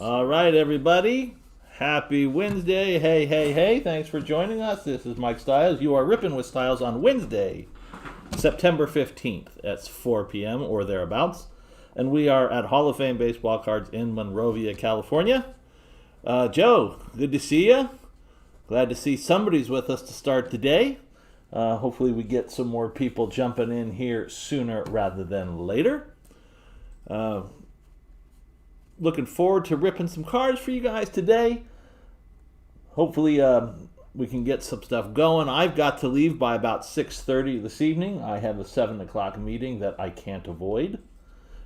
All right, everybody. Happy Wednesday. Hey, hey, hey. Thanks for joining us. This is Mike Styles. You are ripping with Styles on Wednesday, September 15th. That's 4 p.m. or thereabouts. And we are at Hall of Fame Baseball Cards in Monrovia, California. Joe, good to see you. Glad to see somebody's with us to start today. Hopefully we get some more people jumping in here sooner rather than later. Looking forward to ripping some cards for you guys today. Hopefully we can get some stuff going. I've got to leave by about 6:30 this evening. I have a 7 o'clock meeting that I can't avoid.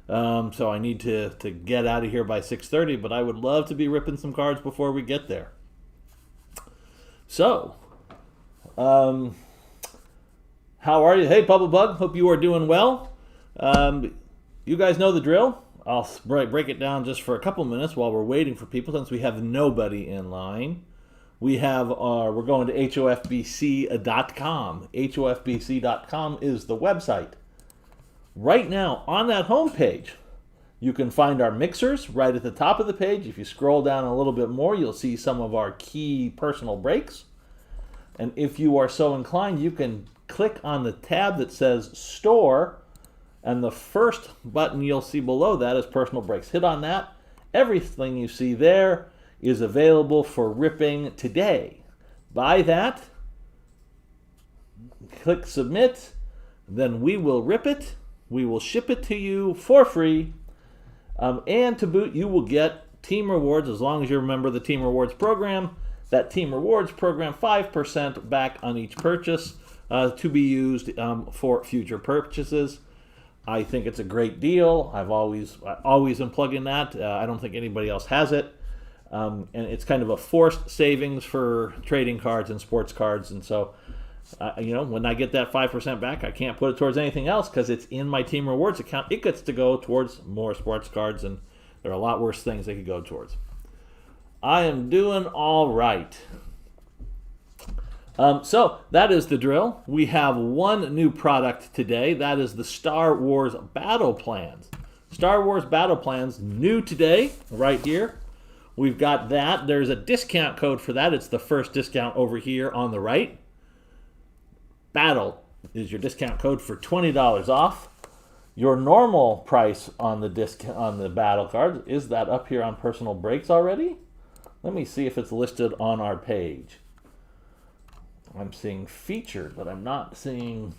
So I need to get out of here by 6:30, but I would love to be ripping some cards before we get there. So, how are you? Hey, Bubble Bug, hope you are doing well. You guys know the drill. I'll break it down just for a couple minutes while we're waiting for people, since we have nobody in line. We're going to HOFBC.com. HOFBC.com is the website. Right now, on that homepage, you can find our mixers right at the top of the page. If you scroll down a little bit more, you'll see some of our key personal breaks. And if you are so inclined, you can click on the tab that says Store, and the first button you'll see below that is Personal Breaks. Hit on that. Everything you see there is available for ripping today. Buy that, click Submit, then we will rip it. We will ship it to you for free. And to boot, you will get Team Rewards as long as you remember the Team Rewards program. That Team Rewards program, 5% back on each purchase to be used for future purchases. I think it's a great deal. I've always am plugging that. I don't think anybody else has it. And it's kind of a forced savings for trading cards and sports cards. And so, when I get that 5% back, I can't put it towards anything else because it's in my Team Rewards account. It gets to go towards more sports cards, and there are a lot worse things they could go towards. I am doing all right. So that is the drill. We have one new product today. That is the Star Wars Battle Plans. Star Wars Battle Plans, new today, right here. We've got that. There's a discount code for that. It's the first discount over here on the right. Battle is your discount code for $20 off. Your normal price on the battle cards, is that up here on Personal Breaks already? Let me see if it's listed on our page. I'm seeing featured, but I'm not seeing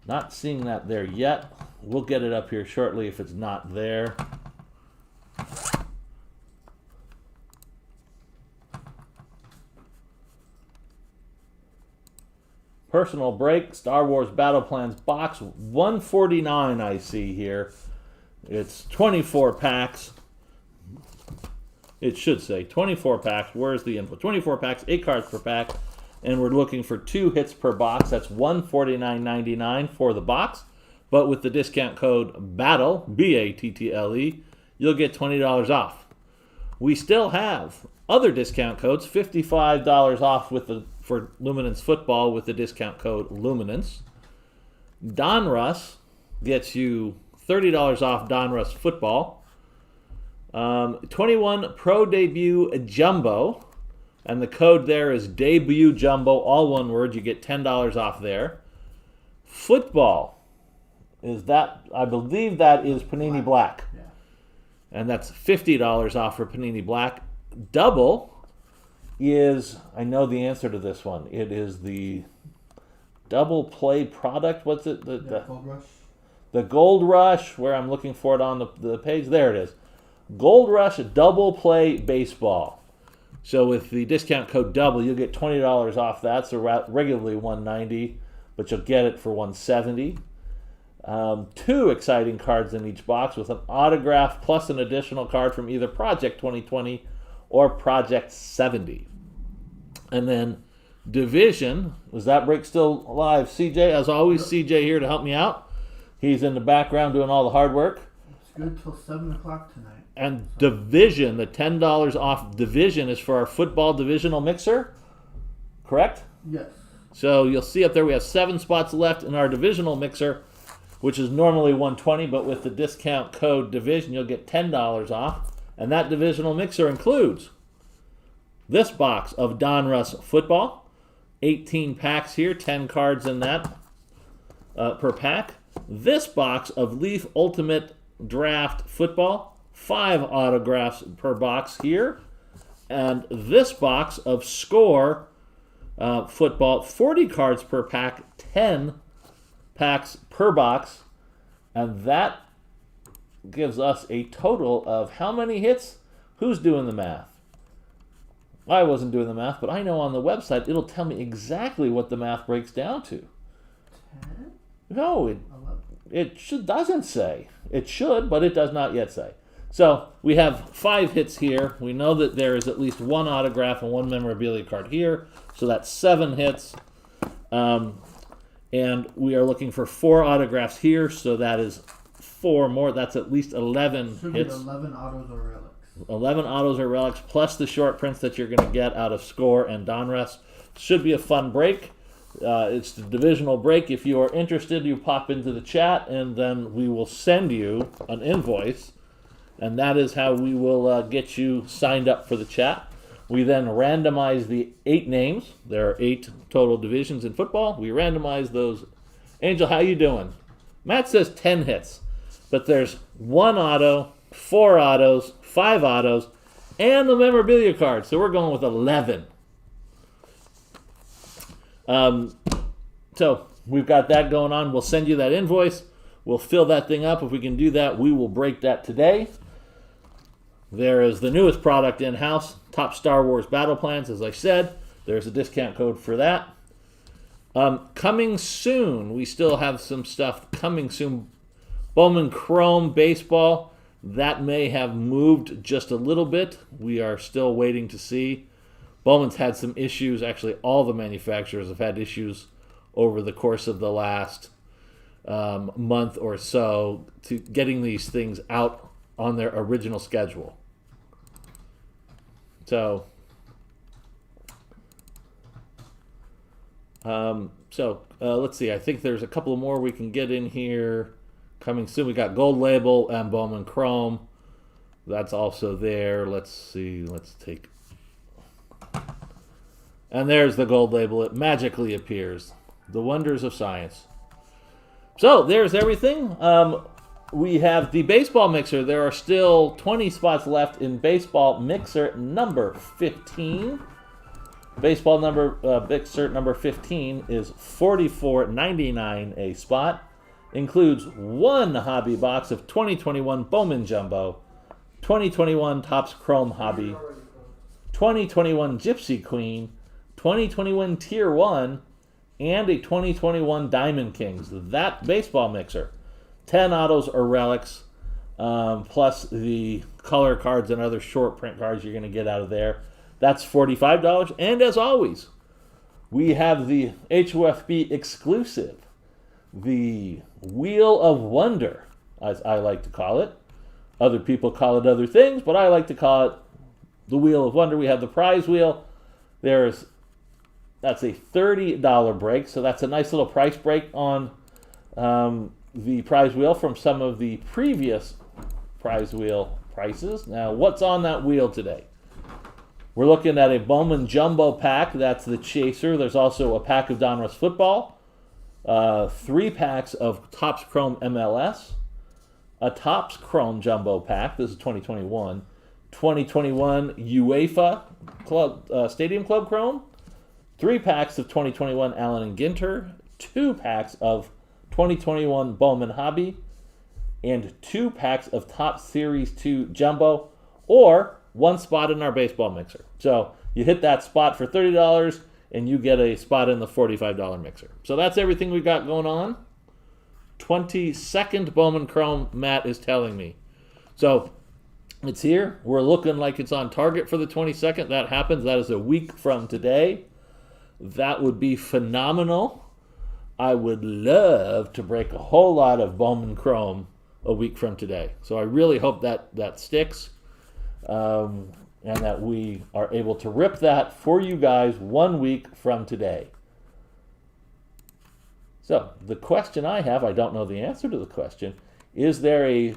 that there yet. We'll get it up here shortly if it's not there. Personal Break, Star Wars Battle Plans box 149 I see here. It's 24 packs. It should say 24 packs. Where's the info? 24 packs, 8 cards per pack, and we're looking for 2 hits per box. That's $149.99 for the box. But with the discount code BATTLE, B-A-T-T-L-E, you'll get $20 off. We still have other discount codes, $55 off for Luminance Football with the discount code Luminance. Donruss gets you $30 off Donruss Football. 21 Pro Debut Jumbo, and the code there is Debut Jumbo, all one word. You get $10 off there. Football is that, I believe that is Panini Black. Yeah. And that's $50 off for Panini Black. Double is, I know the answer to this one. It is the Double Play product. What's it? The Gold Rush. The Gold Rush, where I'm looking for it on the page. There it is. Gold Rush Double Play Baseball. So with the discount code DOUBLE, you'll get $20 off that. So regularly $190, but you'll get it for $170. 2 exciting cards in each box with an autograph plus an additional card from either Project 2020 or Project 70. And then Division, was that break still alive? CJ, as always, CJ here to help me out. He's in the background doing all the hard work. It's good till 7 o'clock tonight. And Division, the $10 off Division is for our football divisional mixer, correct? Yes. So you'll see up there we have 7 spots left in our divisional mixer, which is normally $120, but with the discount code Division, you'll get $10 off. And that divisional mixer includes this box of Donruss football, 18 packs here, 10 cards in that per pack. This box of Leaf Ultimate Draft football, 5 autographs per box here. And this box of Score football, 40 cards per pack, 10 packs per box. And that gives us a total of how many hits? Who's doing the math? I wasn't doing the math, but I know on the website it'll tell me exactly what the math breaks down to. 10? No, doesn't say. It should, but it does not yet say. So we have 5 hits here. We know that there is at least 1 autograph and 1 memorabilia card here. So that's 7 hits. And we are looking for 4 autographs here. So that is 4 more. That's at least 11 Should hits. be 11 autos or relics. 11 autos or relics plus the short prints that you're going to get out of Score and Donruss. Should be a fun break. It's the divisional break. If you are interested, you pop into the chat, and then we will send you an invoice. And that is how we will get you signed up for the chat. We then randomize the 8 names. There are 8 total divisions in football. We randomize those. Angel, how you doing? Matt says 10 hits. But there's 1 auto, 4 autos, 5 autos, and the memorabilia card. So we're going with 11. So we've got that going on. We'll send you that invoice. We'll fill that thing up. If we can do that, we will break that today. There is the newest product in-house, Top Star Wars Battle Plans, as I said. There's a discount code for that. Coming soon, we still have some stuff coming soon. Bowman Chrome Baseball, that may have moved just a little bit. We are still waiting to see. Bowman's had some issues. Actually, all the manufacturers have had issues over the course of the last month or so to getting these things out on their original schedule. So, let's see. I think there's a couple more we can get in here coming soon. We got Gold Label and Bowman Chrome. That's also there. Let's see. Let's take. And there's the Gold Label. It magically appears. The wonders of science. So there's everything. We have the baseball mixer. There are still 20 spots left in baseball mixer number 15. Baseball mixer number 15 is $44.99 a spot. Includes 1 hobby box of 2021 Bowman Jumbo, 2021 Topps Chrome Hobby, 2021 Gypsy Queen, 2021 Tier 1, and a 2021 Diamond Kings. That baseball mixer. 10 autos or relics, plus the color cards and other short print cards you're going to get out of there. That's $45. And as always, we have the HOFB exclusive, the Wheel of Wonder, as I like to call it. Other people call it other things, but I like to call it the Wheel of Wonder. We have the prize wheel. That's a $30 break, so that's a nice little price break on the prize wheel from some of the previous prize wheel prices. Now, what's on that wheel today? We're looking at a Bowman Jumbo pack. That's the chaser. There's also a pack of Donruss football, 3 packs of Topps Chrome MLS, a Topps Chrome Jumbo pack. This is 2021. 2021 UEFA Stadium Club Chrome, 3 packs of 2021 Allen and Ginter, 2 packs of 2021 Bowman Hobby, and 2 packs of Top Series 2 Jumbo, or 1 spot in our baseball mixer. So you hit that spot for $30, and you get a spot in the $45 mixer. So that's everything we got going on. 22nd Bowman Chrome, Matt is telling me. So it's here. We're looking like it's on target for the 22nd. That happens. That is a week from today. That would be phenomenal. I would love to break a whole lot of Bowman Chrome a week from today. So I really hope that sticks, and that we are able to rip that for you guys 1 week from today. So the question I have, I don't know the answer to the question, is there a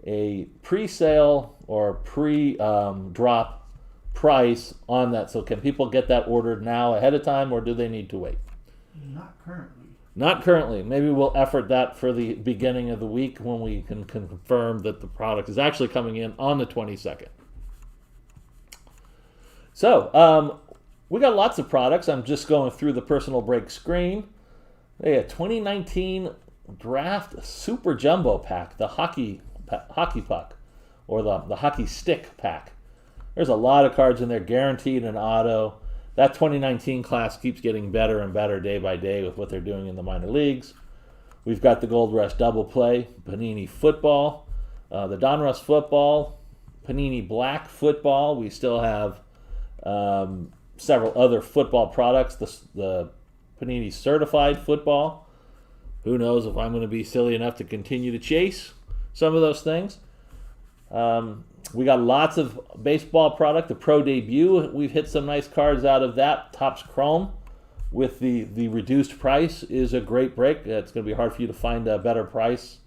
a pre-sale or pre-drop price on that? So can people get that ordered now ahead of time, or do they need to wait? Not currently. Not currently. Maybe we'll effort that for the beginning of the week when we can confirm that the product is actually coming in on the 22nd. So, we got lots of products. I'm just going through the personal break screen. They had 2019 Draft Super Jumbo Pack, the hockey puck, or the hockey stick pack. There's a lot of cards in there, guaranteed an auto. That 2019 class keeps getting better and better day by day with what they're doing in the minor leagues. We've got the Gold Rush Double Play, Panini Football, the Donruss Football, Panini Black Football. We still have several other football products, the Panini Certified Football. Who knows if I'm going to be silly enough to continue to chase some of those things. We got lots of baseball product. The Pro Debut, we've hit some nice cards out of that. Topps Chrome with the reduced price is a great break. It's going to be hard for you to find a better price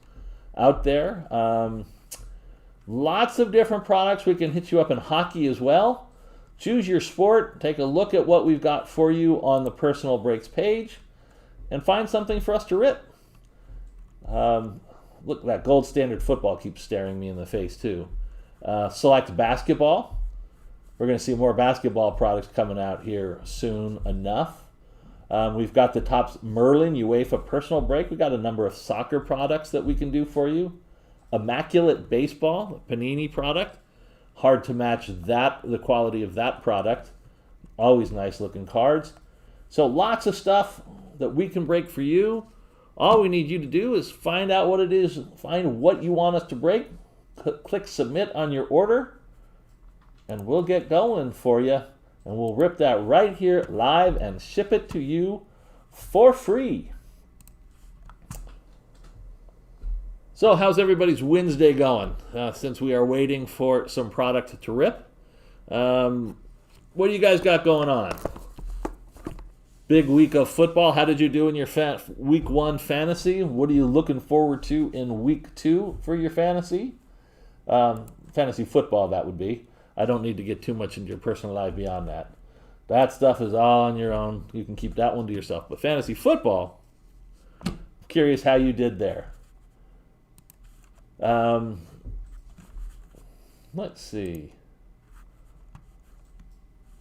out there. Lots of different products. We can hit you up in hockey as well. Choose your sport. Take a look at what we've got for you on the Personal Breaks page and find something for us to rip. Look, that Gold Standard Football keeps staring me in the face too. Select basketball. We're going to see more basketball products coming out here soon enough. We've got the Topps Merlin UEFA Personal Break. We've got a number of soccer products that we can do for you. Immaculate Baseball, Panini product. Hard to match the quality of that product. Always nice looking cards. So lots of stuff that we can break for you. All we need you to do is find out what it is, find what you want us to break, click submit on your order, and we'll get going for you, and we'll rip that right here live and ship it to you for free. So how's everybody's Wednesday going? Since we are waiting for some product to rip, what do you guys got going on? Big week of football. How did you do in your week 1 fantasy? What are you looking forward to in week 2 for your fantasy? Fantasy football, that would be. I don't need to get too much into your personal life beyond that. That stuff is all on your own. You can keep that one to yourself. But fantasy football, I'm curious how you did there. Let's see.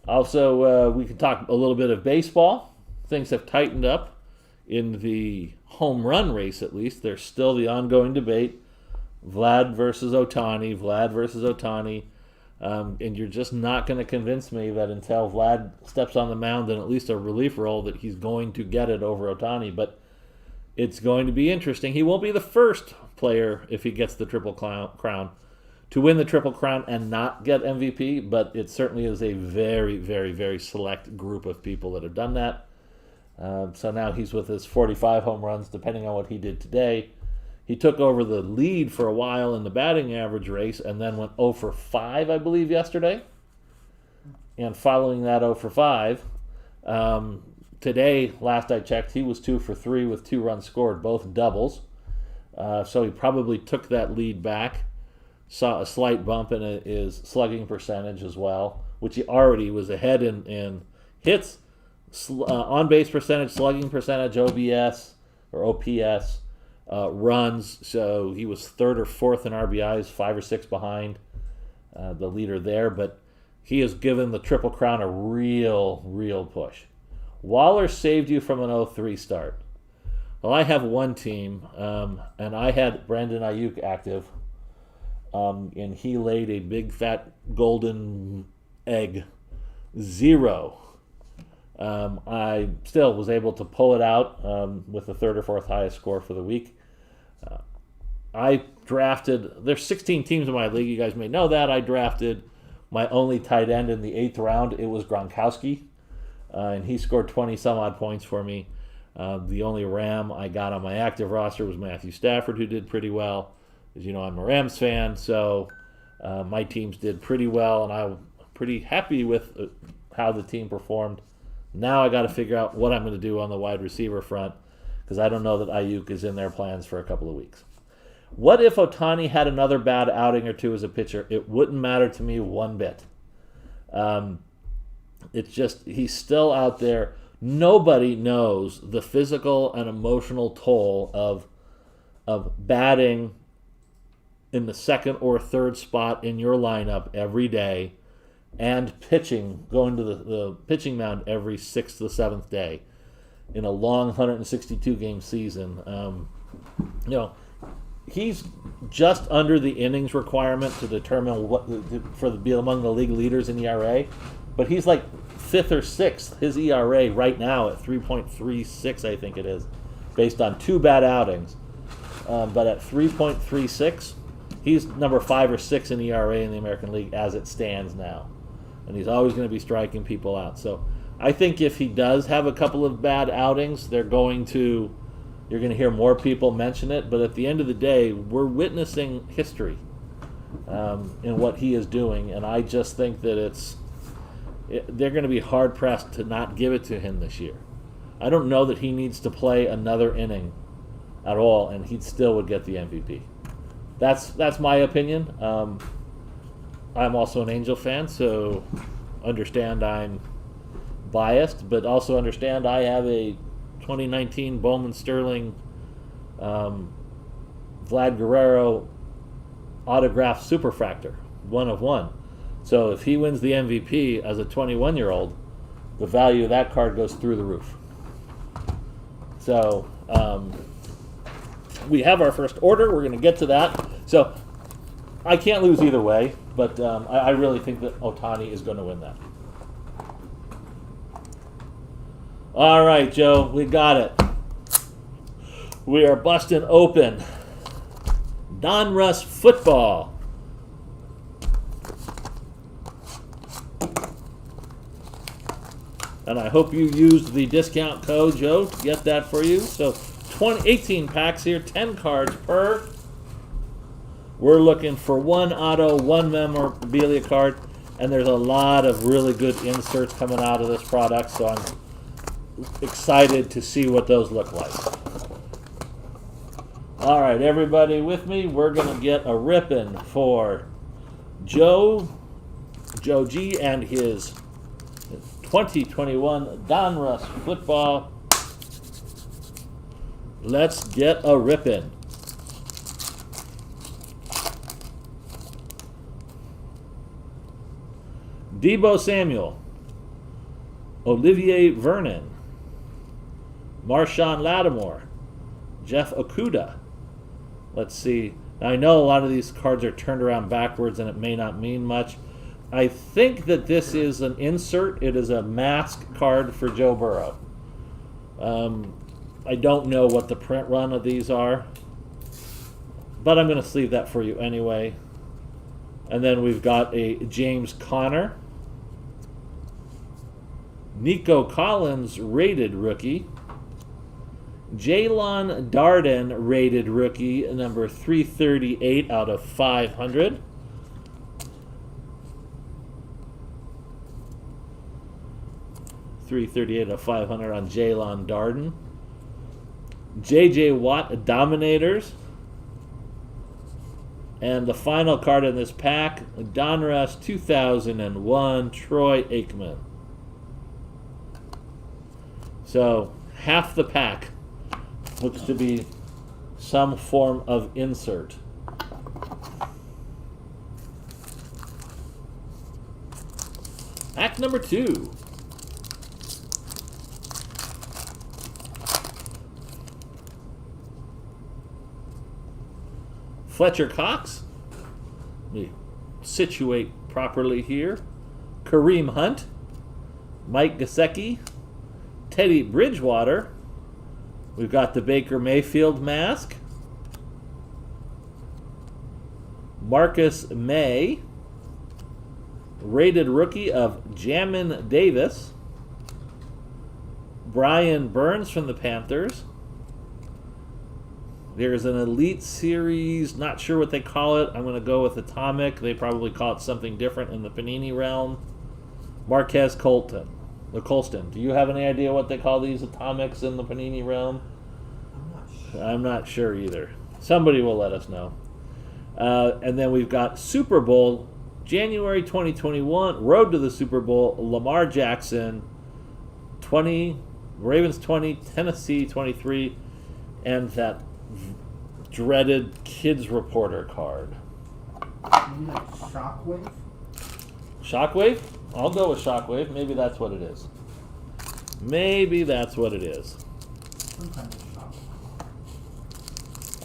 Also, we can talk a little bit of baseball. Things have tightened up in the home run race, at least. There's still the ongoing debate. Vlad versus Ohtani. And you're just not going to convince me that until Vlad steps on the mound in at least a relief role that he's going to get it over Ohtani. But it's going to be interesting. He won't be the first player, if he gets the Triple Crown, to win the Triple Crown and not get MVP. But it certainly is a very, very, very select group of people that have done that. So now he's with his 45 home runs, depending on what he did today. He took over the lead for a while in the batting average race and then went 0 for 5, I believe, yesterday. And following that 0 for 5, today, last I checked, he was 2 for 3 with 2 runs scored, both doubles. So he probably took that lead back. Saw a slight bump in his slugging percentage as well, which he already was ahead in hits, on-base percentage, slugging percentage, OBS or OPS, runs. So he was 3rd or 4th in RBIs, 5 or 6 behind the leader there. But he has given the Triple Crown a real push. Waller saved you from an 0-3 start. Well, I have one team, and I had Brandon Ayuk active, and he laid a big fat golden egg 0. I still was able to pull it out with the 3rd or 4th highest score for the week. I drafted, there's 16 teams in my league, you guys may know that. I drafted my only tight end in the 8th round. It was Gronkowski, and he scored 20 some odd points for me. The only Ram I got on my active roster was Matthew Stafford, who did pretty well. As you know, I'm a Rams fan, so my teams did pretty well, and I'm pretty happy with how the team performed. Now I got to figure out what I'm going to do on the wide receiver front, because I don't know that Ayuk is in their plans for a couple of weeks. What if Ohtani had another bad outing or two as a pitcher? It wouldn't matter to me one bit. It's just he's still out there. Nobody knows the physical and emotional toll of batting in the second or third spot in your lineup every day and pitching, going to the pitching mound every sixth to seventh day in a long 162-game season. He's just under the innings requirement to determine be among the league leaders in ERA, but he's like fifth or sixth. His ERA right now at 3.36, I think it is, based on 2 bad outings. But at 3.36, he's number 5 or 6 in ERA in the American League as it stands now, and he's always going to be striking people out. So I think if he does have a couple of bad outings, you're going to hear more people mention it. But at the end of the day, we're witnessing history in what he is doing, and I just think that they're going to be hard pressed to not give it to him this year. I don't know that he needs to play another inning at all, and he still would get the MVP. That's my opinion. I'm also an Angel fan, so understand I'm biased, but also understand I have a 2019 Bowman Sterling Vlad Guerrero autographed superfractor, 1 of 1. So if he wins the MVP as a 21-year-old, the value of that card goes through the roof. So we have our first order. We're going to get to that. So I can't lose either way, but I really think that Ohtani is going to win that. All right, Joe, we got it. We are busting open Donruss football. And I hope you used the discount code, Joe, to get that for you. So 18 packs here, 10 cards per. We're looking for 1 auto, 1 memorabilia card, and there's a lot of really good inserts coming out of this product, so I'm excited to see what those look like. All right, everybody with me? We're going to get a ripping for Joe G, and his 2021 Donruss football. Let's get a ripping. Deebo Samuel, Olivier Vernon, Marshawn Lattimore, Jeff Okuda. Let's see. Now, I know a lot of these cards are turned around backwards and it may not mean much. I think that this is an insert. It is a mask card for Joe Burrow. I don't know what the print run of these are, but I'm going to sleeve that for you anyway. And then we've got a James Conner, Nico Collins rated rookie, Jaylon Darden rated rookie, number 338 out of 500. .338 out of 500 on Jaylon Darden. J.J. Watt Dominators. And the final card in this pack, Donruss 2001 Troy Aikman. So half the pack looks to be some form of insert. Pack number 2. Fletcher Cox. Let me situate properly here. Kareem Hunt. Mike Gesicki. Teddy Bridgewater. We've got the Baker Mayfield mask. Marcus May. Rated rookie of Jamin Davis. Brian Burns from the Panthers. There's an Elite Series, not sure what they call it. I'm going to go with Atomic. They probably call it something different in the Panini realm. Marquez Colston. Do you have any idea what they call these Atomics in the Panini realm? I'm not sure. I'm not sure either. Somebody will let us know. And then we've got Super Bowl, January 2021, Road to the Super Bowl, Lamar Jackson, 20, Ravens 20, Tennessee 23, and that dreaded Kids Reporter card. Maybe like Shockwave? Shockwave? I'll go with Shockwave. Maybe that's what it is. Maybe that's what it is. Some kind of shock.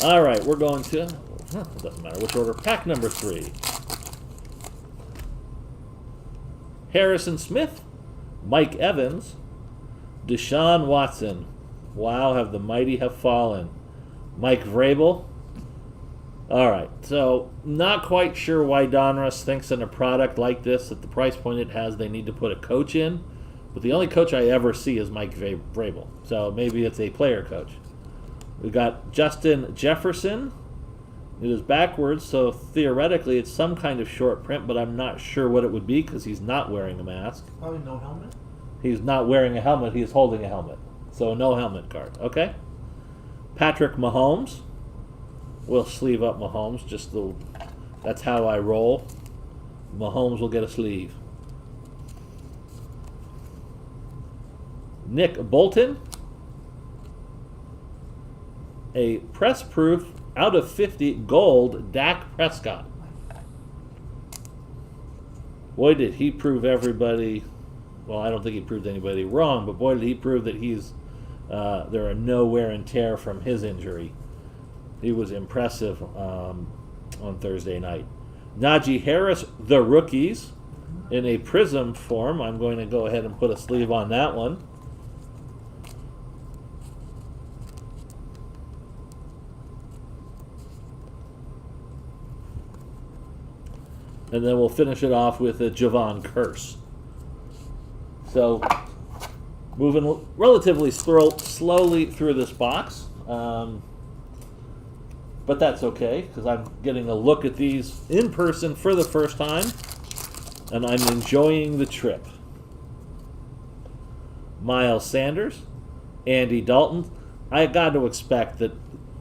All right, we're going to... It doesn't matter which order. Pack number 3. Harrison Smith, Mike Evans, Deshaun Watson. Wow, have the mighty have fallen. Mike Vrabel. All right, so not quite sure why Donruss thinks in a product like this, at the price point it has, they need to put a coach in. But the only coach I ever see is Mike Vrabel. So maybe it's a player coach. We got Justin Jefferson. It is backwards, so theoretically it's some kind of short print, but I'm not sure what it would be because he's not wearing a mask. Probably no helmet. He's not wearing a helmet, he is holding a helmet. So no helmet card, okay? Patrick Mahomes. We'll sleeve up Mahomes, that's how I roll. Mahomes will get a sleeve. Nick Bolton. A press-proof out of 50 gold Dak Prescott. Boy, did he prove everybody... Well, I don't think he proved anybody wrong, but boy, did he prove that there are no wear and tear from his injury. He was impressive on Thursday night. Najee Harris, the rookies, in a prism form. I'm going to go ahead and put a sleeve on that one. And then we'll finish it off with a Javon Curse. So, moving relatively slowly through this box. But that's okay, because I'm getting a look at these in person for the first time, and I'm enjoying the trip. Miles Sanders, Andy Dalton. I got to expect that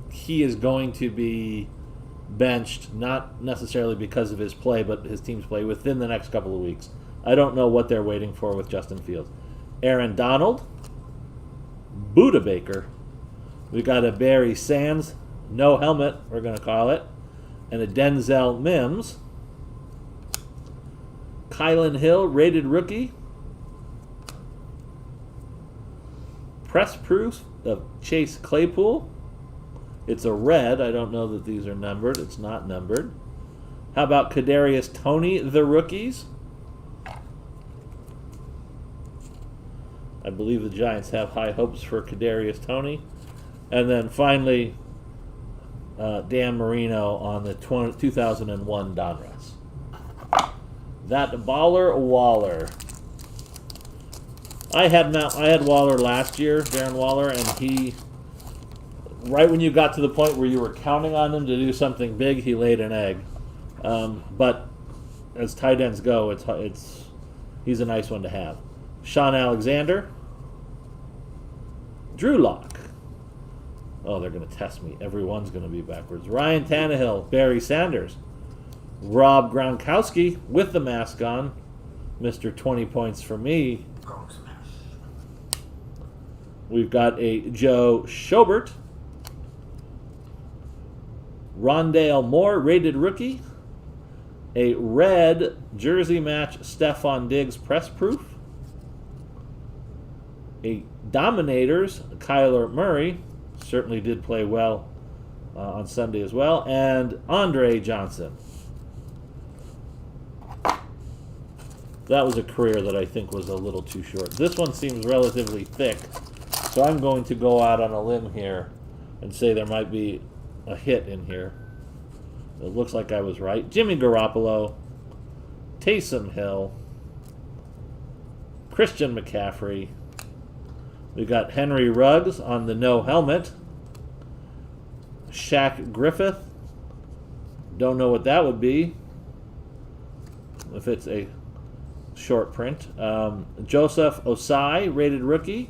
he is going to be benched, not necessarily because of his play, but his team's play within the next couple of weeks. I don't know what they're waiting for with Justin Fields. Aaron Donald, Buda Baker. We got a Barry Sands, no helmet, we're going to call it, and a Denzel Mims. Kylan Hill, rated rookie. Press proof of Chase Claypool. It's a red. I don't know that these are numbered. It's not numbered. How about Kadarius Toney, the rookies? I believe the Giants have high hopes for Kadarius Toney. And then finally, Dan Marino on the 2001 Donruss. That Baller Waller. I had Waller last year, Darren Waller, and he, right when you got to the point where you were counting on him to do something big, he laid an egg. But as tight ends go, he's a nice one to have. Sean Alexander, Drew Lock. Oh, they're going to test me. Everyone's going to be backwards. Ryan Tannehill, Barry Sanders, Rob Gronkowski with the mask on, Mr. 20 points for me. We've got a Joe Schobert, Rondale Moore, rated rookie, a red jersey match Stephon Diggs press proof, a Dominators Kyler Murray, certainly did play well on Sunday as well, and Andre Johnson. That was a career that I think was a little too short. This one seems relatively thick, so I'm going to go out on a limb here and say there might be a hit in here. It looks like I was right. Jimmy Garoppolo, Taysom Hill, Christian McCaffrey. We've got Henry Ruggs on the no helmet. Shaq Griffith. Don't know what that would be, if it's a short print. Joseph Osai, rated rookie.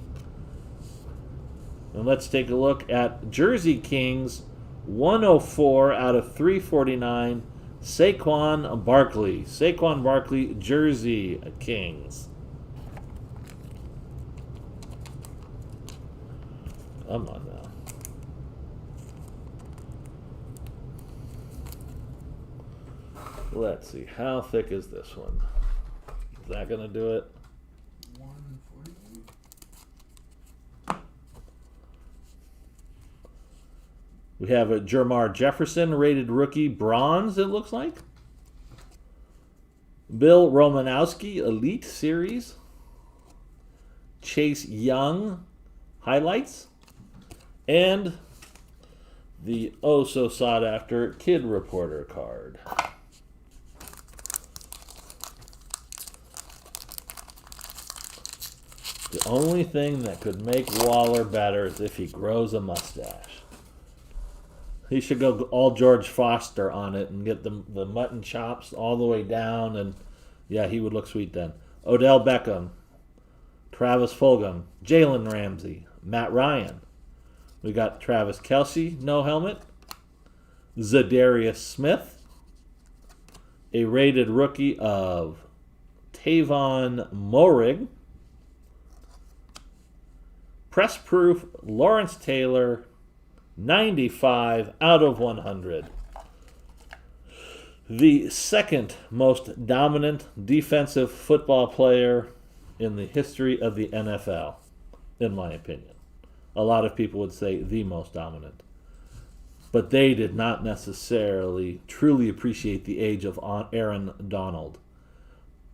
And let's take a look at Jersey Kings 104 out of 349. Saquon Barkley. Saquon Barkley, jersey, Kings. Come on now. Let's see. How thick is this one? Is that going to do it? 148. We have a Jermar Jefferson, rated rookie, bronze, it looks like. Bill Romanowski, Elite Series. Chase Young, highlights. And the oh-so-sought-after Kid Reporter card. The only thing that could make Waller better is if he grows a mustache. He should go all George Foster on it and get the mutton chops all the way down, and yeah, he would look sweet then. Odell Beckham, Travis Fulgham, Jalen Ramsey, Matt Ryan. We got Travis Kelce, no helmet. Zadarius Smith, a rated rookie of Tavon Morig. Press proof Lawrence Taylor, 95 out of 100. The second most dominant defensive football player in the history of the NFL, in my opinion. A lot of people would say the most dominant. But they did not necessarily truly appreciate the age of Aaron Donald.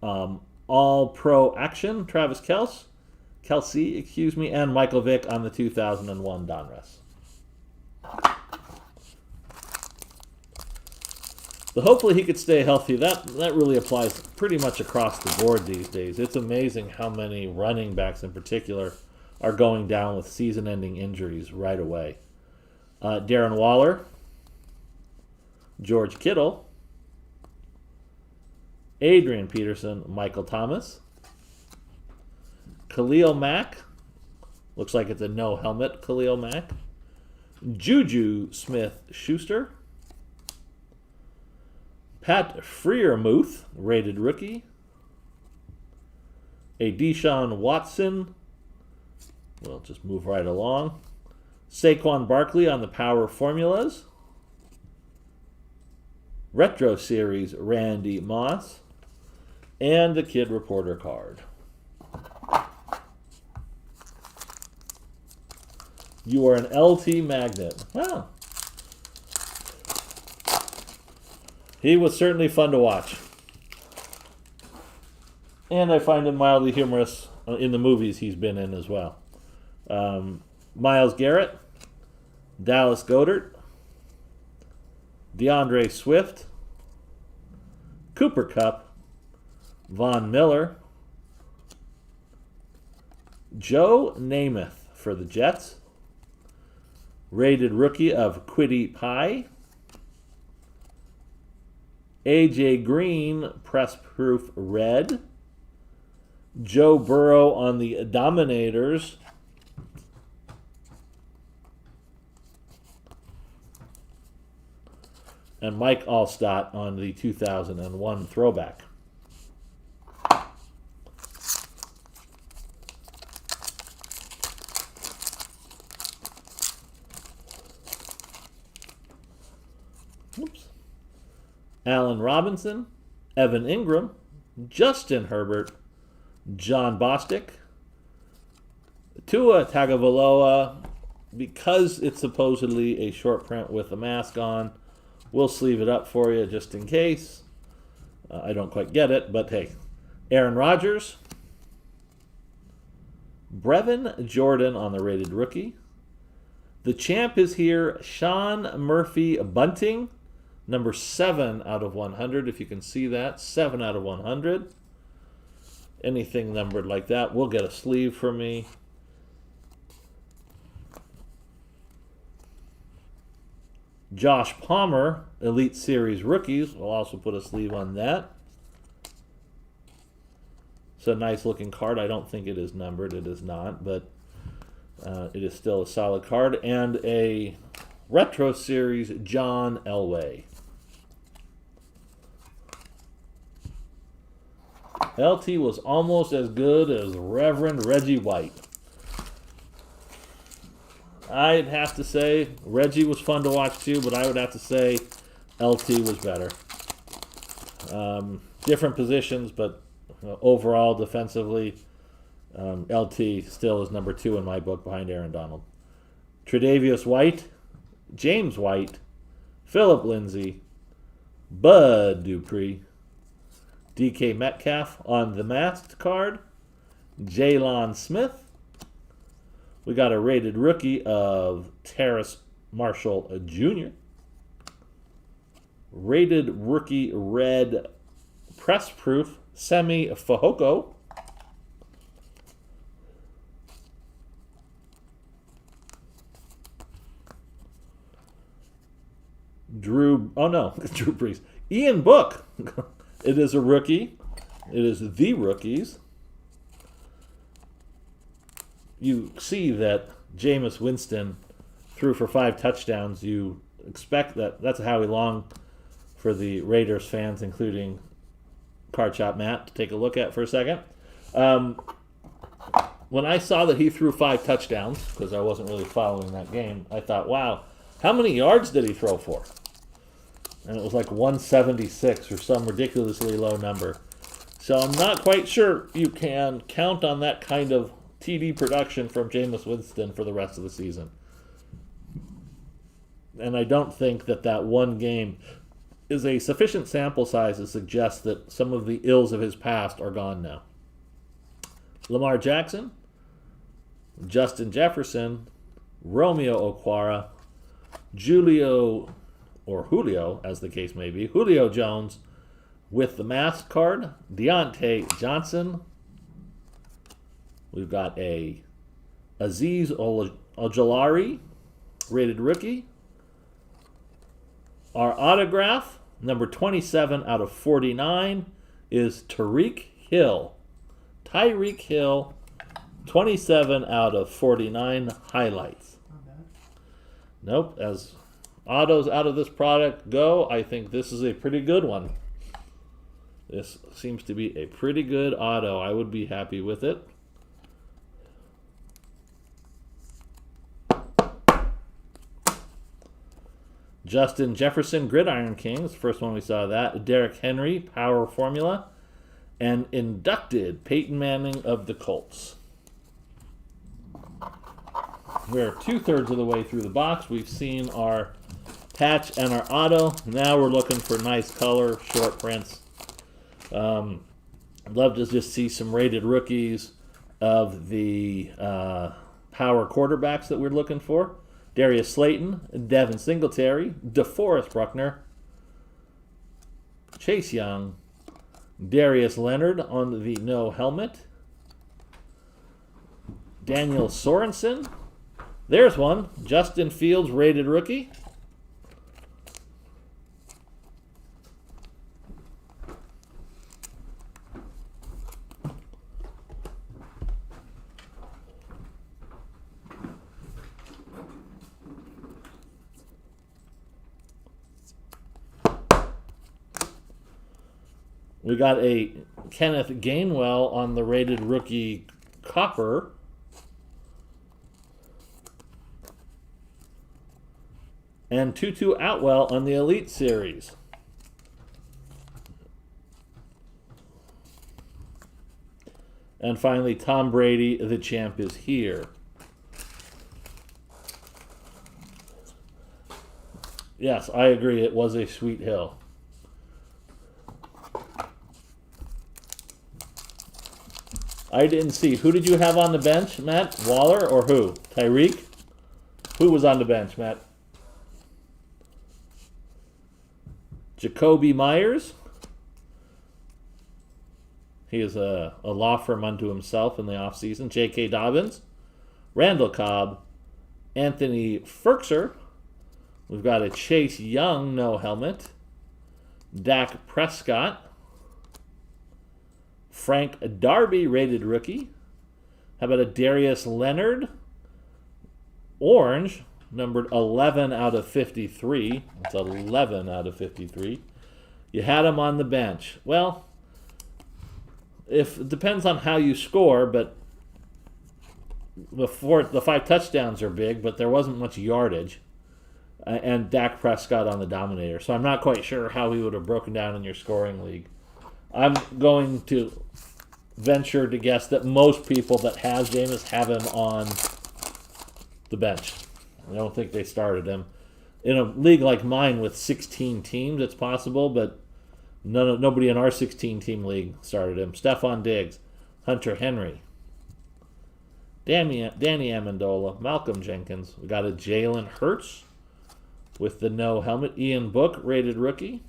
All-Pro action, Travis Kelce, and Michael Vick on the 2001 Donruss. But hopefully he could stay healthy. That really applies pretty much across the board these days. It's amazing how many running backs in particular are going down with season-ending injuries right away. Darren Waller, George Kittle, Adrian Peterson, Michael Thomas, Khalil Mack, looks like it's a no helmet, Khalil Mack, Juju Smith-Schuster, Pat Freiermuth, rated rookie, a Deshaun Watson, we'll just move right along, Saquon Barkley on the Power Formulas, Retro Series Randy Moss, and the Kid Reporter card. You are an LT magnet. Wow. He was certainly fun to watch. And I find him mildly humorous in the movies he's been in as well. Myles Garrett, Dallas Goedert, DeAndre Swift, Cooper Kupp, Von Miller, Joe Namath for the Jets, rated rookie of Kwity Paye, AJ Green, press proof red, Joe Burrow on the Dominators, and Mike Allstott on the 2001 throwback. Oops. Allen Robinson, Evan Ingram, Justin Herbert, John Bostic, Tua Tagovailoa. Because it's supposedly a short print with a mask on, we'll sleeve it up for you just in case. I don't quite get it, but hey. Aaron Rodgers, Brevin Jordan on the rated rookie. The champ is here, Sean Murphy Bunting, number 7 out of 100, if you can see that. 7 out of 100. Anything numbered like that will get a sleeve from me. Josh Palmer, Elite Series Rookies. We'll also put a sleeve on that. It's a nice looking card. I don't think it is numbered. It is not, but it is still a solid card. And a Retro Series John Elway. LT was almost as good as Reverend Reggie White. I'd have to say Reggie was fun to watch too, but I would have to say LT was better. Different positions, but overall defensively, LT still is number 2 in my book behind Aaron Donald. Tre'Davious White, James White, Phillip Lindsay, Bud Dupree, DK Metcalf on the masked card, Jalen Smith. We got a rated rookie of Terrace Marshall Jr. Rated rookie red press proof Semi Fehoko. Drew Brees. Ian Book. It is a rookie. It is the rookies. You see that Jameis Winston threw for 5 touchdowns. You expect that. That's a Howie Long for the Raiders fans, including Card Shop Matt, to take a look at for a second. When I saw that he threw 5 touchdowns, because I wasn't really following that game, I thought, wow, how many yards did he throw for? And it was like 176 or some ridiculously low number. So I'm not quite sure you can count on that kind of TD production from Jameis Winston for the rest of the season. And I don't think that one game is a sufficient sample size to suggest that some of the ills of his past are gone now. Lamar Jackson, Justin Jefferson, Romeo Okwara, Julio, as the case may be, Julio Jones with the mask card, Deontay Johnson. We've got a Azeez Ojulari, rated rookie. Our autograph, number 27 out of 49, is Tyreek Hill. Tyreek Hill, 27 out of 49 highlights. Not bad. Nope, as autos out of this product go, I think this is a pretty good one. This seems to be a pretty good auto. I would be happy with it. Justin Jefferson, Gridiron Kings, first one we saw that. Derrick Henry, Power Formula. And inducted Peyton Manning of the Colts. We're 2/3 of the way through the box. We've seen our patch and our auto. Now we're looking for nice color, short prints. I'd love to just see some rated rookies of the power quarterbacks that we're looking for. Darius Slayton, Devin Singletary, DeForest Buckner, Chase Young, Darius Leonard on the no helmet, Daniel Sorensen. There's one. Justin Fields, rated rookie. We got a Kenneth Gainwell on the rated rookie copper. And Tutu Atwell on the Elite Series. And finally, Tom Brady, the champ, is here. Yes, I agree. It was a sweet hill. I didn't see. Who did you have on the bench, Matt? Waller or who? Tyreek? Who was on the bench, Matt? Jacoby Myers. He is a law firm unto himself in the offseason. J.K. Dobbins. Randall Cobb. Anthony Ferkser. We've got a Chase Young, no helmet. Dak Prescott. Frank Darby, rated rookie. How about a Darius Leonard? Orange numbered 11 out of 53. It's 11 out of 53. You had him on the bench. Well, it depends on how you score, but the 5 touchdowns are big, but there wasn't much yardage. And Dak Prescott on the Dominator. So I'm not quite sure how he would have broken down in your scoring league. I'm going to venture to guess that most people that have Jameis have him on the bench. I don't think they started him. In a league like mine with 16 teams, it's possible, but nobody in our 16-team league started him. Stephon Diggs, Hunter Henry, Danny Amendola, Malcolm Jenkins. We got a Jalen Hurts with the no helmet. Ian Book, rated rookie.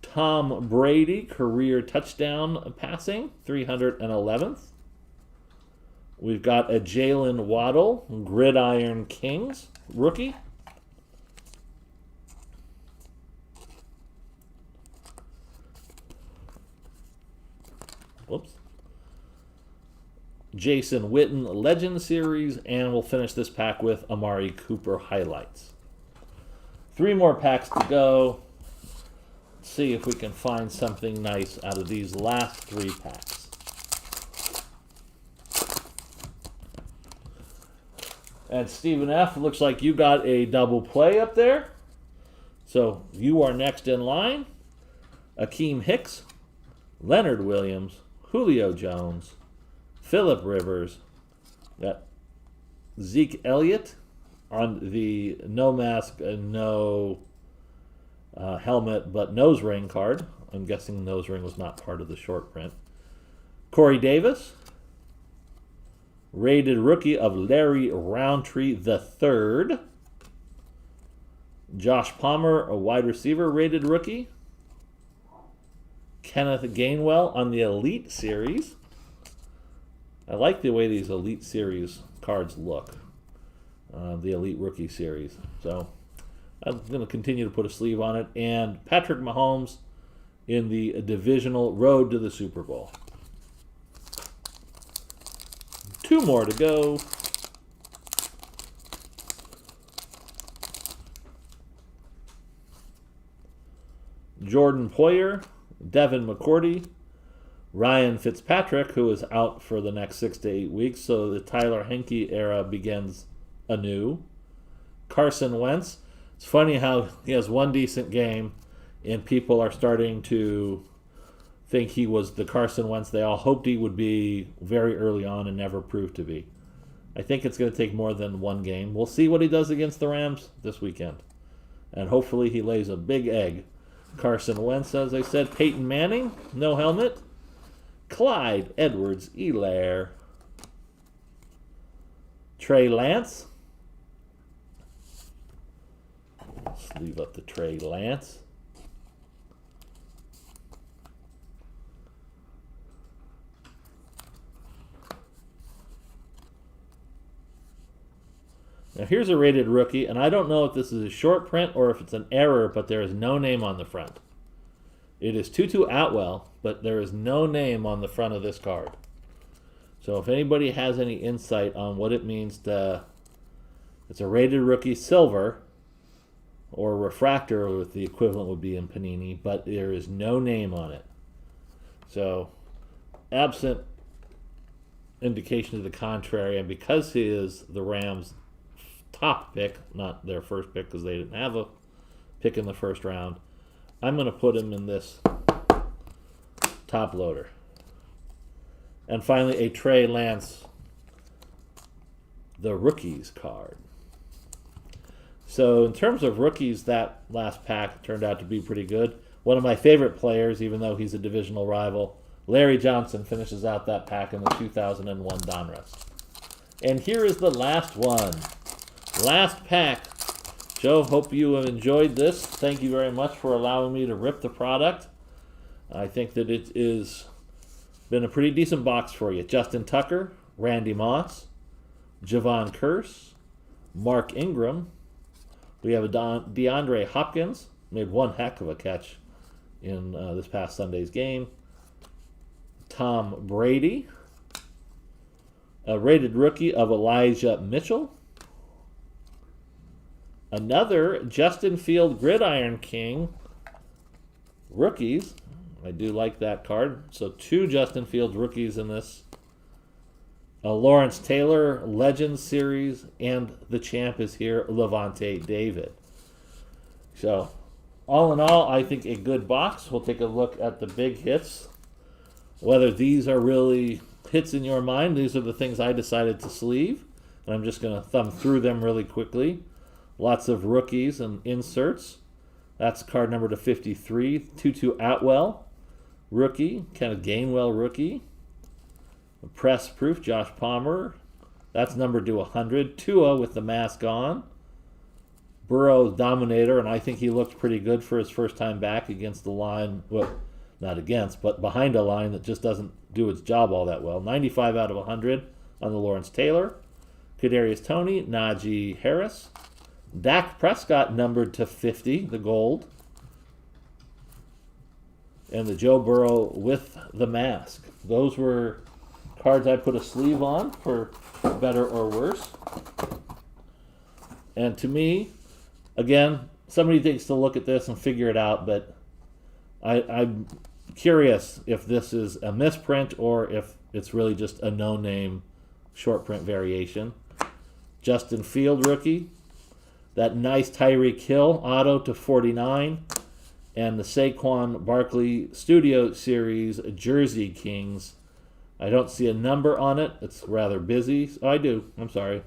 Tom Brady, career touchdown passing, 311th. We've got a Jalen Waddle, Gridiron Kings, rookie. Whoops. Jason Witten, Legend Series, and we'll finish this pack with Amari Cooper highlights. 3 more packs to go. Let's see if we can find something nice out of these last 3 packs. And Stephen F., looks like you got a double play up there. So you are next in line. Akeem Hicks, Leonard Williams, Julio Jones, Phillip Rivers, got Zeke Elliott on the no mask and no helmet but nose ring card. I'm guessing nose ring was not part of the short print. Corey Davis, rated rookie of Larry Roundtree III. Josh Palmer, a wide receiver, rated rookie. Kenneth Gainwell on the Elite Series. I like the way these Elite Series cards look. The Elite Rookie Series. So I'm going to continue to put a sleeve on it. And Patrick Mahomes in the divisional road to the Super Bowl. 2 more to go. Jordan Poyer, Devin McCourty, Ryan Fitzpatrick, who is out for the next 6 to 8 weeks, so the Tyler Henke era begins anew. Carson Wentz. It's funny how he has one decent game, and people are starting to think he was the Carson Wentz they all hoped he would be very early on and never proved to be. I think it's going to take more than one game. We'll see what he does against the Rams this weekend. And hopefully he lays a big egg. Carson Wentz, as I said. Peyton Manning, no helmet. Clyde Edwards-Helaire. Trey Lance. Let's leave up the Trey Lance. Now here's a rated rookie, and I don't know if this is a short print or if it's an error, but there is no name on the front. It is Tutu Atwell, but there is no name on the front of this card. So if anybody has any insight on what it means to... It's a rated rookie silver, or refractor, with the equivalent would be in Panini, but there is no name on it. So, absent indication to the contrary, and because he is the Rams' top pick, not their first pick because they didn't have a pick in the first round, I'm going to put him in this top loader. And finally, a Trey Lance, the rookies card. So in terms of rookies, that last pack turned out to be pretty good. One of my favorite players, even though he's a divisional rival, Larry Johnson, finishes out that pack in the 2001 Donruss. And here is the last one. Last pack. Joe, hope you have enjoyed this. Thank you very much for allowing me to rip the product. I think that it is been a pretty decent box for you. Justin Tucker, Randy Moss, Javon Curse, Mark Ingram. We have a DeAndre Hopkins, made one heck of a catch in this past Sunday's game. Tom Brady, a rated rookie of Elijah Mitchell. Another Justin Field Gridiron King rookies. I do like that card. So 2 Justin Fields rookies in this. A Lawrence Taylor Legends Series, and the champ is here, Levante David. So, all in all, I think a good box. We'll take a look at the big hits. Whether these are really hits in your mind, these are the things I decided to sleeve. And I'm just going to thumb through them really quickly. Lots of rookies and inserts. That's card number to 53. Tutu Atwell, rookie. Kenneth Gainwell, rookie. Press proof, Josh Palmer. That's numbered to 100. Tua with the mask on. Burrow's Dominator, and I think he looked pretty good for his first time back against the line. Well, not against, but behind a line that just doesn't do its job all that well. 95 out of 100 on the Lawrence Taylor. Kadarius Toney, Najee Harris. Dak Prescott numbered to 50, the gold. And the Joe Burrow with the mask. Those were cards I put a sleeve on for better or worse. And to me, again, somebody takes to look at this and figure it out, but I'm curious if this is a misprint or if it's really just a no-name short print variation. Justin Field rookie. That nice Tyreek Hill auto to 49. And the Saquon Barkley Studio Series Jersey Kings. I don't see a number on it. It's rather busy. Oh, I do. I'm sorry.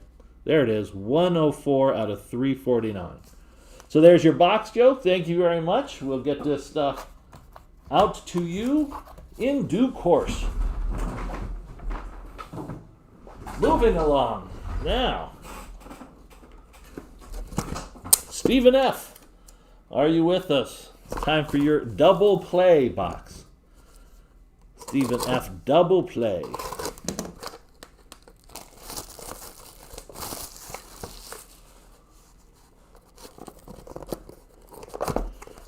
There it is. 104 out of 349. So there's your box, Joe. Thank you very much. We'll get this stuff out to you in due course. Moving along. Now, Stephen F., are you with us? It's time for your double play box. Stephen F. double play.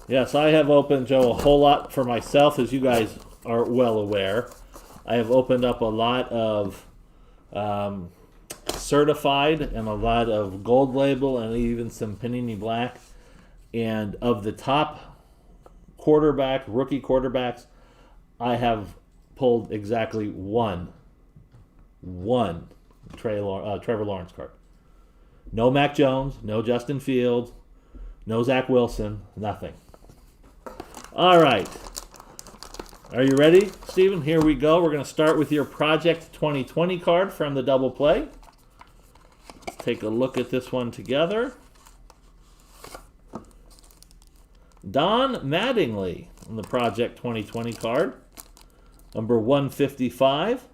Yes, I have opened, Joe, a whole lot for myself, as you guys are well aware. I have opened up a lot of certified and a lot of gold label and even some Panini Black. And of the top rookie quarterbacks, I have pulled exactly one Trevor Lawrence card. No Mac Jones, no Justin Fields, no Zach Wilson, nothing. All right. Are you ready, Stephen? Here we go. We're going to start with your Project 2020 card from the double play. Let's take a look at this one together. Don Mattingly on the Project 2020 card. Number 155.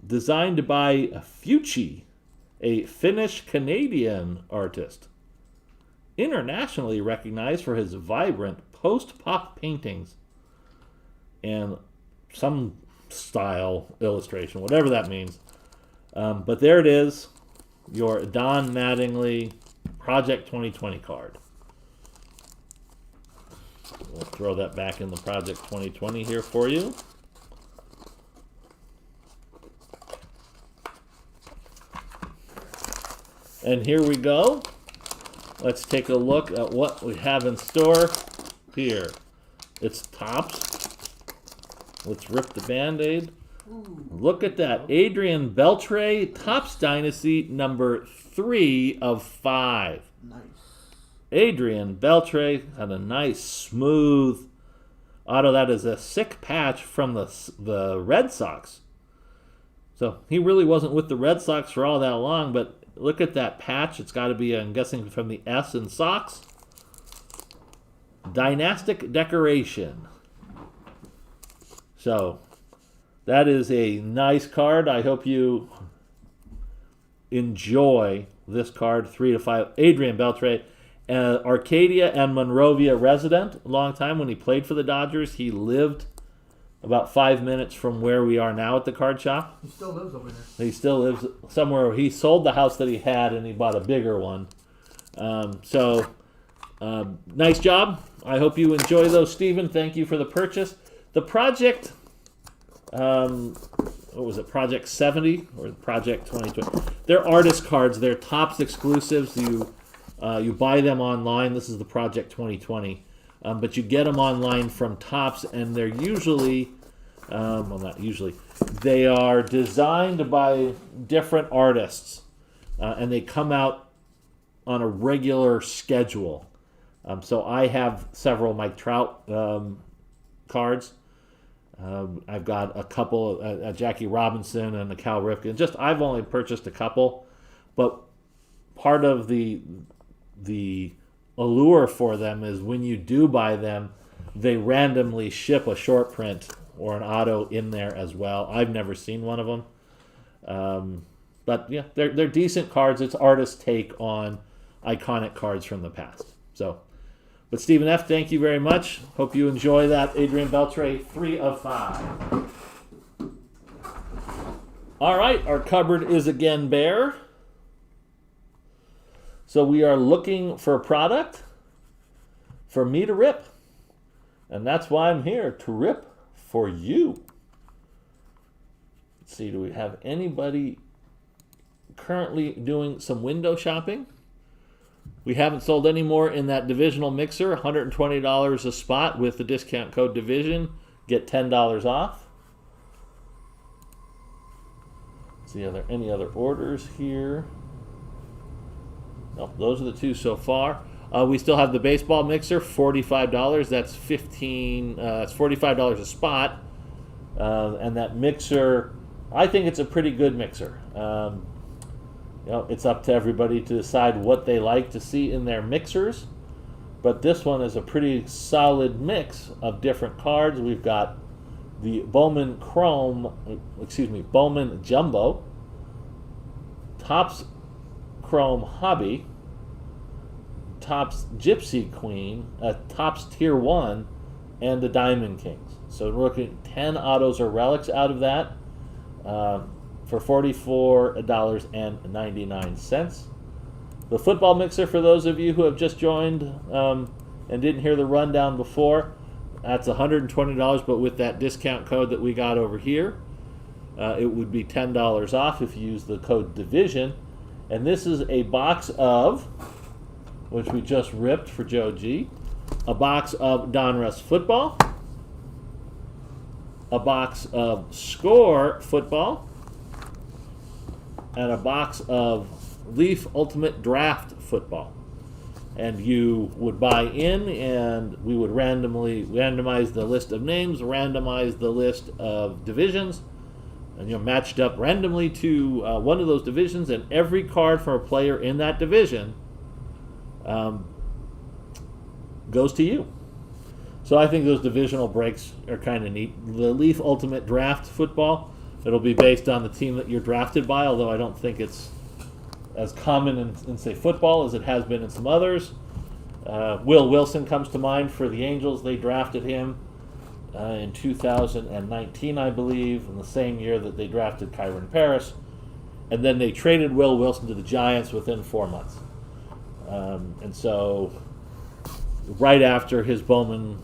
Designed by Fucci, a Finnish-Canadian artist. Internationally recognized for his vibrant post-pop paintings and some style illustration, whatever that means. But there it is, your Don Mattingly Project 2020 card. We'll throw that back in the Project 2020 here for you. And here we go. Let's take a look at what we have in store here. It's Topps. Let's rip the Band-Aid. Look at that. Adrian Beltray, Topps Dynasty, number 3 of 5. Nice. Adrian Beltray had a nice, smooth auto. That is a sick patch from the Red Sox. So he really wasn't with the Red Sox for all that long, but look at that patch. It's got to be, I'm guessing, from the S in Sox. Dynastic decoration. So that is a nice card. I hope you enjoy this card. 3 to 5. Adrian Beltray, Arcadia and Monrovia resident. A long time when he played for the Dodgers. He lived about 5 minutes from where we are now at the card shop. He still lives over there. He still lives somewhere. He sold the house that he had and he bought a bigger one. Nice job. I hope you enjoy those, Stephen. Thank you for the purchase. The project what was it, Project 70 or Project 2020. They're artist cards. They're Topps exclusives. You buy them online. This is the Project 2020. But you get them online from Topps, and they're usually, well, not usually, they are designed by different artists, and they come out on a regular schedule. So I have several Mike Trout cards. I've got a couple, a Jackie Robinson and a Cal Ripken. I've only purchased a couple, but part of the allure for them is when you do buy them, they randomly ship a short print or an auto in there as well. I've never seen one of them, but yeah, they're decent cards. It's artist take on iconic cards from the past. But Stephen F., thank you very much. Hope you enjoy that Adrian Beltray 3 of 5. All right, our cupboard is again bare. So we are looking for a product for me to rip. And that's why I'm here, to rip for you. Let's see, do we have anybody currently doing some window shopping? We haven't sold any more in that divisional mixer, $120 a spot with the discount code DIVISION. Get $10 off. Let's see, are there any other orders here? No, those are the two so far. We still have the baseball mixer, $45. That's that's $45 a spot. And that mixer, I think it's a pretty good mixer. It's up to everybody to decide what they like to see in their mixers. But this one is a pretty solid mix of different cards. We've got the Bowman Jumbo, Topps Chrome Hobby, Topps Gypsy Queen, Topps Tier 1, and the Diamond Kings. So we're looking at 10 autos or relics out of that. For $44.99. The football mixer, for those of you who have just joined and didn't hear the rundown before, that's $120, but with that discount code that we got over here, it would be $10 off if you use the code DIVISION. And this is a box of, which we just ripped for Joe G, a box of Donruss football, a box of Score football, and a box of Leaf Ultimate Draft football. And you would buy in, and we would randomize the list of names, randomize the list of divisions, and matched up randomly to one of those divisions, and every card from a player in that division goes to you. So I think those divisional breaks are kind of neat. The Leaf Ultimate Draft football, it'll be based on the team that you're drafted by, although I don't think it's as common in say, football as it has been in some others. Will Wilson comes to mind for the Angels. They drafted him in 2019, I believe, in the same year that they drafted Kyron Paris. And then they traded Will Wilson to the Giants within 4 months. And so right after his Bowman,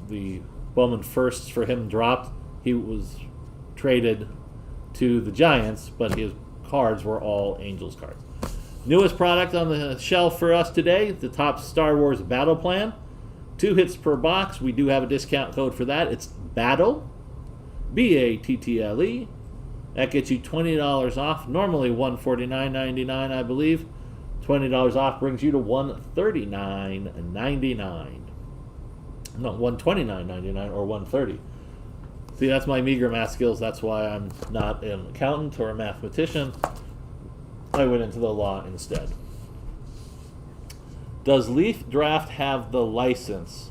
the Bowman firsts for him dropped, he was traded to the Giants, but his cards were all Angels cards. Newest product on the shelf for us today, the Topps Star Wars Battle Plan. 2 hits per box. We do have a discount code for that. It's BATTLE, BATTLE. That gets you $20 off. Normally $149.99, I believe. $20 off brings you to $139.99. No, $129.99 or $130. See, that's my meager math skills. That's why I'm not an accountant or a mathematician. I went into the law instead. Does Leaf Draft have the license?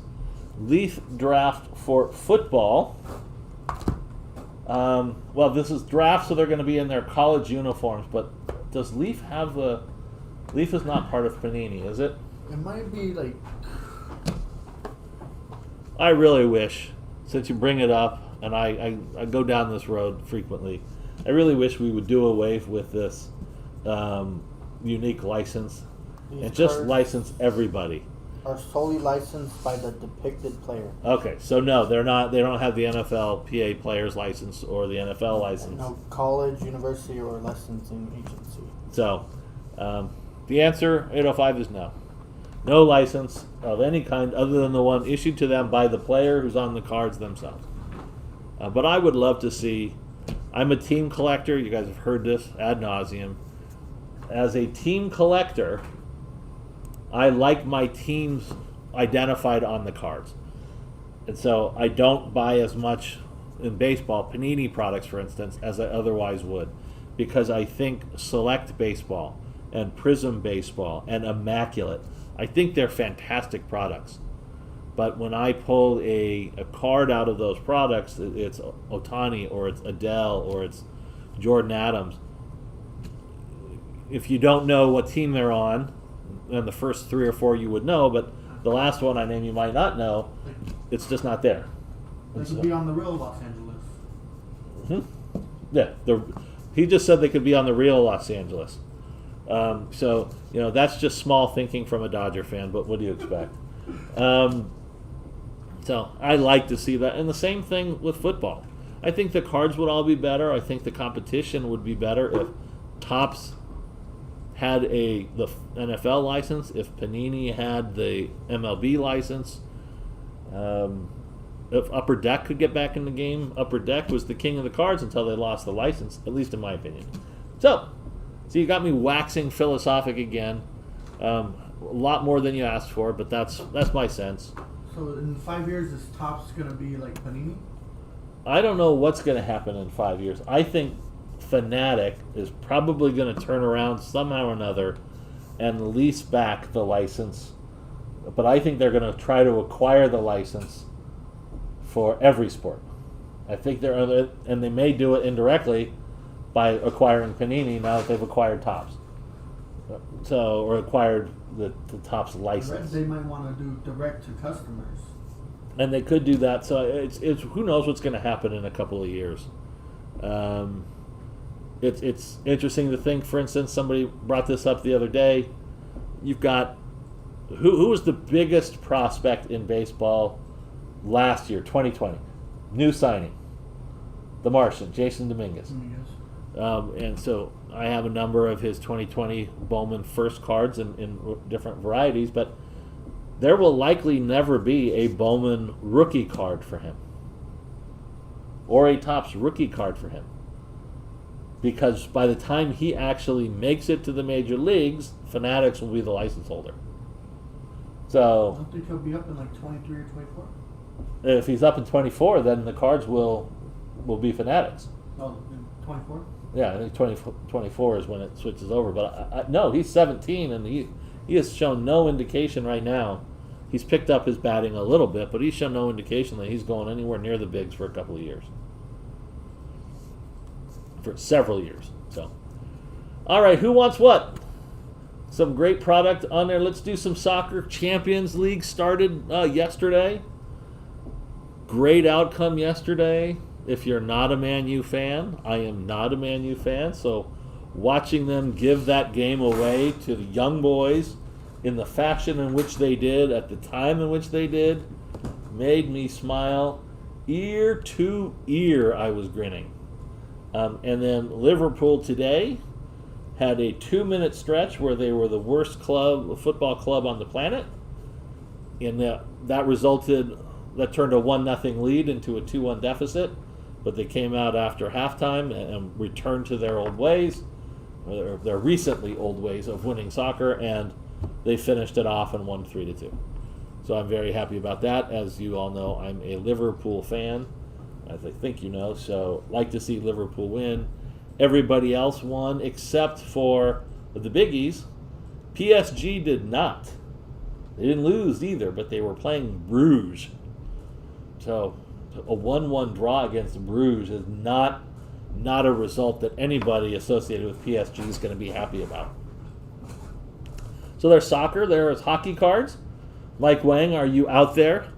Leaf Draft for football. Well, this is draft, so they're going to be in their college uniforms. But does Leaf have the... Leaf is not part of Panini, is it? It might be like... I really wish, since you bring it up, and I go down this road frequently, I really wish we would do away with this unique license and just license everybody. are solely licensed by the depicted player. Okay, so no, they're not. They don't have the NFLPA player's license or the NFL license. No college, university, or licensing agency. So, the answer 805 is no. No license of any kind other than the one issued to them by the player who's on the cards themselves. But I would love to see. I'm a team collector. You guys have heard this ad nauseum. As a team collector, I like my teams identified on the cards. And so I don't buy as much in baseball, Panini products, for instance, as I otherwise would. Because I think Select Baseball and Prism Baseball and Immaculate, I think they're fantastic products. But when I pull a card out of those products, it's Ohtani or it's Adele or it's Jordan Adams. If you don't know what team they're on, and the first 3 or 4 you would know, but the last one I name you might not know, it's just not there. They could be on the real Los Angeles. Mm-hmm. Yeah, he just said they could be on the real Los Angeles. So, that's just small thinking from a Dodger fan, but what do you expect? So I like to see that. And the same thing with football. I think the cards would all be better. I think the competition would be better if Topps had the NFL license, if Panini had the MLB license, if Upper Deck could get back in the game. Upper Deck was the king of the cards until they lost the license, at least in my opinion. So you got me waxing philosophic again. A lot more than you asked for, but that's my sense. So in 5 years, is Topps going to be like Panini? I don't know what's going to happen in 5 years. I think Fanatic is probably going to turn around somehow or another and lease back the license. But I think they're going to try to acquire the license for every sport. I think and they may do it indirectly by acquiring Panini now that they've acquired Topps. Or acquired the Topps license. They might want to do direct to customers. And they could do that. So it's who knows what's going to happen in a couple of years. It's interesting to think. For instance, somebody brought this up the other day. You've got who was the biggest prospect in baseball last year, 2020? New signing, the Martian, Jason Dominguez. And so I have a number of his 2020 Bowman first cards in different varieties, but there will likely never be a Bowman rookie card for him or a Topps rookie card for him, because by the time he actually makes it to the major leagues, Fanatics will be the license holder. So I don't think he'll be up in like 23 or 24. If he's up in 24, then the cards will be Fanatics. Oh, 24? Yeah, I think 24 is when it switches over. But no, he's 17, and he has shown no indication right now. He's picked up his batting a little bit, but he's shown no indication that he's going anywhere near the bigs for a couple of years. For several years. So, all right, who wants what? Some great product on there. Let's do some soccer. Champions League started yesterday. Great outcome yesterday. If you're not a Man U fan, I am not a Man U fan, so watching them give that game away to the young boys in the fashion in which they did, at the time in which they did, made me smile. Ear to ear, I was grinning. And then Liverpool today had a 2-minute stretch where they were the worst football club on the planet, and that turned a 1-0 lead into a 2-1 deficit. But they came out after halftime and returned to their old ways, or their recently old ways of winning soccer, and they finished it off and won 3-2. So I'm very happy about that. As you all know, I'm a Liverpool fan, as I think you know, so like to see Liverpool win. Everybody else won except for the biggies. PSG did not. They didn't lose either, but they were playing Bruges. So a 1-1 draw against Bruges is not a result that anybody associated with PSG is going to be happy about. So there's soccer, there's hockey cards. Mike Wang, are you out there?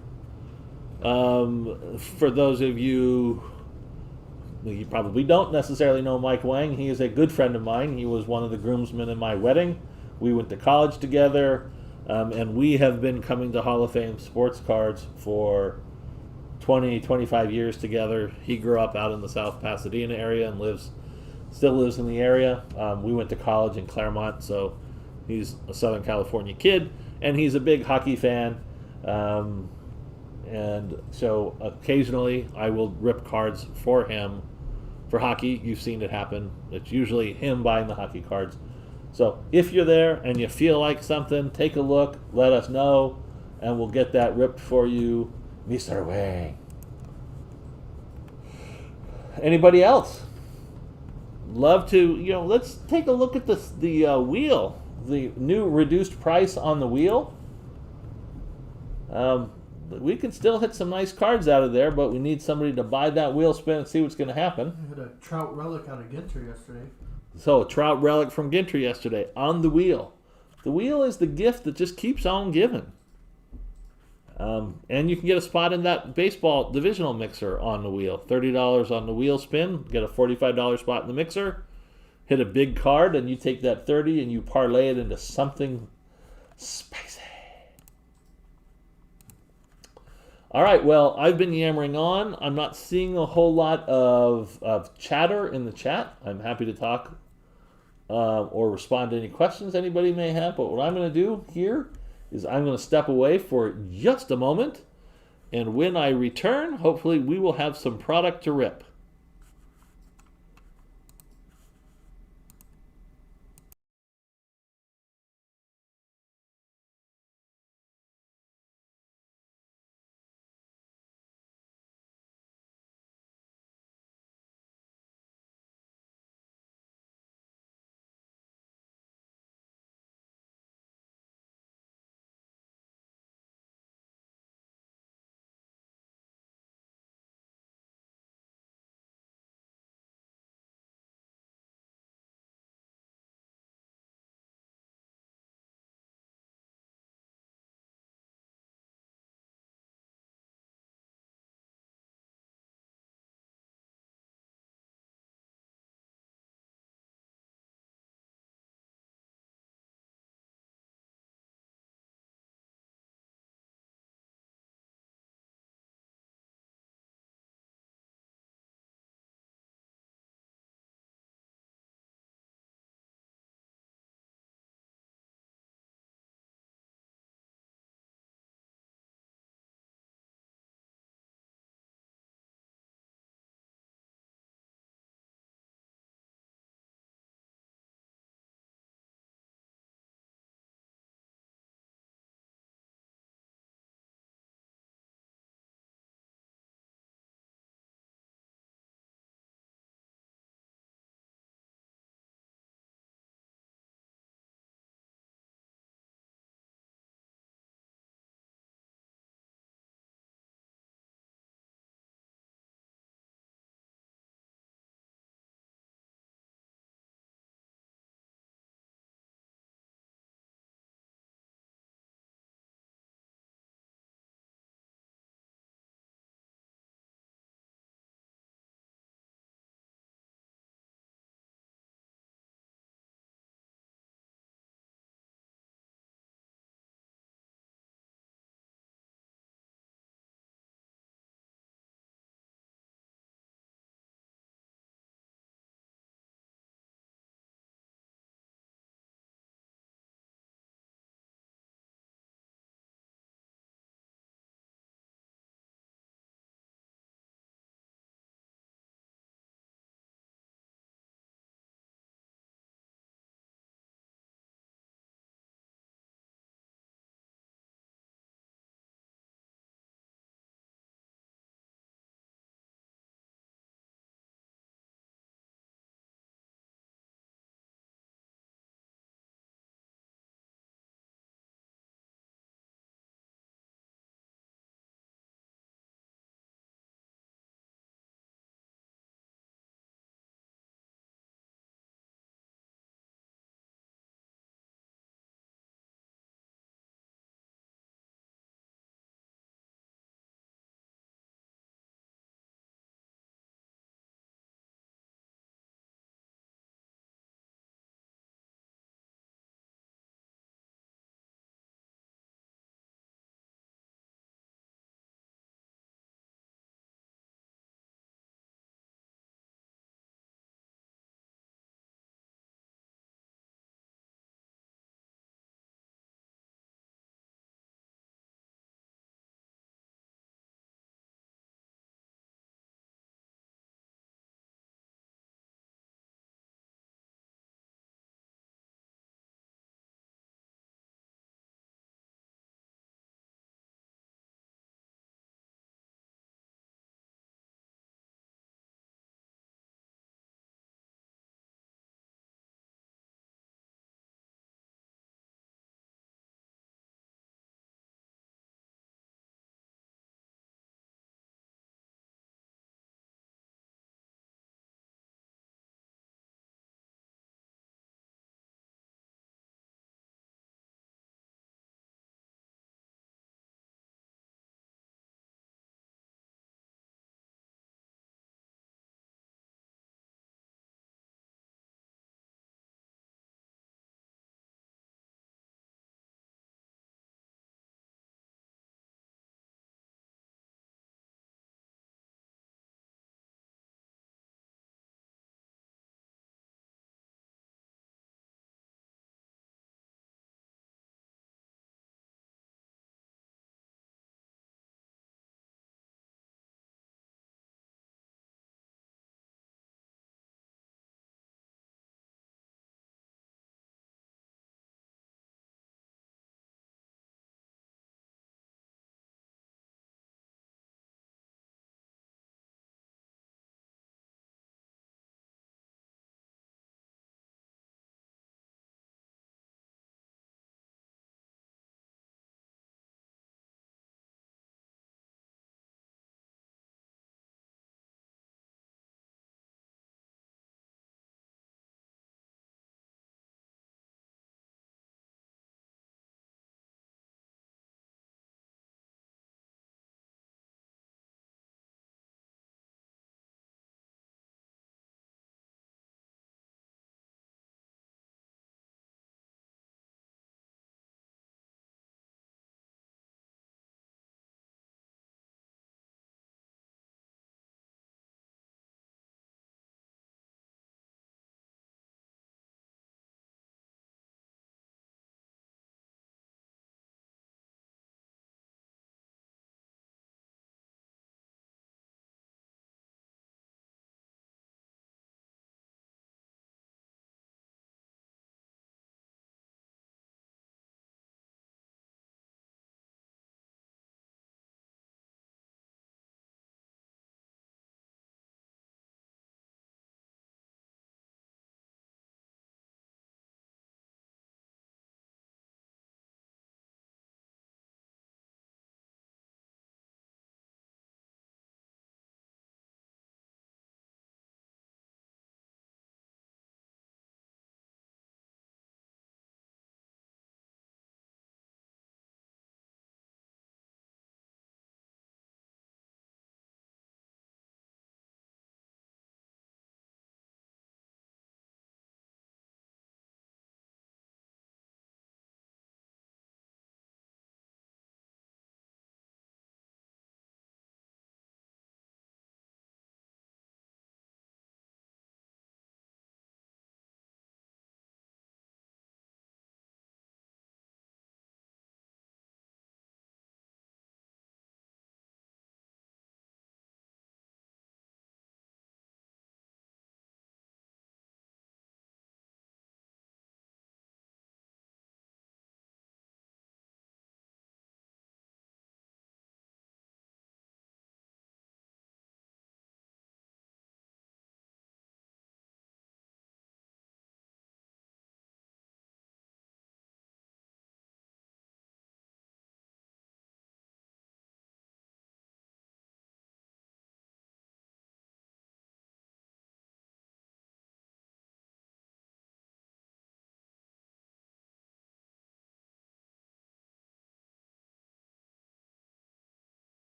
For those of you probably don't necessarily know Mike Wang, he is a good friend of mine. He was one of the groomsmen in my wedding. We went to college together. And we have been coming to Hall of Fame sports cards for 20, 25 years together. He grew up out in the South Pasadena area and still lives in the area. We went to college in Claremont, so he's a Southern California kid, and he's a big hockey fan. And so occasionally I will rip cards for him for hockey. You've seen it happen. It's usually him buying the hockey cards. So if you're there and you feel like something, take a look, let us know, and we'll get that ripped for you, Mr. Wang. Anybody else? Love to, let's take a look at the wheel, the new reduced price on the wheel. We can still hit some nice cards out of there, but we need somebody to buy that wheel spin and see what's going to happen. I had a Trout relic out of Ginter yesterday. So a Trout relic from Ginter yesterday on the wheel. The wheel is the gift that just keeps on giving. And you can get a spot in that baseball divisional mixer on the wheel. $30 on the wheel spin, get a $45 spot in the mixer, hit a big card, and you take that $30 and you parlay it into something spicy. All right, well, I've been yammering on. I'm not seeing a whole lot of chatter in the chat. I'm happy to talk or respond to any questions anybody may have. But what I'm going to do here is I'm going to step away for just a moment. And when I return, hopefully we will have some product to rip.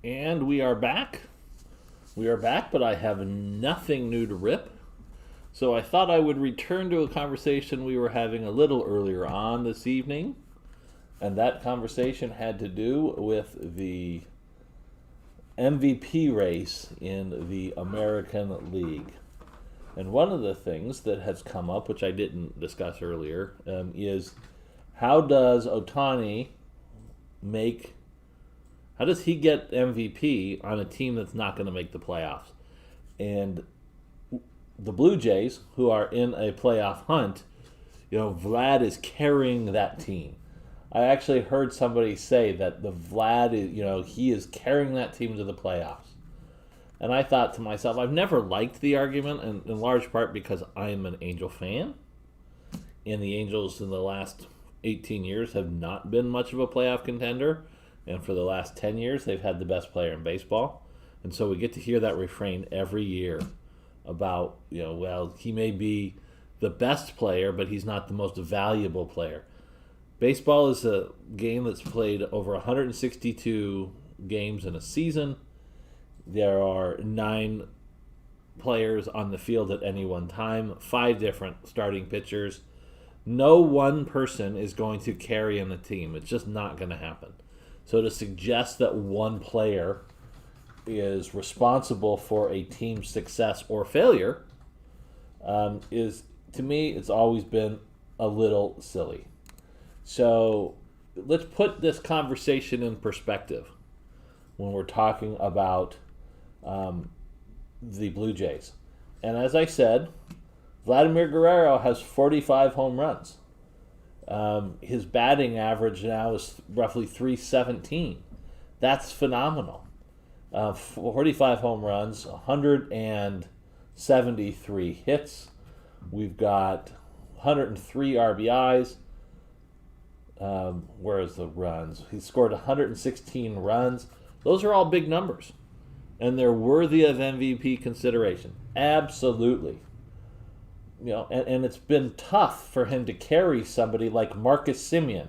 And we are back. We are back, but I have nothing new to rip. So I thought I would return to a conversation we were having a little earlier on this evening. And that conversation had to do with the MVP race in the American League. And one of the things that has come up, which I didn't discuss earlier, is how does Ohtani how does he get MVP on a team that's not going to make the playoffs? And the Blue Jays, who are in a playoff hunt, Vlad is carrying that team. I actually heard somebody say that the Vlad is, he is carrying that team to the playoffs. And I thought to myself, I've never liked the argument, and in large part because I am an Angel fan. And the Angels in the last 18 years have not been much of a playoff contender. And for the last 10 years, they've had the best player in baseball. And so we get to hear that refrain every year about, he may be the best player, but he's not the most valuable player. Baseball is a game that's played over 162 games in a season. There are 9 players on the field at any one time, 5 different starting pitchers. No one person is going to carry in the team. It's just not going to happen. So to suggest that one player is responsible for a team's success or failure is, to me, it's always been a little silly. So let's put this conversation in perspective when we're talking about the Blue Jays. And as I said, Vladimir Guerrero has 45 home runs. His batting average now is roughly .317. That's phenomenal. 45 home runs, 173 hits. We've got 103 RBIs. Where's the runs? He scored 116 runs. Those are all big numbers. And they're worthy of MVP consideration. Absolutely. And it's been tough for him to carry somebody like Marcus Semien,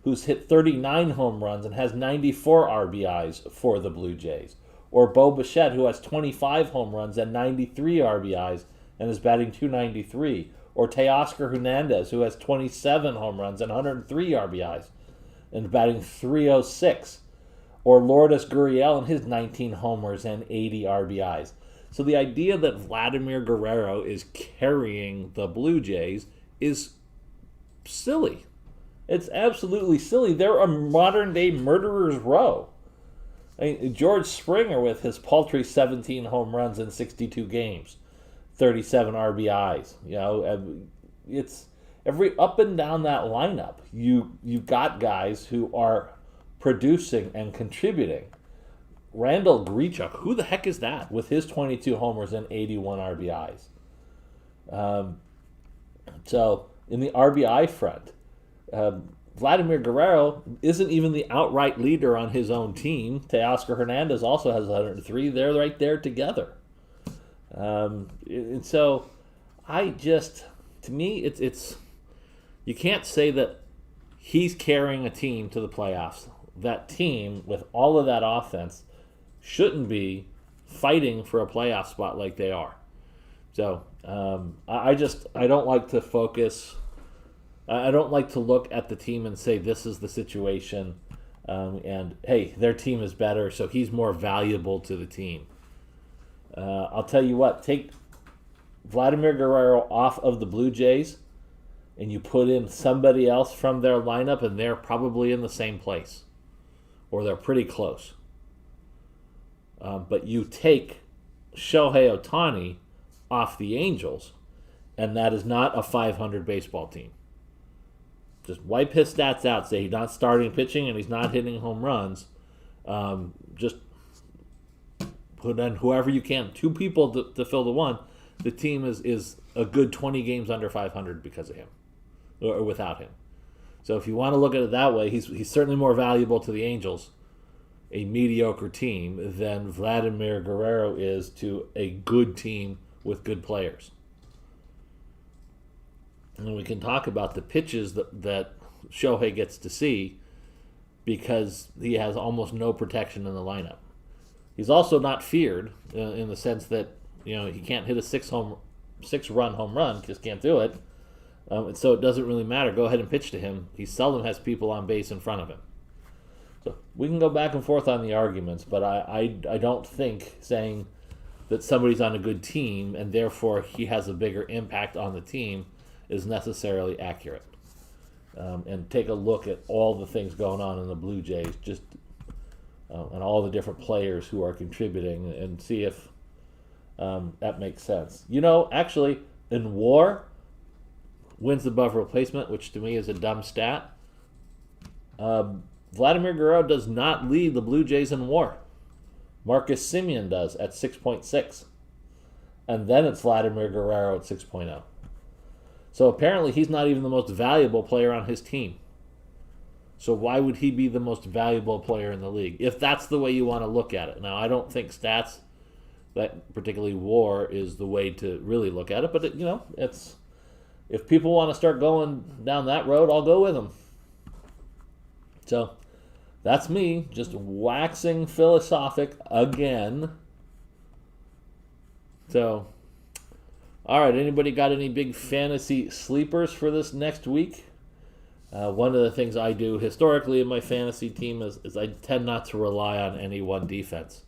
who's hit 39 home runs and has 94 RBIs for the Blue Jays. Or Boba, who has 25 home runs and 93 RBIs and is batting .293. Or Teoscar Hernandez, who has 27 home runs and 103 RBIs and batting .306. Or Lourdes Gurriel and his 19 homers and 80 RBIs. So the idea that Vladimir Guerrero is carrying the Blue Jays is silly. It's absolutely silly. They're a modern-day murderer's row. George Springer with his paltry 17 home runs in 62 games, 37 RBIs. It's every up and down that lineup. You've got guys who are producing and contributing. Randall Grichuk, who the heck is that, with his 22 homers and 81 RBIs? So, in the RBI front, Vladimir Guerrero isn't even the outright leader on his own team. Teoscar Hernandez also has 103. They're right there together. And so, to me, it's you can't say that he's carrying a team to the playoffs. That team, with all of that offense, shouldn't be fighting for a playoff spot like they are. So I don't like to focus. I don't like to look at the team and say this is the situation, and hey, their team is better, so he's more valuable to the team. I'll tell you what, take Vladimir Guerrero off of the Blue Jays, and you put in somebody else from their lineup, and they're probably in the same place, or they're pretty close. But you take Shohei Ohtani off the Angels, and that is not a 500 baseball team. Just wipe his stats out. Say he's not starting pitching and he's not hitting home runs. Just put in whoever you can. 2 people to fill the one. The team is a good 20 games under 500 because of him, or without him. So if you want to look at it that way, he's certainly more valuable to the Angels, a mediocre team, than Vladimir Guerrero is to a good team with good players. And we can talk about the pitches that Shohei gets to see, because he has almost no protection in the lineup. He's also not feared in the sense that he can't hit a 6-run home run, just can't do it. And so it doesn't really matter. Go ahead and pitch to him. He seldom has people on base in front of him. So we can go back and forth on the arguments, but I don't think saying that somebody's on a good team and therefore he has a bigger impact on the team is necessarily accurate. And take a look at all the things going on in the Blue Jays, and all the different players who are contributing, and see if that makes sense. Actually, in WAR, wins above replacement, which to me is a dumb stat. Vladimir Guerrero does not lead the Blue Jays in WAR. Marcus Semien does at 6.6. And then it's Vladimir Guerrero at 6.0. So apparently he's not even the most valuable player on his team. So why would he be the most valuable player in the league, if that's the way you want to look at it? Now, I don't think stats, that particularly WAR, is the way to really look at it. But, it's if people want to start going down that road, I'll go with them. So that's me, just waxing philosophic again. So, all right, anybody got any big fantasy sleepers for this next week? One of the things I do historically in my fantasy team is I tend not to rely on any one defense.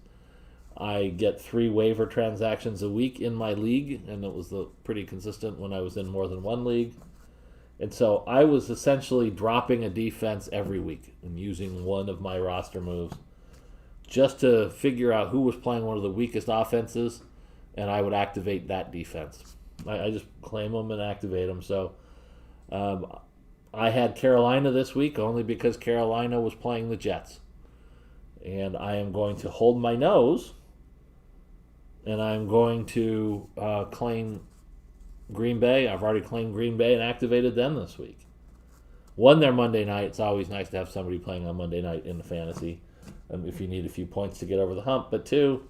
I get 3 waiver transactions a week in my league, and it was pretty consistent when I was in more than one league. And so I was essentially dropping a defense every week and using one of my roster moves just to figure out who was playing one of the weakest offenses, and I would activate that defense. I just claim them and activate them. So I had Carolina this week only because Carolina was playing the Jets. And I am going to hold my nose, and I'm going to claim Green Bay. I've already claimed Green Bay and activated them this week. Won their Monday night. It's always nice to have somebody playing on Monday night in the fantasy if you need a few points to get over the hump. But 2,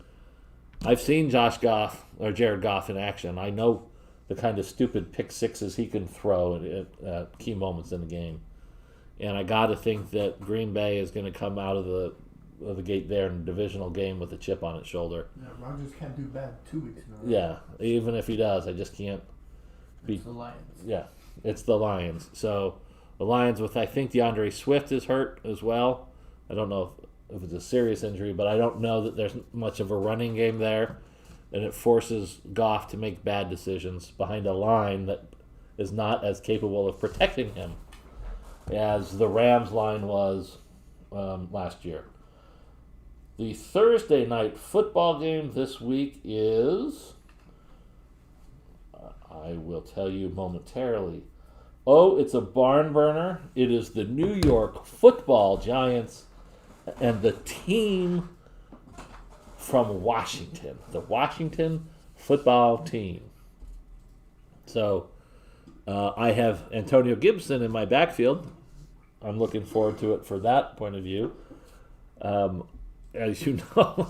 I've seen Jared Goff in action. I know the kind of stupid pick sixes he can throw at key moments in the game. And I got to think that Green Bay is going to come out of the gate there in a divisional game with a chip on its shoulder. Yeah, Rodgers can't do bad 2 weeks in a row. Yeah, even if he does, I just can't beat. It's the Lions. Yeah, it's the Lions. So the Lions I think DeAndre Swift is hurt as well. I don't know if it's a serious injury, but I don't know that there's much of a running game there. And it forces Goff to make bad decisions behind a line that is not as capable of protecting him as the Rams line was last year. The Thursday night football game this week is, I will tell you momentarily. Oh, it's a barn burner. It is the New York Football Giants and the team from Washington, the Washington football team. So I have Antonio Gibson in my backfield. I'm looking forward to it for that point of view. As you know,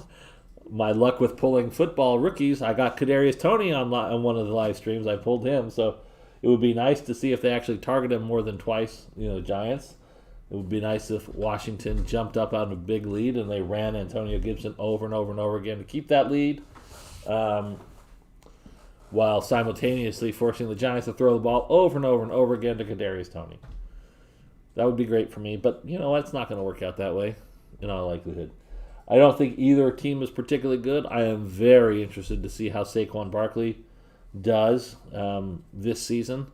my luck with pulling football rookies, I got Kadarius Toney on one of the live streams. I pulled him, so it would be nice to see if they actually target him more than twice, the Giants. It would be nice if Washington jumped up on a big lead and they ran Antonio Gibson over and over and over again to keep that lead, while simultaneously forcing the Giants to throw the ball over and over and over again to Kadarius Toney. That would be great for me, but it's not going to work out that way in all likelihood. I don't think either team is particularly good. I am very interested to see how Saquon Barkley does this season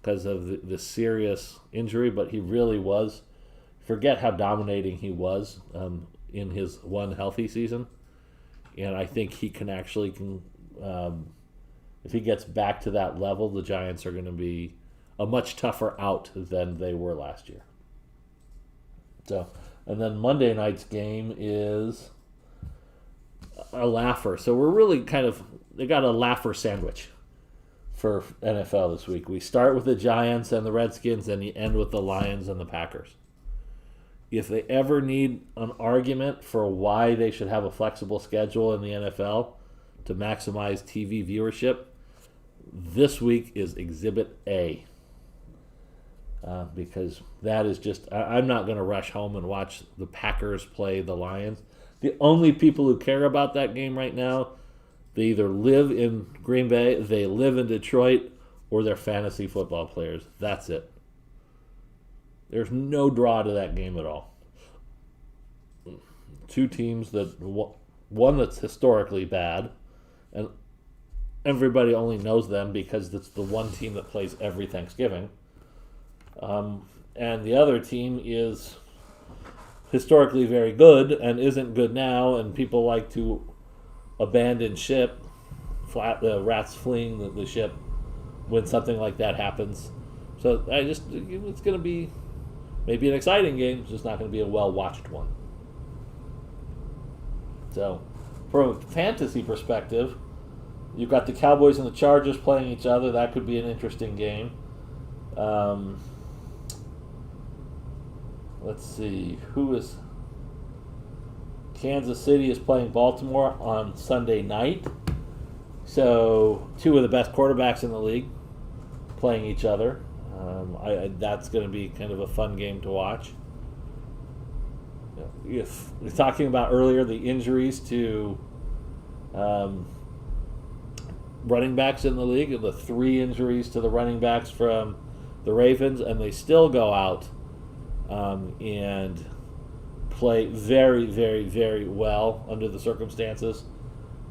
because of the serious injury, but he really was. Forget how dominating he was in his one healthy season. And I think he can actually, if he gets back to that level, the Giants are going to be a much tougher out than they were last year. So, and then Monday night's game is a laugher. So we're really they got a laugher sandwich for NFL this week. We start with the Giants and the Redskins, and you end with the Lions and the Packers. If they ever need an argument for why they should have a flexible schedule in the NFL to maximize TV viewership, this week is Exhibit A. Because that is just, I'm not going to rush home and watch the Packers play the Lions. The only people who care about that game right now, they either live in Green Bay, they live in Detroit, or they're fantasy football players. That's it. There's no draw to that game at all. Two teams that, one that's historically bad, and everybody only knows them because it's the one team that plays every Thanksgiving. And the other team is historically very good and isn't good now, and people like to abandon ship, rats fleeing the ship when something like that happens. So it's going to be maybe an exciting game, it's just not going to be a well-watched one. So, from a fantasy perspective, you've got the Cowboys and the Chargers playing each other. That could be an interesting game. Let's see. Kansas City is playing Baltimore on Sunday night. So, two of the best quarterbacks in the league playing each other. That's going to be kind of a fun game to watch. If we're talking about earlier the injuries to running backs in the league, and the 3 injuries to the running backs from the Ravens, and they still go out and play very, very, very well under the circumstances.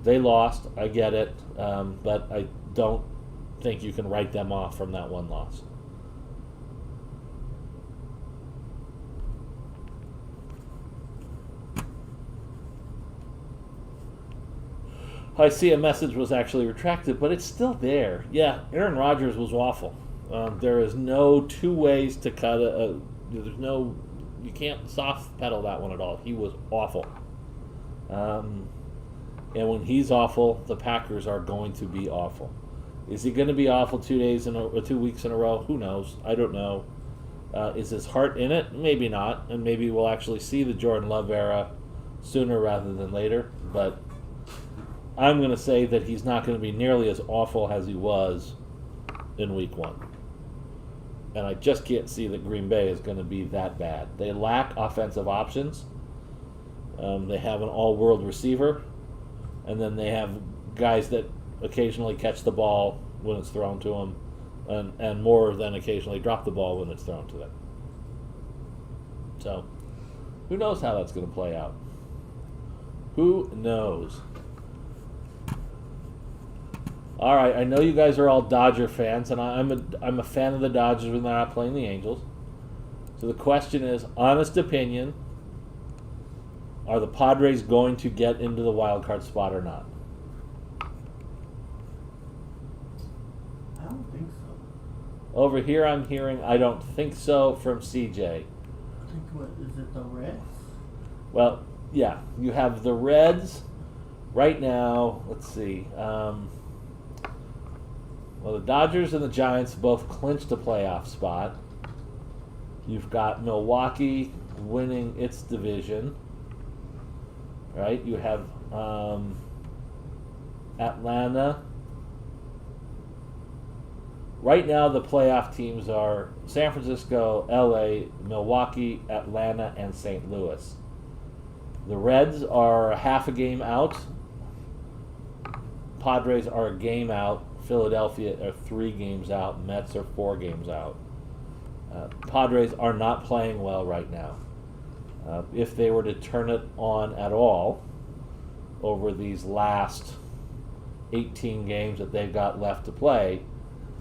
They lost, I get it, but I don't think you can write them off from that one loss. I see a message was actually retracted, but it's still there. Yeah, Aaron Rodgers was awful. There is no two ways to cut you can't soft pedal that one at all. He was awful. And when he's awful, the Packers are going to be awful. Is he going to be awful 2 weeks in a row? Who knows? I don't know. Is his heart in it? Maybe not. And maybe we'll actually see the Jordan Love era sooner rather than later. But I'm going to say that he's not going to be nearly as awful as he was in week 1. And I just can't see that Green Bay is going to be that bad. They lack offensive options. They have an all-world receiver. And then they have guys that occasionally catch the ball when it's thrown to them. And more than occasionally drop the ball when it's thrown to them. So, who knows how that's going to play out? Who knows? All right, I know you guys are all Dodger fans, and I'm a fan of the Dodgers when they're not playing the Angels. So the question is, honest opinion, are the Padres going to get into the wild card spot or not? I don't think so. Over here I'm hearing I don't think so from CJ. I think what is it, the Reds? Well, yeah, you have the Reds right now. Let's see. Well, the Dodgers and the Giants both clinched a playoff spot. You've got Milwaukee winning its division. Right? You have Atlanta. Right now, the playoff teams are San Francisco, LA, Milwaukee, Atlanta, and St. Louis. The Reds are half a game out. Padres are a game out. Philadelphia are 3 games out. Mets are 4 games out. Padres are not playing well right now. If they were to turn it on at all over these last 18 games that they've got left to play,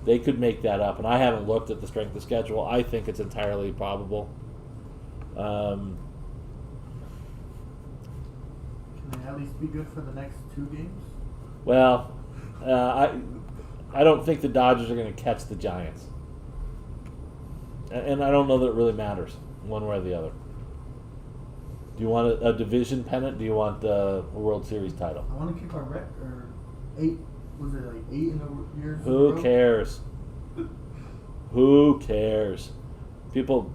they could make that up. And I haven't looked at the strength of schedule. I think it's entirely probable. Can they at least be good for the next 2 games? Well, I don't think the Dodgers are going to catch the Giants. And I don't know that it really matters one way or the other. Do you want a division pennant? Do you want a World Series title? I want to keep our record. 8, was it like 8 in a year? Who cares? Who cares? People,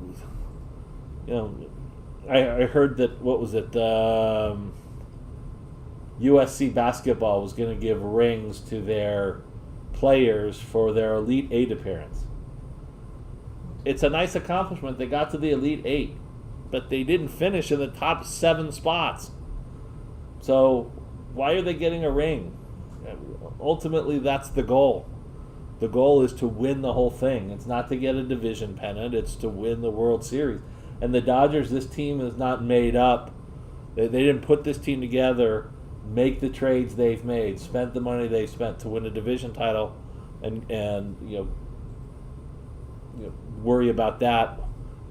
I heard that, what was it, USC basketball was going to give rings to their players for their Elite 8 appearance. It's a nice accomplishment. They got to the Elite 8, but they didn't finish in the top 7 spots. So why are they getting a ring? Ultimately, that's the goal. The goal is to win the whole thing. It's not to get a division pennant. It's to win the World Series. And the Dodgers, this team is not made up. They didn't put this team together, make the trades they've made, spent the money they spent to win a division title, and worry about that,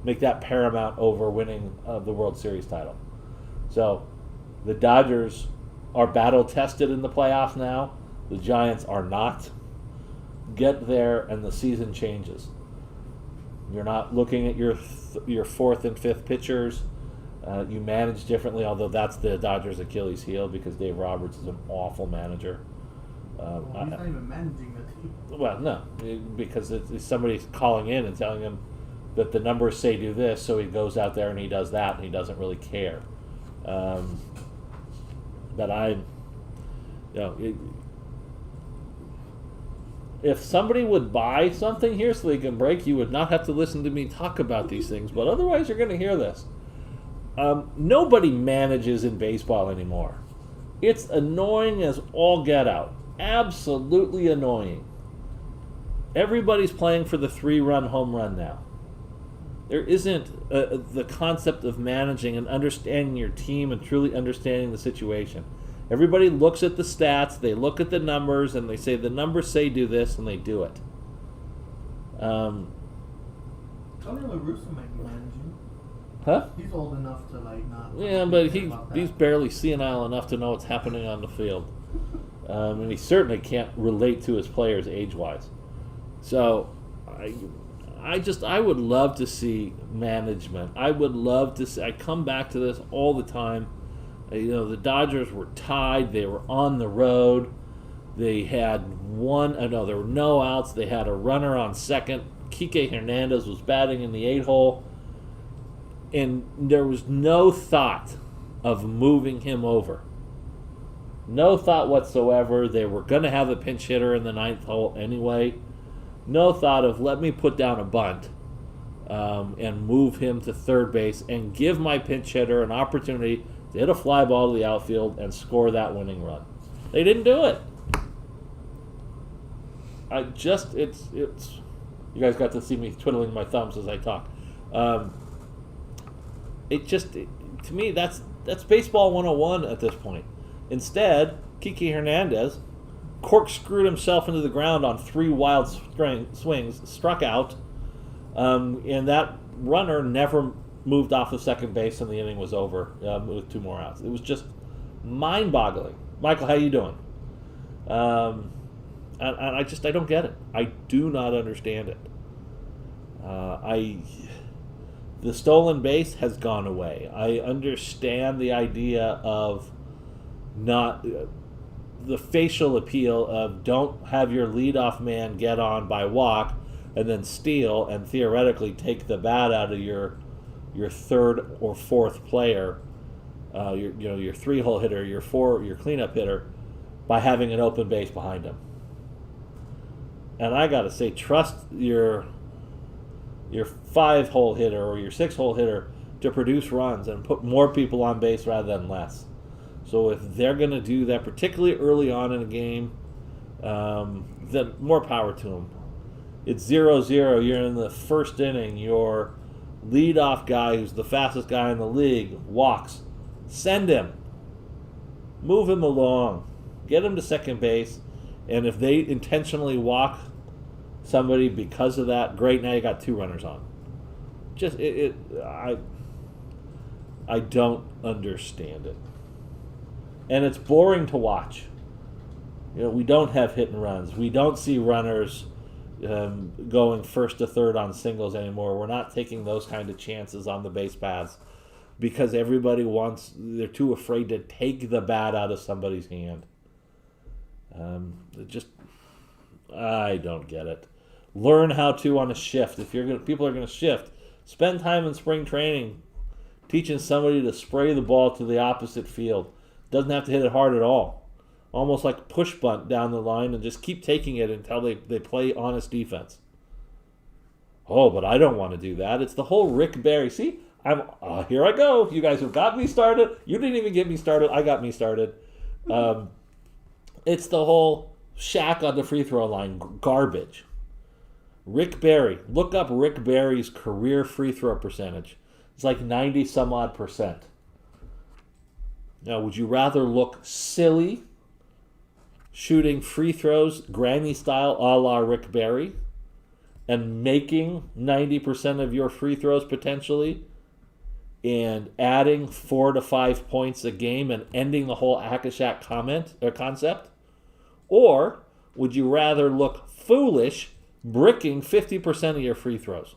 make that paramount over winning the World Series title. So the Dodgers are battle tested in the playoffs now. The Giants are not. Get there and the season changes. You're not looking at your fourth and fifth pitchers. You manage differently, although that's the Dodgers' Achilles heel because Dave Roberts is an awful manager. He's not even managing the team. Well, no, because it's somebody's calling in and telling him that the numbers say do this, so he goes out there and he does that, and he doesn't really care. But if somebody would buy something here so they can break, you would not have to listen to me talk about these things. But otherwise, you're going to hear this. Nobody manages in baseball anymore. It's annoying as all get out. Absolutely annoying. Everybody's playing for the 3-run home run now. There isn't the concept of managing and understanding your team and truly understanding the situation. Everybody looks at the stats, they look at the numbers, and they say the numbers say do this, and they do it. Tony La Russa might be managing. Huh? He's old enough to not. Yeah, but care about that. he's barely senile enough to know what's happening on the field. And he certainly can't relate to his players age-wise. So I would love to see management. I would love to see. I come back to this all the time. The Dodgers were tied. They were on the road. They had there were no outs. They had a runner on second. Kike Hernandez was batting in the 8-hole. And there was no thought of moving him over. No thought whatsoever. They were going to have a pinch hitter in the 9th hole anyway. No thought of let me put down a bunt and move him to third base and give my pinch hitter an opportunity to hit a fly ball to the outfield and score that winning run. They didn't do it. It's you guys got to see me twiddling my thumbs as I talk. To me, that's baseball 101 at this point. Instead, Kike Hernandez corkscrewed himself into the ground on 3 wild swings, struck out, and that runner never moved off of second base, and the inning was over with 2 more outs. It was just mind-boggling. Michael, how you doing? And I don't get it. I do not understand it. The stolen base has gone away. I understand the idea of not the facial appeal of don't have your leadoff man get on by walk and then steal and theoretically take the bat out of your third or fourth player, your 3-hole hitter, your cleanup hitter, by having an open base behind him. And I gotta say, trust your 5-hole hitter or your 6-hole hitter to produce runs and put more people on base rather than less. So if they're going to do that, particularly early on in a game, then more power to them. It's 0-0. You're in the first inning. Your leadoff guy, who's the fastest guy in the league, walks. Send him. Move him along. Get him to second base. And if they intentionally walk somebody because of that, great. Now you got 2 runners on. I don't understand it. And it's boring to watch. We don't have hit and runs. We don't see runners going first to third on singles anymore. We're not taking those kind of chances on the base paths because they're too afraid to take the bat out of somebody's hand. I don't get it. Learn how to on a shift. If people are going to shift, spend time in spring training teaching somebody to spray the ball to the opposite field. Doesn't have to hit it hard at all. Almost like push bunt down the line and just keep taking it until they play honest defense. Oh, but I don't want to do that. It's the whole Rick Barry. See, Here I go. You guys have got me started. You didn't even get me started. I got me started. It's the whole Shaq on the free throw line garbage. Rick Barry. Look up Rick Barry's career free throw percentage. It's like 90 some odd percent. Now, would you rather look silly shooting free throws granny style a la Rick Barry and making 90% of your free throws potentially and adding 4 to 5 points a game and ending the whole Hack-a-Shack concept? Or would you rather look foolish bricking 50% of your free throws?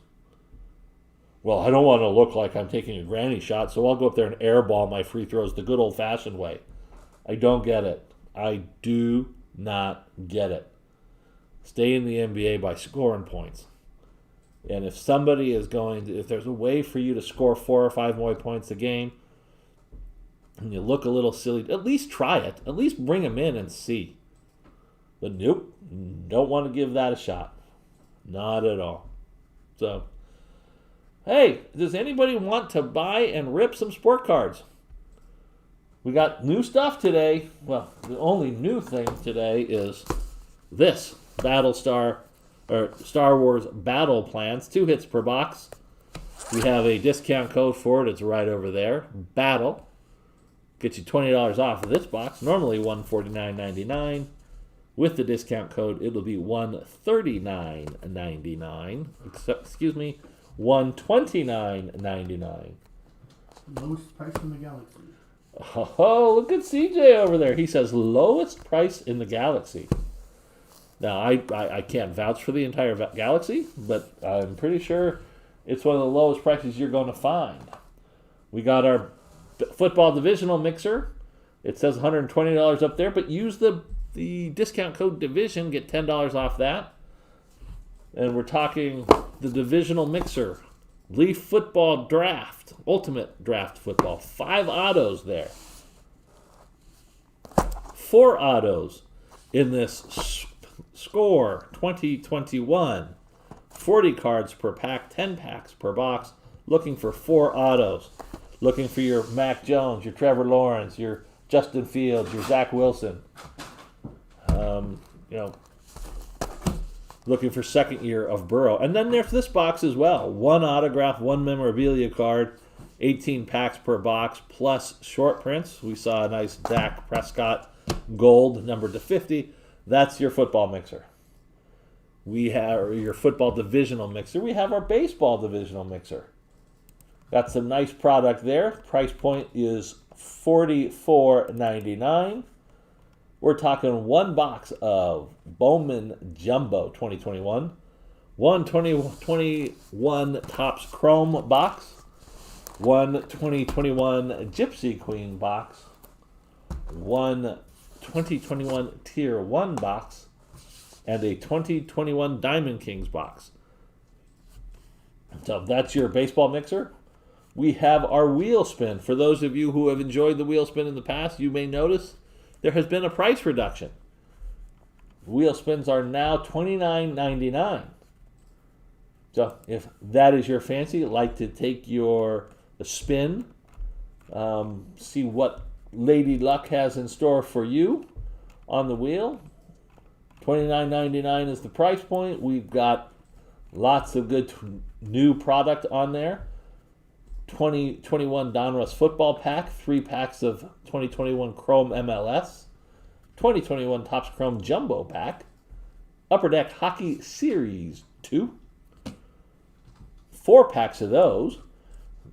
Well, I don't want to look like I'm taking a granny shot, so I'll go up there and airball my free throws the good old-fashioned way. I don't get it. I do not get it. Stay in the NBA by scoring points. And if somebody is if there's a way for you to score 4 or 5 more points a game, and you look a little silly, at least try it. At least bring them in and see. But nope, don't want to give that a shot. Not at all. So, hey, does anybody want to buy and rip some sport cards? We got new stuff today. Well, the only new thing today is this Star Wars Battle Plans, 2 hits per box. We have a discount code for it. It's right over there. Battle. Gets you $20 off of this box. Normally $149.99. With the discount code, it'll be $139.99. Excuse me, $129.99. Lowest price in the galaxy. Oh, look at CJ over there. He says lowest price in the galaxy. Now, I can't vouch for the entire galaxy, but I'm pretty sure it's one of the lowest prices you're going to find. We got our football divisional mixer. It says $120 up there, but use the discount code division, get $10 off that. And we're talking the divisional mixer, Leaf Football Draft, Ultimate Draft Football. 5 autos there. 4 autos in this Score 2021. 40 cards per pack, 10 packs per box. Looking for 4 autos. Looking for your Mac Jones, your Trevor Lawrence, your Justin Fields, your Zach Wilson. Looking for second year of Burrow. And then there's this box as well. 1 autograph, 1 memorabilia card, 18 packs per box, plus short prints. We saw a nice Dak Prescott gold, numbered to 50. That's your football mixer. We have your football divisional mixer. We have our baseball divisional mixer. Got some nice product there. Price point is $44.99. We're talking 1 box of Bowman Jumbo 2021, 1 2021 Topps Chrome box, 1 2021 Gypsy Queen box, 1 2021 Tier 1 box, and a 2021 Diamond Kings box. So that's your baseball mixer. We have our wheel spin. For those of you who have enjoyed the wheel spin in the past, you may notice there has been a price reduction. Wheel spins are now $29.99. So if that is your fancy, like to take the spin, see what Lady Luck has in store for you on the wheel. $29.99 is the price point. We've got lots of good new product on there. 2021 Donruss football pack, 3 packs of 2021 Chrome MLS, 2021 Topps Chrome Jumbo pack, Upper Deck Hockey Series 2, 4 packs of those,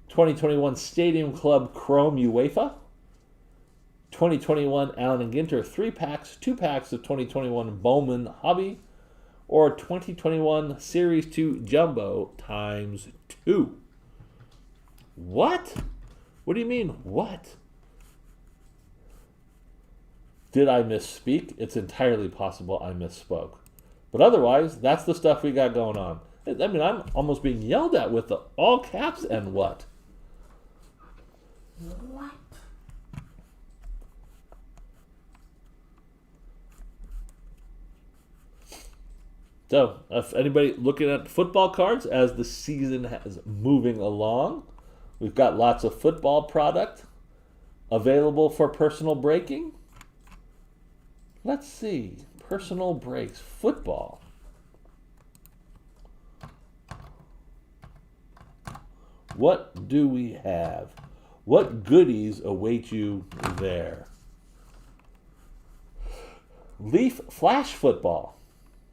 2021 Stadium Club Chrome UEFA, 2021 Allen & Ginter 3 packs, 2 packs of 2021 Bowman Hobby, or 2021 Series 2 Jumbo times 2. What? What do you mean, what? Did I misspeak? It's entirely possible I misspoke. But otherwise, that's the stuff we got going on. I mean, I'm almost being yelled at with the all caps and what? What? So, if anybody looking at football cards as the season is moving along, We've got lots of football product available for personal breaking. Let's see. Personal breaks. Football. What do we have? What goodies await you there? Leaf Flash Football.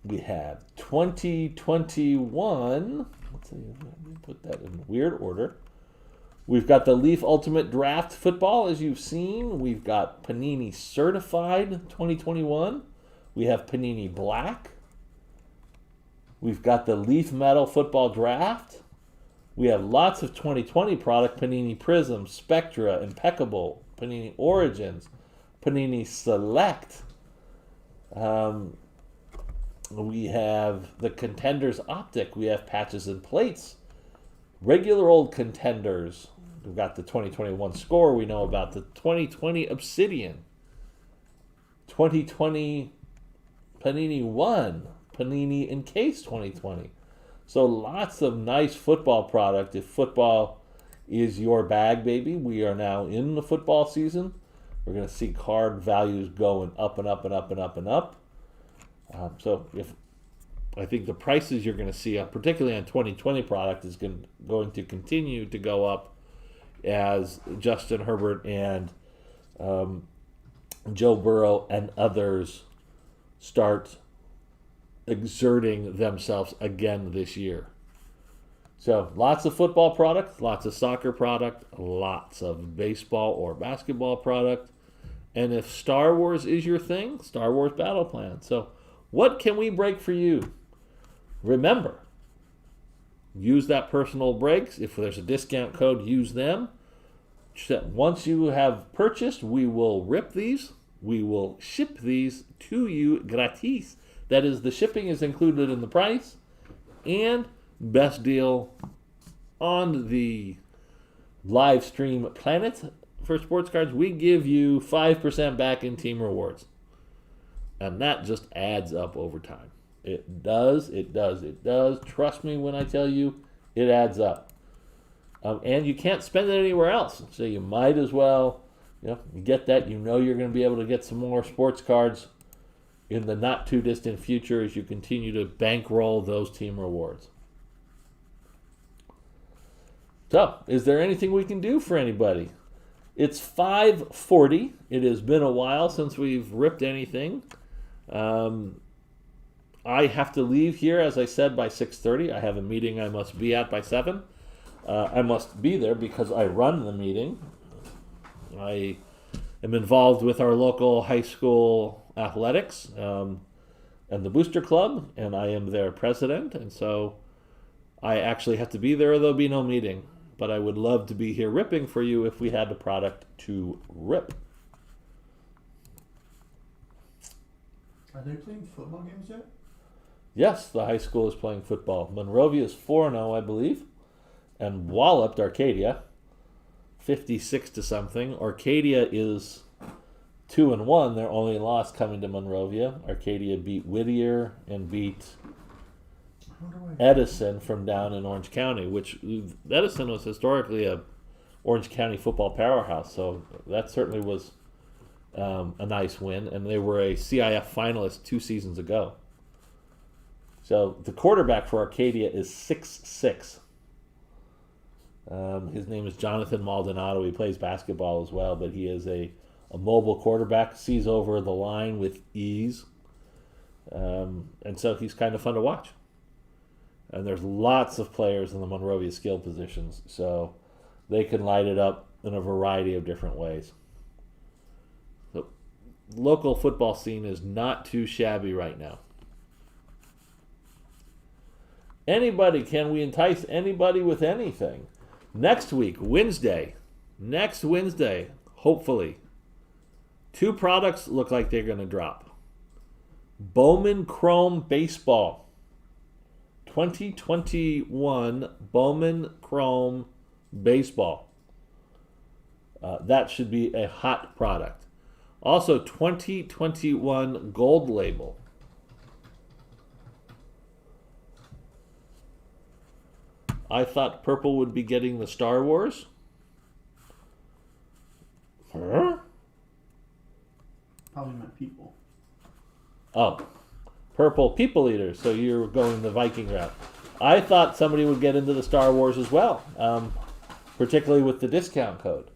We have 2021. Let's see, let me put that in weird order. We've got the Leaf Ultimate Draft Football, as you've seen. We've got Panini Certified 2021. We have Panini Black. We've got the Leaf Metal Football Draft. We have lots of 2020 product, Panini Prism, Spectra, Impeccable, Panini Origins, Panini Select. We have the Contenders Optic. We have patches and plates. Regular old Contenders. We've got the 2021 Score. We know about the 2020 Obsidian. 2020 Panini 1. Panini Encase 2020. So lots of nice football product. If football is your bag, baby, we are now in the football season. We're going to see card values going up and up and up and up and up. So if I think the prices you're going to see, particularly on 2020 product, is going to continue to go up as Justin Herbert and Joe Burrow and others start exerting themselves again this year. So lots of football product, lots of soccer product, lots of baseball or basketball product. And if Star Wars is your thing, Star Wars Battle Plan. So what can we break for you? Remember, use that personal breaks. If there's a discount code, use them. Once you have purchased, we will rip these. We will ship these to you gratis. That is, the shipping is included in the price. And best deal on the live stream planet for sports cards, we give you 5% back in team rewards. And that just adds up over time. It does, it does, it does. Trust me when I tell you, it adds up. And you can't spend it anywhere else. So you might as well, you get that. You know you're going to be able to get some more sports cards in the not too distant future as you continue to bankroll those team rewards. So, is there anything we can do for anybody? It's 5:40. It has been a while since we've ripped anything. I have to leave here, as I said, by 6:30. I have a meeting I must be at by 7. I must be there because I run the meeting. I am involved with our local high school athletics and the Booster Club, and I am their president, and so I actually have to be there or there'll be no meeting. But I would love to be here ripping for you if we had the product to rip. Are they playing football games yet? Yes, the high school is playing football. Monrovia is 4-0, I believe, and walloped Arcadia 56 to something. Arcadia is 2-1. Their only loss coming to Monrovia. Arcadia beat Whittier and beat Edison from down in Orange County, which Edison was historically a Orange County football powerhouse, so that certainly was a nice win, and they were a CIF finalist 2 seasons ago. So the quarterback for Arcadia is 6'6". His name is Jonathan Maldonado. He plays basketball as well, but he is a mobile quarterback, sees over the line with ease, and so he's kind of fun to watch. And there's lots of players in the Monrovia skill positions, so they can light it up in a variety of different ways. The local football scene is not too shabby right now. Can we entice anybody with anything? Next week, next Wednesday, hopefully, 2 products look like they're going to drop. Bowman Chrome Baseball. 2021 Bowman Chrome Baseball. That should be a hot product. Also, 2021 Gold Label. I thought Purple would be getting the Star Wars. Oh, purple people eaters. So you're going the Viking route. I thought somebody would get into the Star Wars as well, particularly with the discount code.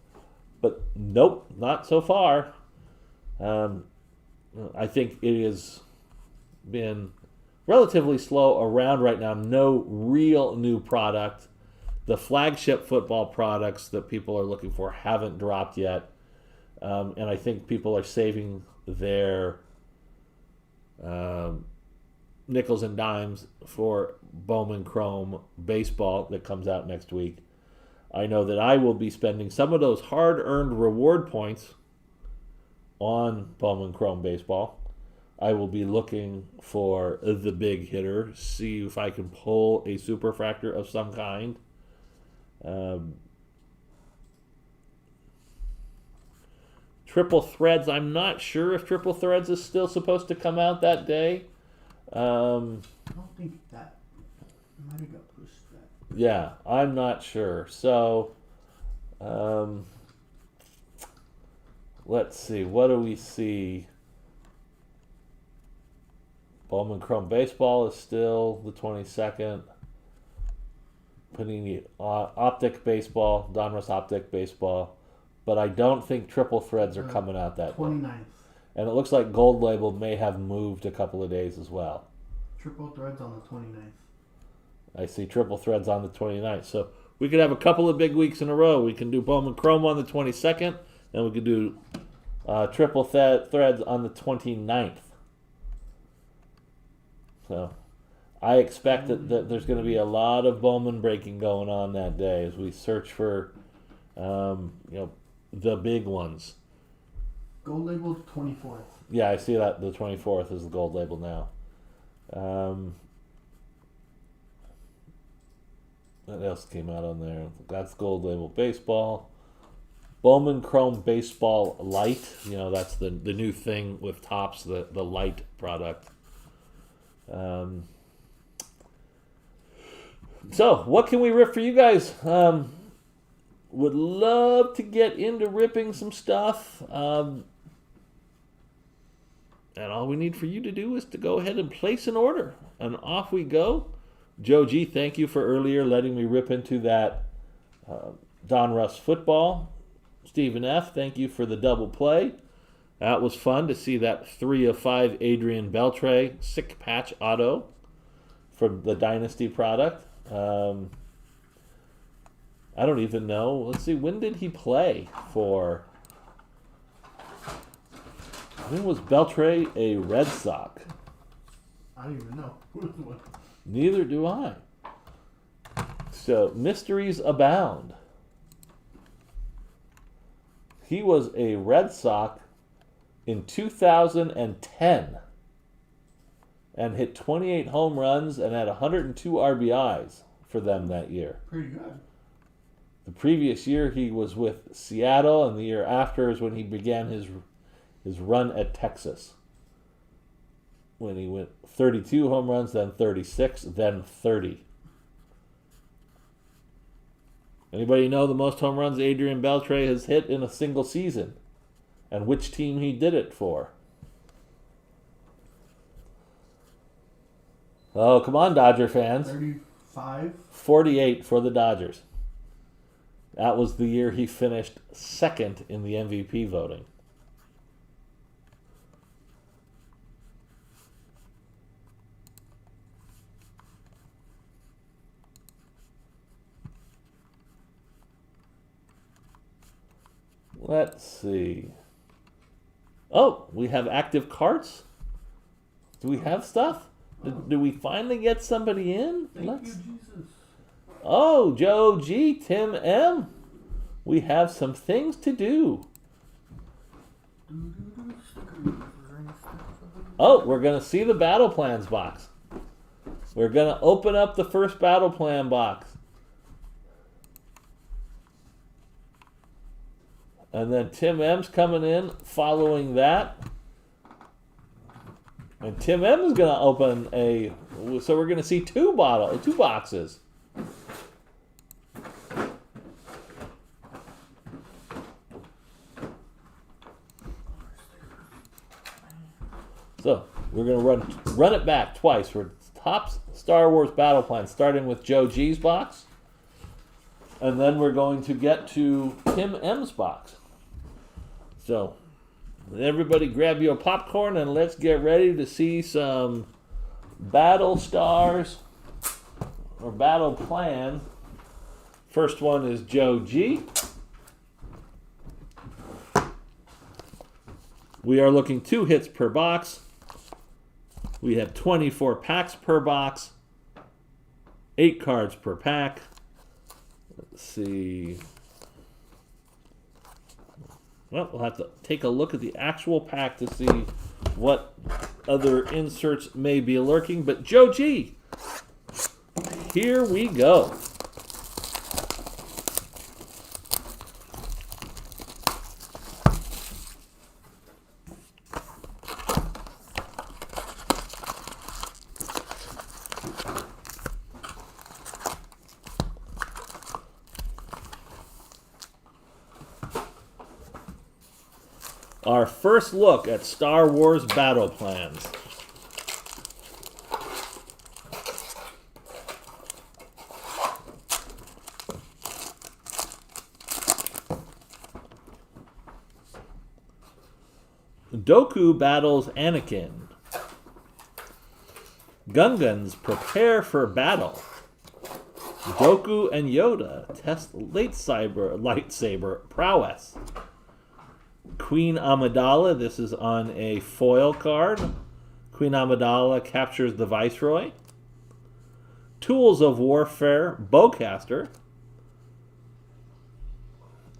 But nope, not so far. I think it has been relatively slow around right now. No real new product. The flagship football products that people are looking for haven't dropped yet. And I think people are saving their nickels and dimes for Bowman Chrome baseball that comes out next week. I know that I will be spending some of those hard-earned reward points on Bowman Chrome baseball. I will be looking for the big hitter, see if I can pull a superfractor of some kind. Triple Threads, I'm not sure if Triple Threads is still supposed to come out that day. I don't think that might have got pushed back. Yeah, I'm not sure. So, let's see. What do we see? Bowman Chrome Baseball is still the 22nd. Panini Optic Baseball, Donruss Optic Baseball. But I don't think Triple Threads are coming out that day. 29th. And it looks like Gold Label may have moved a couple of days as well. Triple Threads on the 29th. I see Triple Threads on the 29th. So we could have a couple of big weeks in a row. We can do Bowman Chrome on the 22nd, and we could do Triple Threads on the 29th. So I expect that there's going to be a lot of Bowman breaking going on that day as we search for the big ones. Gold Label 24th. Yeah, I see that the 24th is the Gold Label now. What else came out on there? That's Gold Label Baseball. Bowman Chrome Baseball Light. That's the new thing with Topps, the light product. So, what can we rip for you guys? Would love to get into ripping some stuff. And all we need for you to do is to go ahead and place an order. And off we go. Joe G, thank you for earlier letting me rip into that Donruss football. Stephen F, thank you for the double play. That was fun to see that 3 of 5 Adrian Beltray sick patch auto from the Dynasty product. I don't even know. Let's see, when did he play for? When was Beltray a Red Sox? I don't even know. Neither do I. So, mysteries abound. He was a Red Sox in 2010 and hit 28 home runs and had 102 RBIs for them that year. Pretty good. The previous year he was with Seattle, and the year after is when he began his run at Texas, when he went 32 home runs, then 36, then 30. Anybody know the most home runs Adrian Beltray has hit in a single season? And which team he did it for? Oh, come on, Dodger fans. 35? 48 for the Dodgers. That was the year he finished second in the MVP voting. Let's see. Oh, we have active carts? Do we have stuff? Do we finally get somebody in? Thank you, Jesus. Oh, Joe G, Tim M. We have some things to do. Oh, we're going to see the battle plans box. We're going to open up the first battle plan box. And then Tim M's coming in following that. And Tim M is going to open so we're going to see two boxes. So, We're going to run it back twice for top Star Wars battle plan, starting with Joe G's box. And then we're going to get to Tim M's box. So, everybody grab your popcorn and let's get ready to see some battle stars or battle plan. First one is Joe G. We are looking 2 hits per box. We have 24 packs per box, 8 cards per pack. Let's see. Well, we'll have to take a look at the actual pack to see what other inserts may be lurking. But Joe G, here we go. Our first look at Star Wars battle plans. Dooku battles Anakin. Gungans prepare for battle. Dooku and Yoda test lightsaber prowess. Queen Amidala, this is on a foil card. Queen Amidala captures the Viceroy. Tools of Warfare, Bowcaster.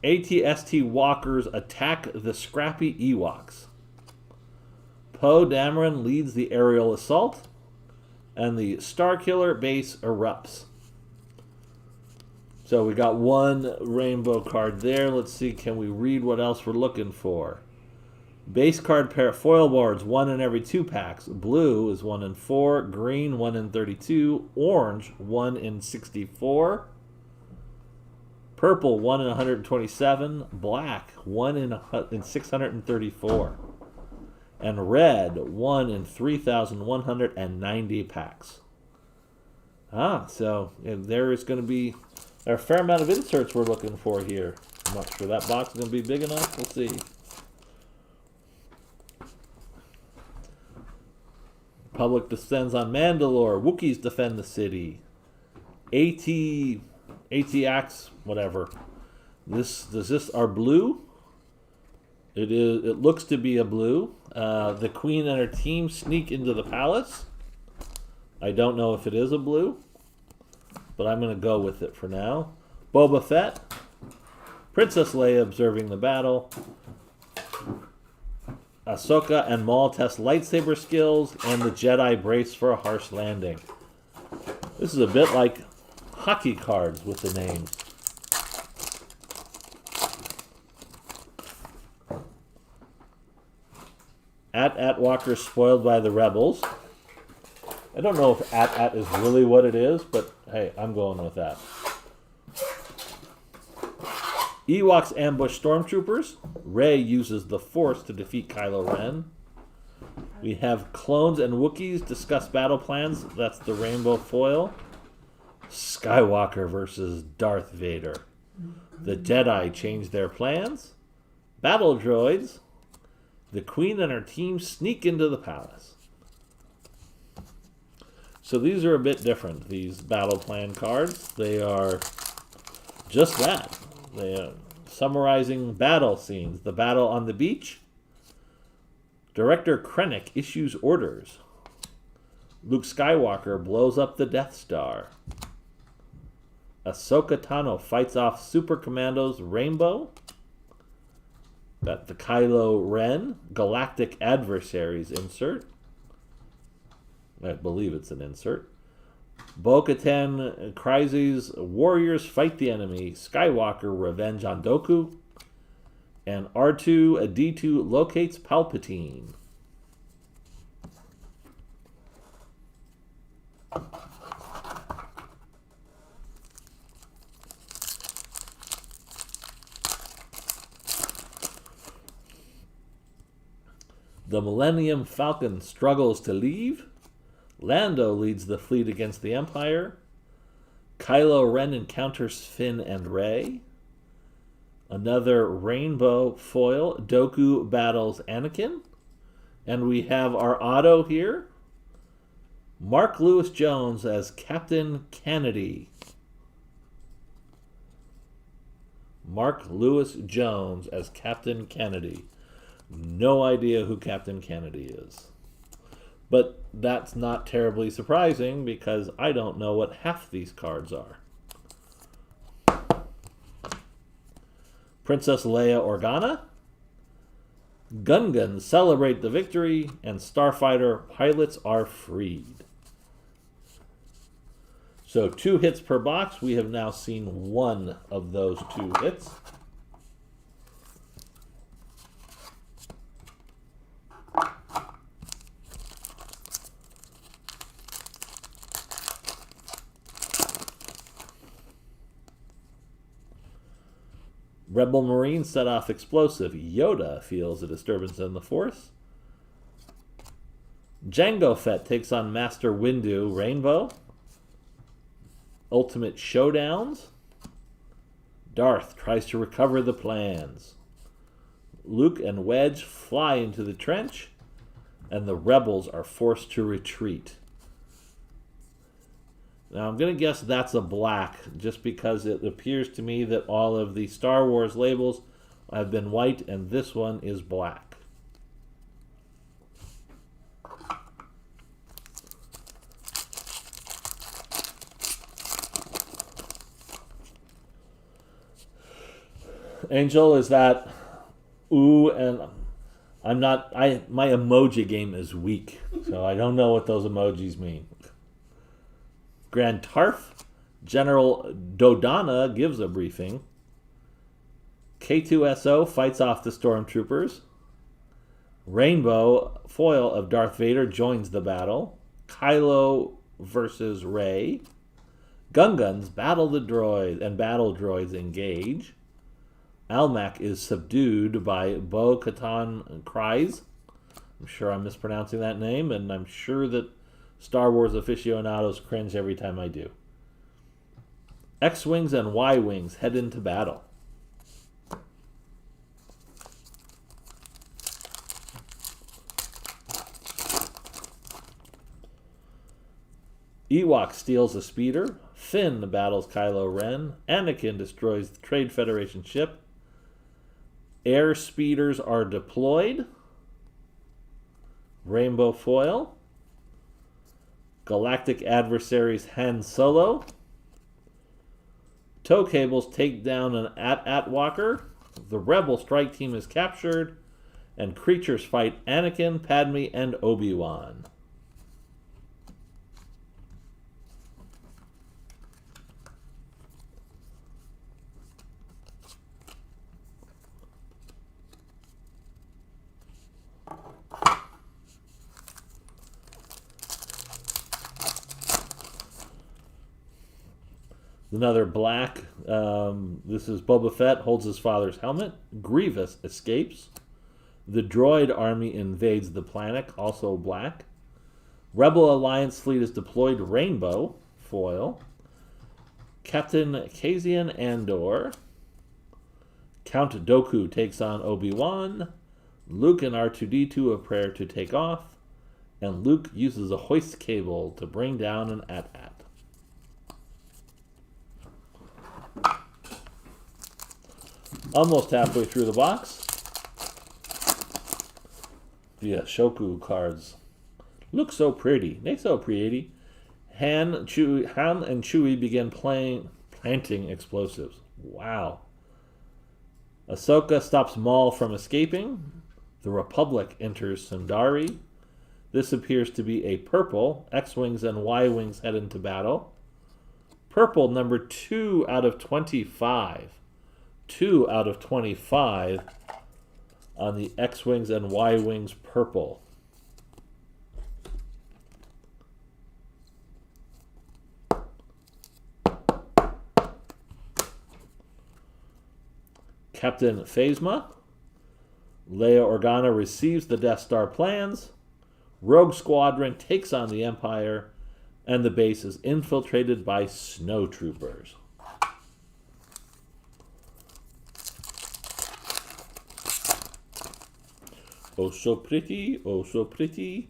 AT-ST Walkers attack the scrappy Ewoks. Poe Dameron leads the aerial assault. And the Starkiller base erupts. So we got one rainbow card there. Let's see, can we read what else we're looking for? Base card pair foil boards, 1 in every 2 packs. Blue is 1 in 4. Green, 1 in 32. Orange, 1 in 64. Purple, 1 in 127. Black, 1 in 634. And red, 1 in 3,190 packs. So there is going to be a fair amount of inserts we're looking for here. I'm not sure that box is going to be big enough. We'll see. Republic descends on Mandalore. Wookiees defend the city. AT-AX, whatever. This are blue? It is. It looks to be a blue. The Queen and her team sneak into the palace. I don't know if it is a blue, but I'm going to go with it for now. Boba Fett. Princess Leia observing the battle. Ahsoka and Maul test lightsaber skills, and the Jedi brace for a harsh landing. This is a bit like hockey cards with the names. At Walker spoiled by the rebels. I don't know if at is really what it is, but hey, I'm going with that. Ewoks ambush stormtroopers. Rey uses the Force to defeat Kylo Ren. We have clones and Wookiees discuss battle plans. That's the rainbow foil. Skywalker versus Darth Vader. The Jedi change their plans. Battle droids. The Queen and her team sneak into the palace. So these are a bit different, these battle plan cards. They are just that. They are summarizing battle scenes. The battle on the beach. Director Krennic issues orders. Luke Skywalker blows up the Death Star. Ahsoka Tano fights off Super Commandos Rainbow. Got the Kylo Ren Galactic Adversaries insert. I believe it's an insert. Bo-Katan Kryze's Warriors fight the enemy. Skywalker revenge on Dooku. And R2-D2 locates Palpatine. The Millennium Falcon struggles to leave. Lando leads the fleet against the Empire. Kylo Ren encounters Finn and Rey. Another rainbow foil. Dooku battles Anakin. And we have our auto here. Mark Lewis Jones as Captain Kennedy. Mark Lewis Jones as Captain Kennedy. No idea who Captain Kennedy is. But that's not terribly surprising because I don't know what half these cards are. Princess Leia Organa. Gungans celebrate the victory, and Starfighter pilots are freed. So 2 hits per box. We have now seen 1 of those 2 hits. Rebel Marine set off explosive. Yoda feels a disturbance in the Force. Jango Fett takes on Master Windu Rainbow. Ultimate Showdowns. Darth tries to recover the plans. Luke and Wedge fly into the trench, and the rebels are forced to retreat. Now, I'm going to guess that's a black, just because it appears to me that all of the Star Wars labels have been white, and this one is black. Angel, is that ooh, and my emoji game is weak, so I don't know what those emojis mean. Grand Tarf, General Dodonna gives a briefing. K2SO fights off the stormtroopers. Rainbow, foil of Darth Vader, joins the battle. Kylo versus Rey. Gungans battle the droid and battle droids engage. Almec is subdued by Bo-Katan Kryze. I'm sure I'm mispronouncing that name, and I'm sure that Star Wars aficionados cringe every time I do. X-Wings and Y-Wings head into battle. Ewok steals a speeder. Finn battles Kylo Ren. Anakin destroys the Trade Federation ship. Air speeders are deployed. Rainbow foil. Galactic adversaries Han Solo. Tow cables take down an AT-AT walker. The Rebel strike team is captured. And creatures fight Anakin, Padme, and Obi-Wan. Another black. This is Boba Fett holds his father's helmet. Grievous escapes. The droid army invades the planet, also black. Rebel Alliance fleet is deployed. Rainbow foil. Captain Cassian Andor. Count Dooku takes on Obi-Wan. Luke and R2-D2 prepare to take off. And Luke uses a hoist cable to bring down an AT-AT. Almost halfway through the box. The Shoku cards look so pretty. They so pretty. Han and Chewie begin planting explosives. Wow. Ahsoka stops Maul from escaping. The Republic enters Sundari. This appears to be a purple. X-Wings and Y-Wings head into battle. Purple, number 2 out of 25. 2 out of 25 on the X-Wings and Y-Wings purple. Captain Phasma. Leia Organa receives the Death Star plans. Rogue Squadron takes on the Empire, and the base is infiltrated by snowtroopers. Oh, so pretty, oh, so pretty.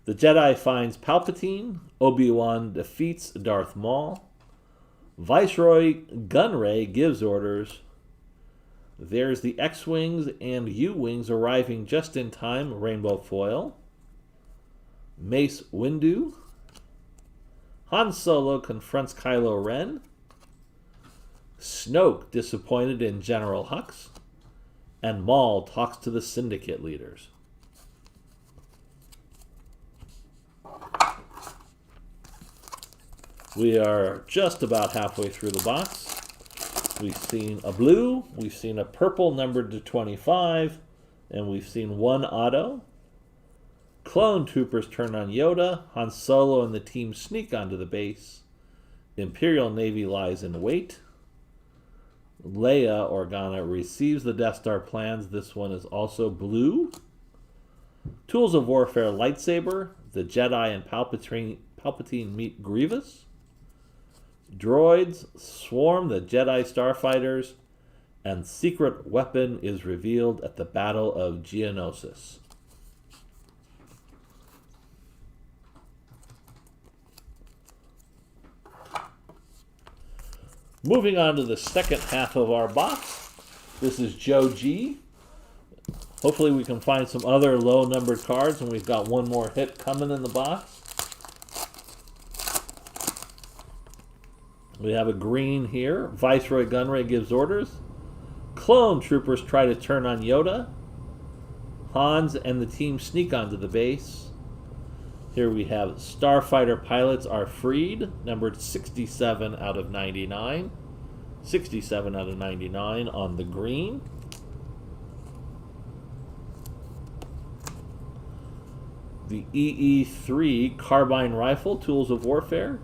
The Jedi finds Palpatine. Obi-Wan defeats Darth Maul. Viceroy Gunray gives orders. There's the X-Wings and U-Wings arriving just in time, rainbow foil. Mace Windu. Han Solo confronts Kylo Ren. Snoke disappointed in General Hux. And Maul talks to the Syndicate leaders. We are just about halfway through the box. We've seen a blue, we've seen a purple numbered to 25, and we've seen one auto. Clone troopers turn on Yoda. Han Solo and the team sneak onto the base. Imperial Navy lies in wait. Leia Organa receives the Death Star plans. This one is also blue. Tools of Warfare lightsaber. The Jedi and Palpatine meet Grievous. Droids swarm the Jedi starfighters, and secret weapon is revealed at the Battle of Geonosis. Moving on to the second half of our box. This is Joe G. Hopefully we can find some other low-numbered cards, and we've got one more hit coming in the box. We have a green here. Viceroy Gunray gives orders. Clone troopers try to turn on Yoda. Hans and the team sneak onto the base. Here we have Starfighter pilots are freed, numbered 67 out of 99. 67 out of 99 on the green. The EE-3 carbine rifle, Tools of Warfare.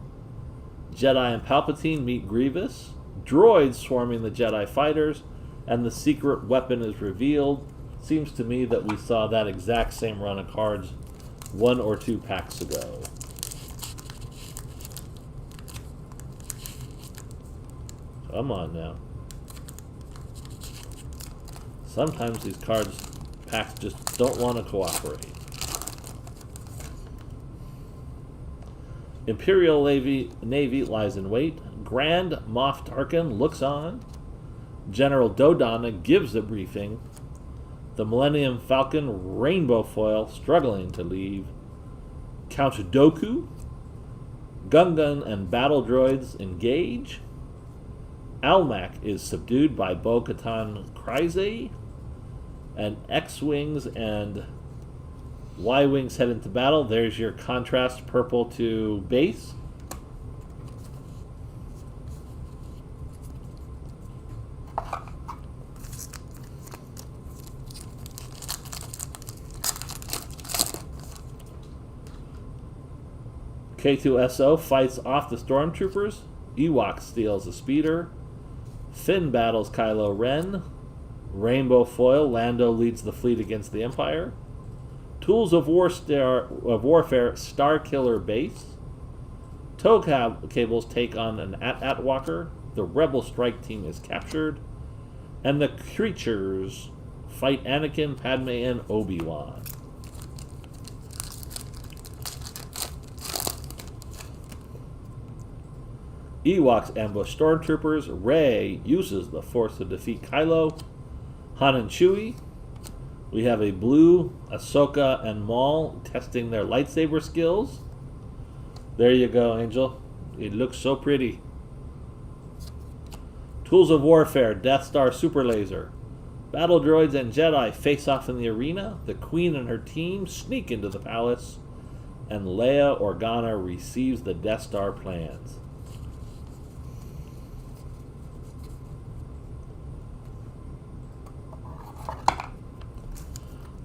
Jedi and Palpatine meet Grievous. Droids swarming the Jedi fighters, and the secret weapon is revealed. Seems to me that we saw that exact same run of cards 1 or 2 packs ago. Come on now. Sometimes these packs just don't want to cooperate. Imperial Navy lies in wait. Grand Moff Tarkin looks on. General Dodonna gives a briefing. The Millennium Falcon rainbow foil struggling to leave. Count Dooku. Gungan and battle droids engage. Almec is subdued by Bo-Katan Kryze. And X-Wings and Y-Wings head into battle. There's your contrast purple to base. K2SO fights off the stormtroopers. Ewok steals a speeder. Finn battles Kylo Ren. Rainbow foil, Lando leads the fleet against the Empire. Tools of Warfare, Starkiller base. Tow cables take on an AT-AT walker. The Rebel strike team is captured. And the creatures fight Anakin, Padme, and Obi-Wan. Ewoks ambush stormtroopers. Rey uses the Force to defeat Kylo. Han and Chewie. We have a blue, Ahsoka and Maul testing their lightsaber skills. There you go, Angel. It looks so pretty. Tools of Warfare, Death Star super laser. Battle droids and Jedi face off in the arena. The Queen and her team sneak into the palace. And Leia Organa receives the Death Star plans.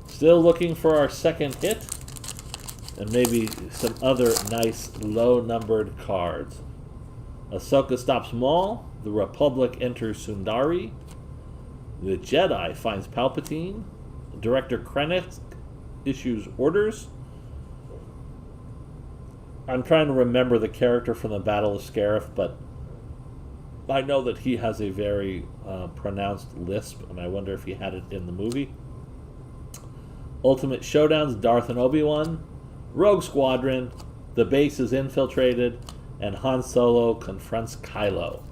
Still looking for our second hit, and maybe some other nice low-numbered cards. Ahsoka stops Maul. The Republic enters Sundari. The Jedi finds Palpatine. Director Krennic issues orders. I'm trying to remember the character from the Battle of Scarif, but I know that he has a very pronounced lisp, and I wonder if he had it in the movie. Ultimate Showdowns, Darth and Obi-Wan. Rogue Squadron, the base is infiltrated, and Han Solo confronts Kylo.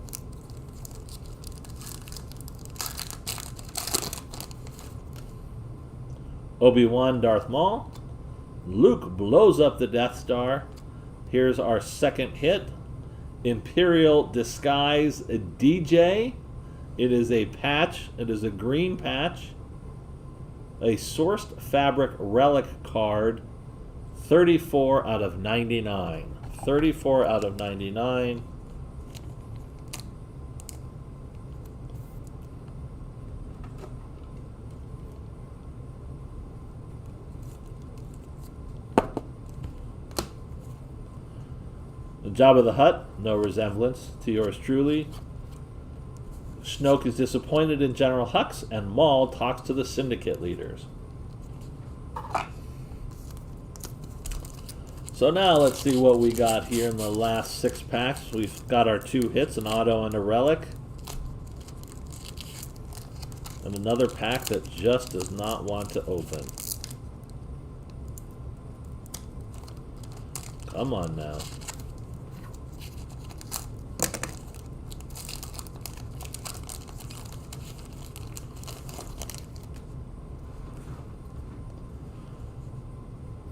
Obi-Wan, Darth Maul. Luke blows up the Death Star. Here's our second hit. Imperial Disguise DJ. It is a patch. It is a green patch. A sourced fabric relic card. 34 out of 99. 34 out of 99. Jabba the Hutt, no resemblance to yours truly. Snoke is disappointed in General Hux, and Maul talks to the Syndicate leaders. So now let's see what we got here in the last 6 packs. We've got our 2 hits, an auto and a relic. And another pack that just does not want to open. Come on now.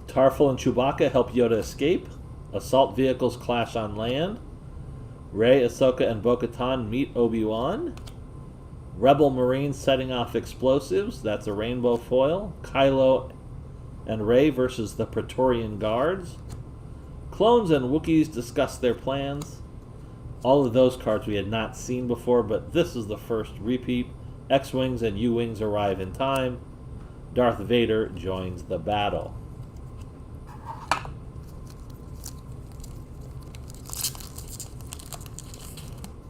Tarful and Chewbacca help Yoda escape. Assault vehicles clash on land. Rey, Ahsoka, and Bo-Katan meet Obi-Wan. Rebel Marines setting off explosives. That's a rainbow foil. Kylo and Rey versus the Praetorian Guards. Clones and Wookiees discuss their plans. All of those cards we had not seen before, but this is the first repeat. X-Wings and U-Wings arrive in time. Darth Vader joins the battle.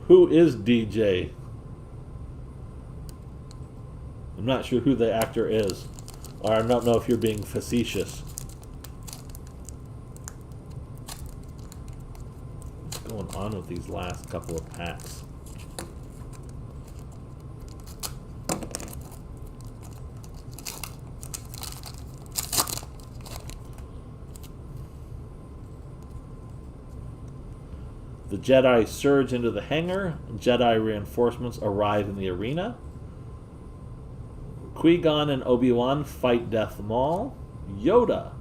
Who is DJ? I'm not sure who the actor is. Or I don't know if you're being facetious. What's going on with these last couple of packs? The Jedi surge into the hangar. Jedi reinforcements arrive in the arena. Qui-Gon and Obi-Wan fight Darth Maul. Yoda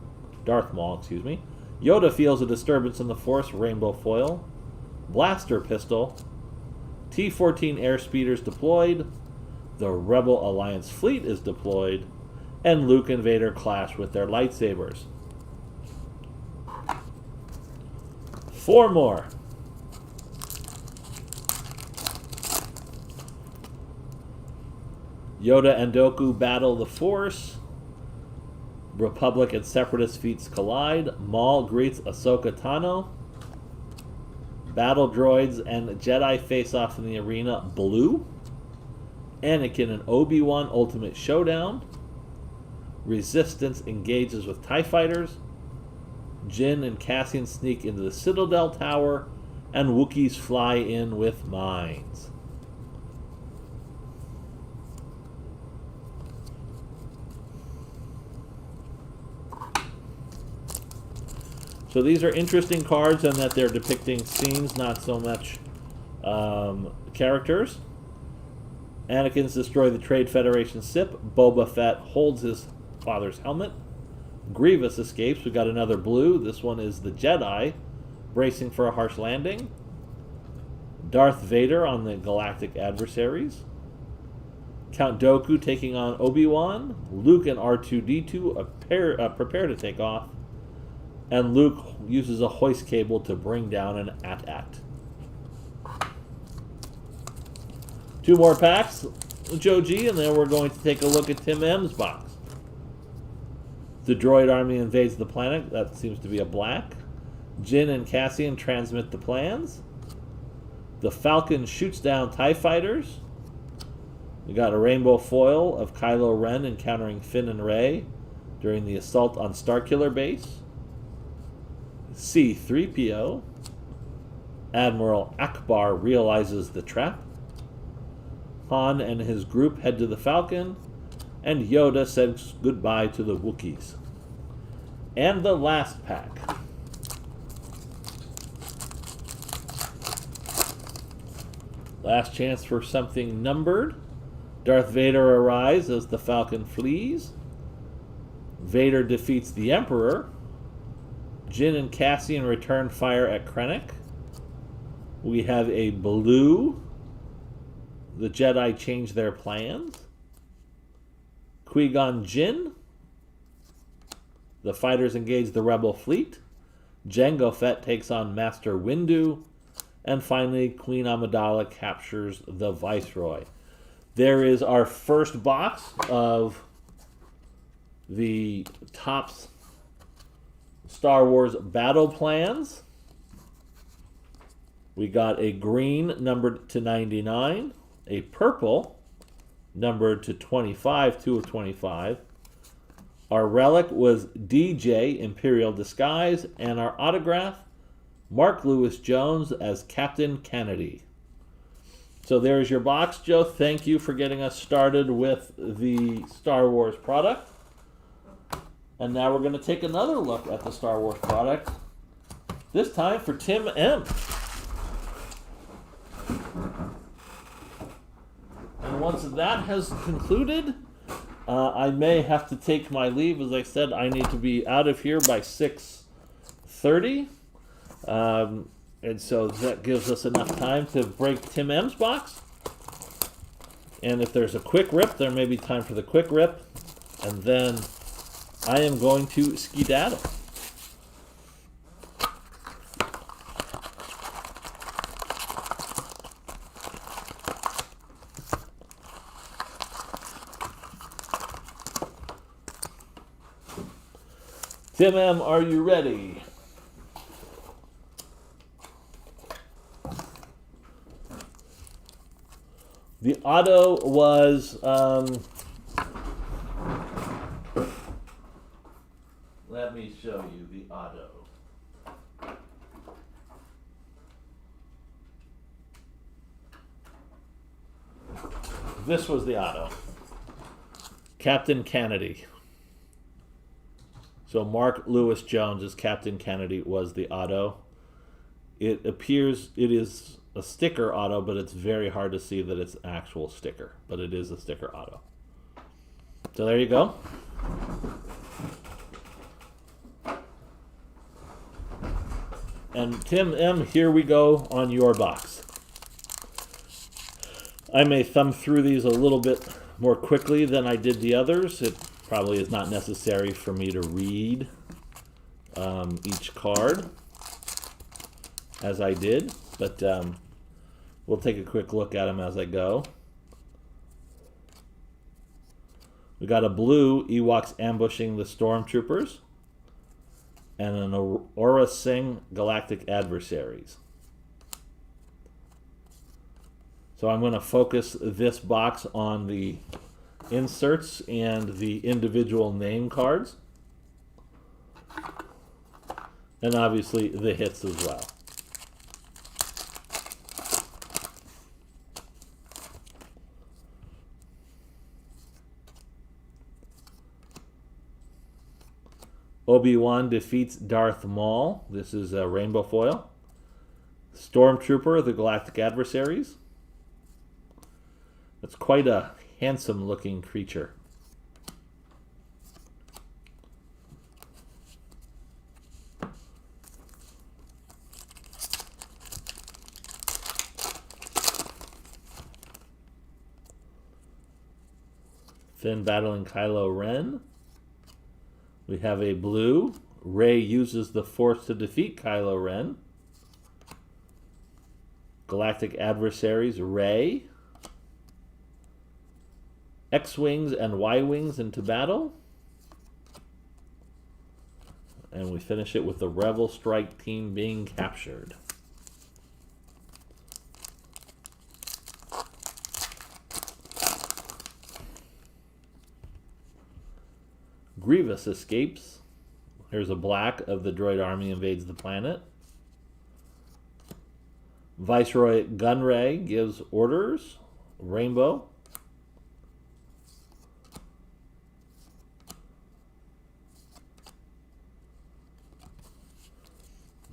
feels a disturbance in the Force, rainbow foil. Blaster pistol. T-14 airspeeders deployed. The Rebel Alliance fleet is deployed. And Luke and Vader clash with their lightsabers. 4 more. Yoda and Dooku battle the Force. Republic and Separatist fleets collide. Maul greets Ahsoka Tano. Battle droids and Jedi face off in the arena. Blue. Anakin and Obi-Wan Ultimate Showdown. Resistance engages with TIE Fighters. Jin and Cassian sneak into the Citadel Tower. And Wookiees fly in with mines. So these are interesting cards in that they're depicting scenes, not so much characters. Anakin's destroy the Trade Federation ship. Boba Fett holds his father's helmet. Grievous escapes. We got another blue. This one is the Jedi, bracing for a harsh landing. Darth Vader on the galactic adversaries. Count Dooku taking on Obi-Wan. Luke and R2-D2 prepare to take off. And Luke uses a hoist cable to bring down an AT-AT. 2 more packs, Joe G, and then we're going to take a look at Tim M's box. The droid army invades the planet. That seems to be a black. Jin and Cassian transmit the plans. The Falcon shoots down TIE fighters. We got a rainbow foil of Kylo Ren encountering Finn and Rey during the assault on Starkiller Base. C-3PO. Admiral Akbar realizes the trap. Han and his group head to the Falcon, and Yoda says goodbye to the Wookiees. And the last pack. Last chance for something numbered. Darth Vader arrives as the Falcon flees. Vader defeats the Emperor. Jyn and Cassian return fire at Krennic. We have a blue. The Jedi change their plans. Qui-Gon Jinn. The fighters engage the Rebel fleet. Jango Fett takes on Master Windu. And finally, Queen Amidala captures the Viceroy. There is our first box of the Topps Star Wars battle plans. We got a green numbered to 99, a purple numbered to 25, 2 of 25. Our relic was DJ Imperial Disguise, and our autograph, Mark Lewis Jones as Captain Kennedy. So there's your box, Joe. Thank you for getting us started with the Star Wars product. And now we're going to take another look at the Star Wars product, this time for Tim M. And once that has concluded, I may have to take my leave. As I said, I need to be out of here by 6:30. And so that gives us enough time to break Tim M's box. And if there's a quick rip, there may be time for the quick rip. And then I am going to skedaddle. Tim M, are you ready? The auto was, let me show you the auto. This was the auto. Captain Kennedy. So Mark Lewis Jones as Captain Kennedy was the auto. It appears it is a sticker auto, but it's very hard to see that it's an actual sticker. But it is a sticker auto. So there you go. And Tim M, here we go on your box. I may thumb through these a little bit more quickly than I did the others. It probably is not necessary for me to read each card as I did, but we'll take a quick look at them as I go. We got a blue Ewoks ambushing the Stormtroopers and an Aurra Sing Galactic Adversaries. So I'm going to focus this box on the inserts and the individual name cards, and obviously the hits as well. Obi-Wan defeats Darth Maul. This is a rainbow foil. Stormtrooper, the Galactic Adversaries. That's quite a handsome looking creature. Finn battling Kylo Ren. We have a blue. Rey uses the Force to defeat Kylo Ren. Galactic Adversaries, Rey. X-Wings and Y-Wings into battle. And we finish it with the Rebel Strike team being captured. Grievous escapes. Here's a black of the droid army invades the planet. Viceroy Gunray gives orders. Rainbow.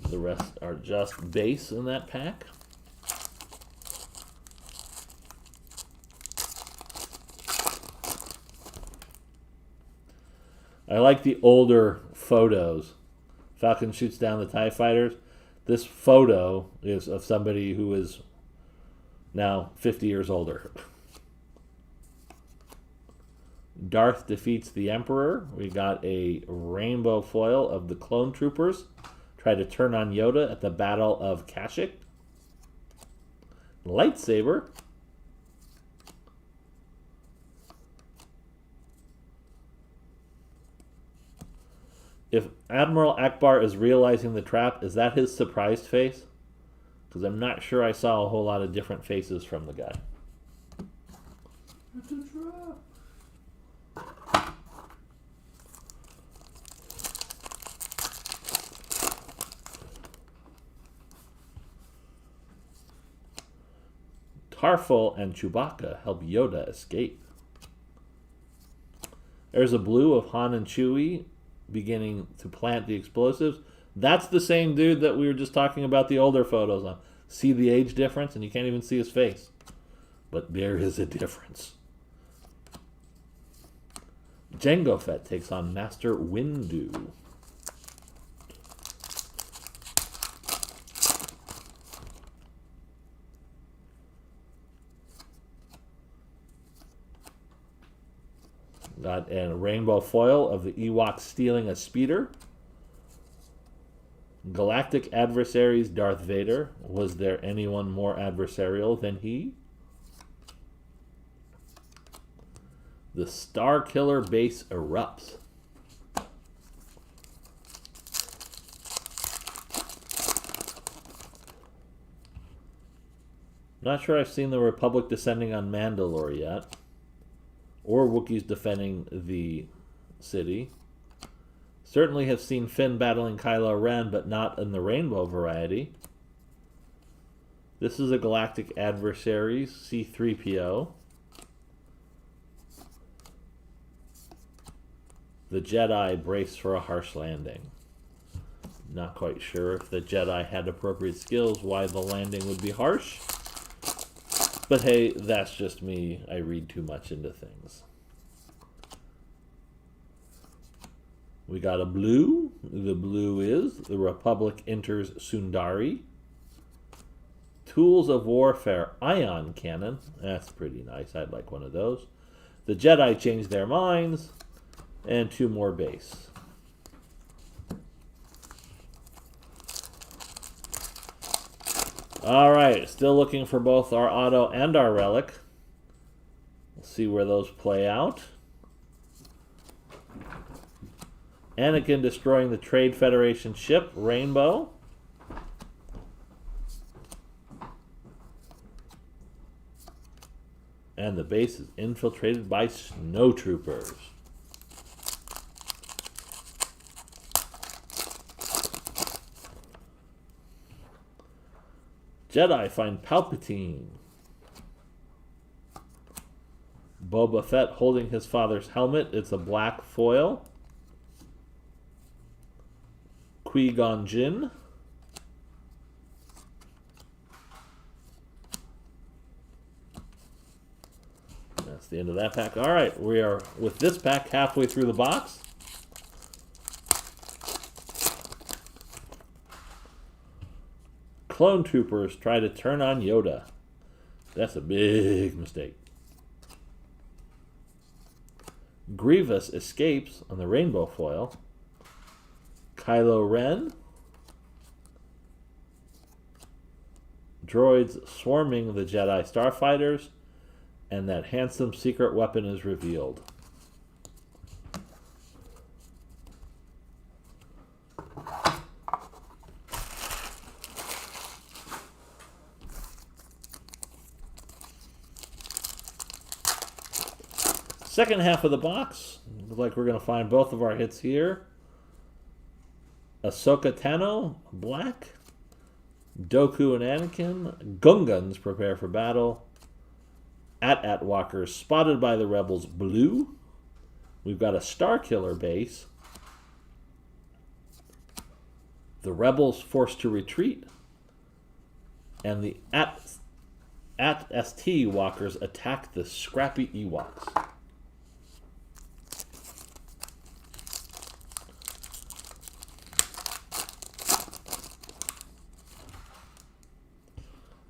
The rest are just base in that pack. I like the older photos. Falcon shoots down the TIE fighters. This photo is of somebody who is now 50 years older. Darth defeats the Emperor. We got a rainbow foil of the clone troopers. Try to turn on Yoda at the Battle of Kashyyyk. Lightsaber. If Admiral Akbar is realizing the trap, is that his surprised face? Because I'm not sure I saw a whole lot of different faces from the guy. It's a trap. Tarful and Chewbacca help Yoda escape. There's a blue of Han and Chewie beginning to plant the explosives. That's the same dude that we were just talking about the older photos on. See the age difference? And you can't even see his face. But there is a difference. Jango Fett takes on Master Windu. Got a rainbow foil of the Ewoks stealing a speeder. Galactic adversaries Darth Vader. Was there anyone more adversarial than he? The Star Killer base erupts. Not sure I've seen the Republic descending on Mandalore yet. Or Wookiees defending the city. Certainly have seen Finn battling Kylo Ren, but not in the rainbow variety. This is a Galactic Adversaries, C-3PO. The Jedi brace for a harsh landing. Not quite sure if the Jedi had appropriate skills, why the landing would be harsh. But hey, that's just me. I read too much into things. We got a blue. The blue is the Republic enters Sundari. Tools of Warfare Ion Cannon. That's pretty nice. I'd like one of those. The Jedi change their minds. And 2 more base. All right, still looking for both our auto and our relic. We'll see where those play out. Anakin destroying the Trade Federation ship, Rainbow. And the base is infiltrated by snowtroopers. Jedi find Palpatine. Boba Fett holding his father's helmet. It's a black foil. Qui-Gon Jinn. That's the end of that pack. All right, we are with this pack halfway through the box. Clone troopers try to turn on Yoda. That's a big mistake. Grievous escapes on the rainbow foil. Kylo Ren. Droids swarming the Jedi starfighters. And that handsome secret weapon is revealed. Second half of the box. Looks like we're going to find both of our hits here. Ahsoka Tano, black. Dooku and Anakin. Gungans prepare for battle. At Walker spotted by the rebels, blue. We've got a Starkiller base. The rebels forced to retreat. And the at ST walkers attack the scrappy Ewoks.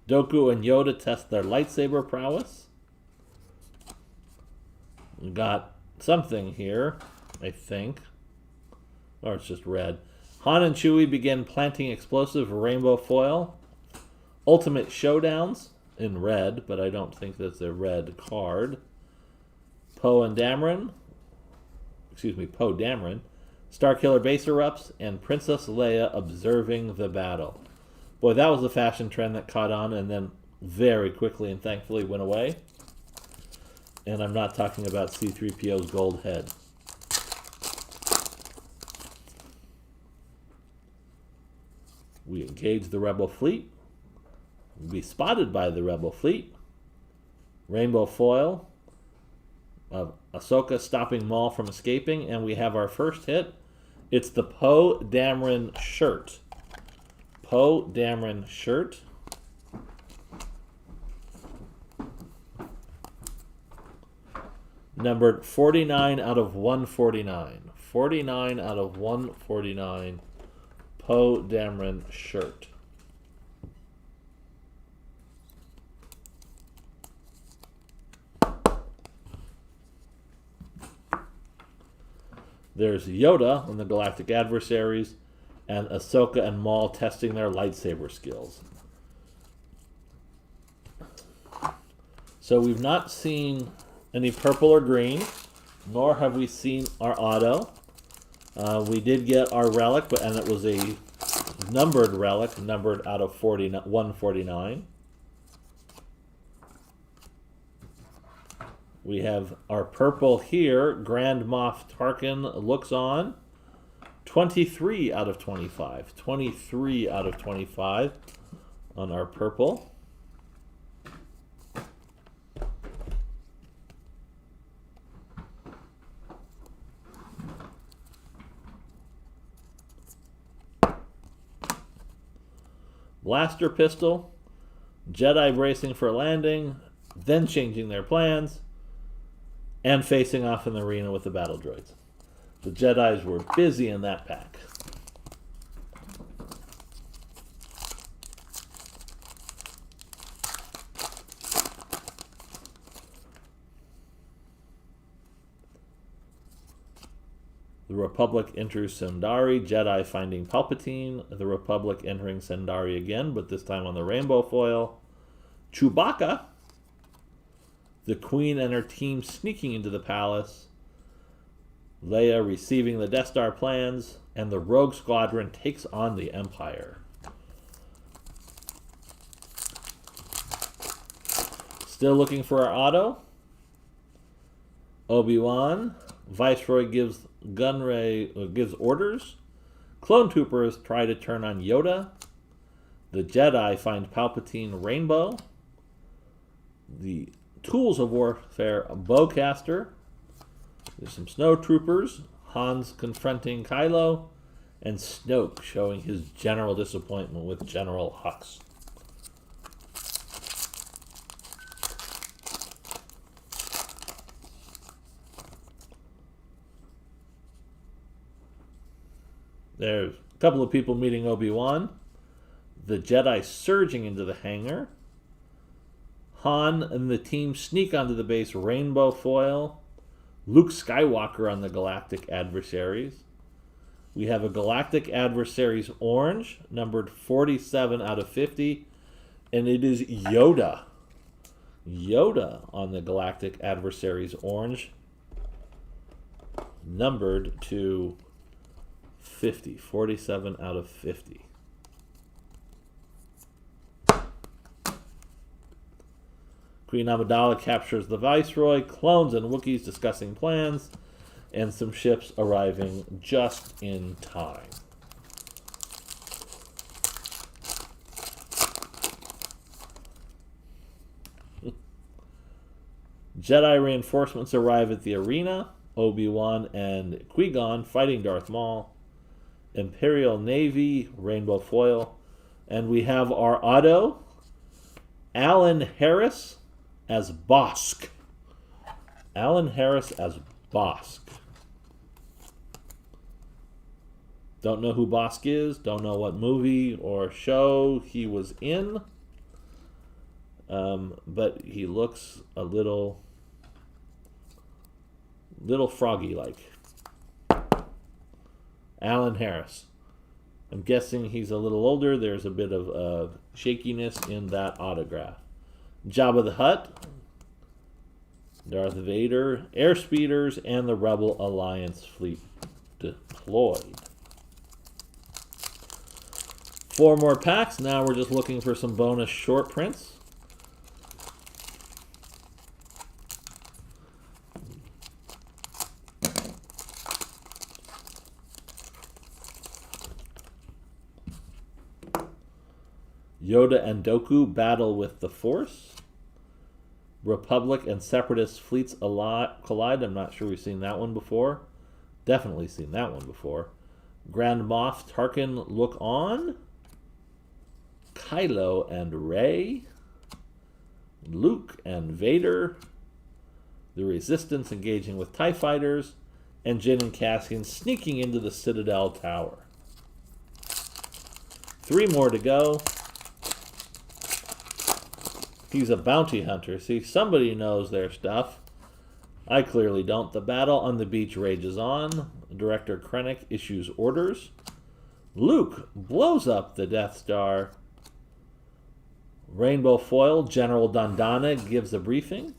Dooku and Yoda test their lightsaber prowess. We got something here, I think. Or it's just red. Han and Chewie begin planting explosive rainbow foil. Ultimate Showdowns in red, but I don't think that's a red card. Poe Dameron. Starkiller base erupts, and Princess Leia observing the battle. Boy, that was a fashion trend that caught on and then very quickly and thankfully went away. And I'm not talking about C-3PO's gold head. We engage the rebel fleet. We'll be spotted by the rebel fleet. Rainbow foil of Ahsoka stopping Maul from escaping, and we have our first hit. It's the Poe Dameron shirt. Poe Dameron shirt. Numbered 49 out of 149. 49 out of 149. Poe Dameron shirt. There's Yoda on the Galactic Adversaries, and Ahsoka and Maul testing their lightsaber skills. So we've not seen any purple or green, nor have we seen our auto. We did get our relic, and it was a numbered relic, numbered out of 149. We have our purple here, Grand Moff Tarkin looks on. 23 out of 25. 23 out of 25 on our purple. Blaster pistol, Jedi bracing for landing, then changing their plans, and facing off in the arena with the battle droids. The Jedis were busy in that pack. The Republic enters Sendari, Jedi finding Palpatine. The Republic entering Sendari again, but this time on the rainbow foil. Chewbacca. The Queen and her team sneaking into the palace. Leia receiving the Death Star plans, and the Rogue Squadron takes on the Empire. Still looking for our auto. Obi-Wan. Viceroy gives orders. Clone Troopers try to turn on Yoda. The Jedi find Palpatine rainbow. The Tools of Warfare bowcaster. There's some snow troopers. Han's confronting Kylo, and Snoke showing his general disappointment with General Hux. There's a couple of people meeting Obi-Wan. The Jedi surging into the hangar. Han and the team sneak onto the base, rainbow foil. Luke Skywalker on the Galactic Adversaries. We have a Galactic Adversaries orange, numbered 47 out of 50, and it is Yoda. Yoda on the Galactic Adversaries orange, numbered to 50, 47 out of 50. Queen Amidala captures the Viceroy, clones and Wookiees discussing plans, and some ships arriving just in time. Jedi reinforcements arrive at the arena. Obi-Wan and Qui-Gon fighting Darth Maul. Imperial Navy, rainbow foil. And we have our Otto, Alan Harris as Bosk. Alan Harris as Bosk. Don't know who Bosk is. Don't know what movie or show he was in. But he looks a little froggy-like. Alan Harris. I'm guessing he's a little older. There's a bit of shakiness in that autograph. Jabba the Hutt, Darth Vader, airspeeders, and the Rebel Alliance fleet deployed. 4 more packs. Now we're just looking for some bonus short prints. Yoda and Dooku battle with the Force. Republic and Separatist fleets collide. I'm not sure we've seen that one before. Definitely seen that one before. Grand Moff Tarkin look on. Kylo and Rey. Luke and Vader. The Resistance engaging with TIE fighters. And Jyn and Cassian sneaking into the Citadel Tower. 3 more to go. He's a bounty hunter. See, somebody knows their stuff. I clearly don't. The battle on the beach rages on. Director Krennic issues orders. Luke blows up the Death Star. Rainbow foil. General Dondana gives a briefing.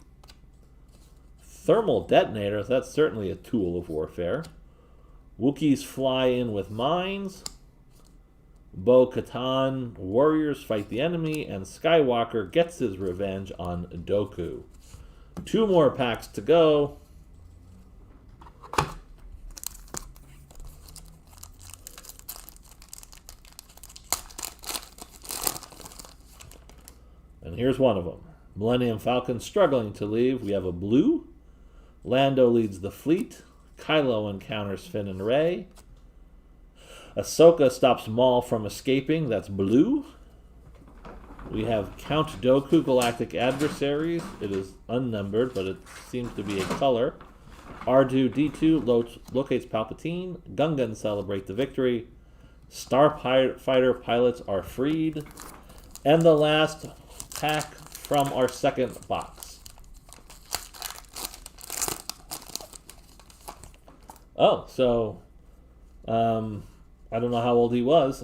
Thermal detonators. That's certainly a tool of warfare. Wookiees fly in with mines. Bo-Katan warriors fight the enemy, and Skywalker gets his revenge on Dooku. 2 more packs to go. And here's one of them. Millennium Falcon struggling to leave. We have a blue. Lando leads the fleet. Kylo encounters Finn and Rey. Ahsoka stops Maul from escaping. That's blue. We have Count Dooku, Galactic Adversaries. It is unnumbered, but it seems to be a color. R2-D2 locates Palpatine. Gungans celebrate the victory. Starfighter pilots are freed. And the last pack from our second box. Oh, so... I don't know how old he was,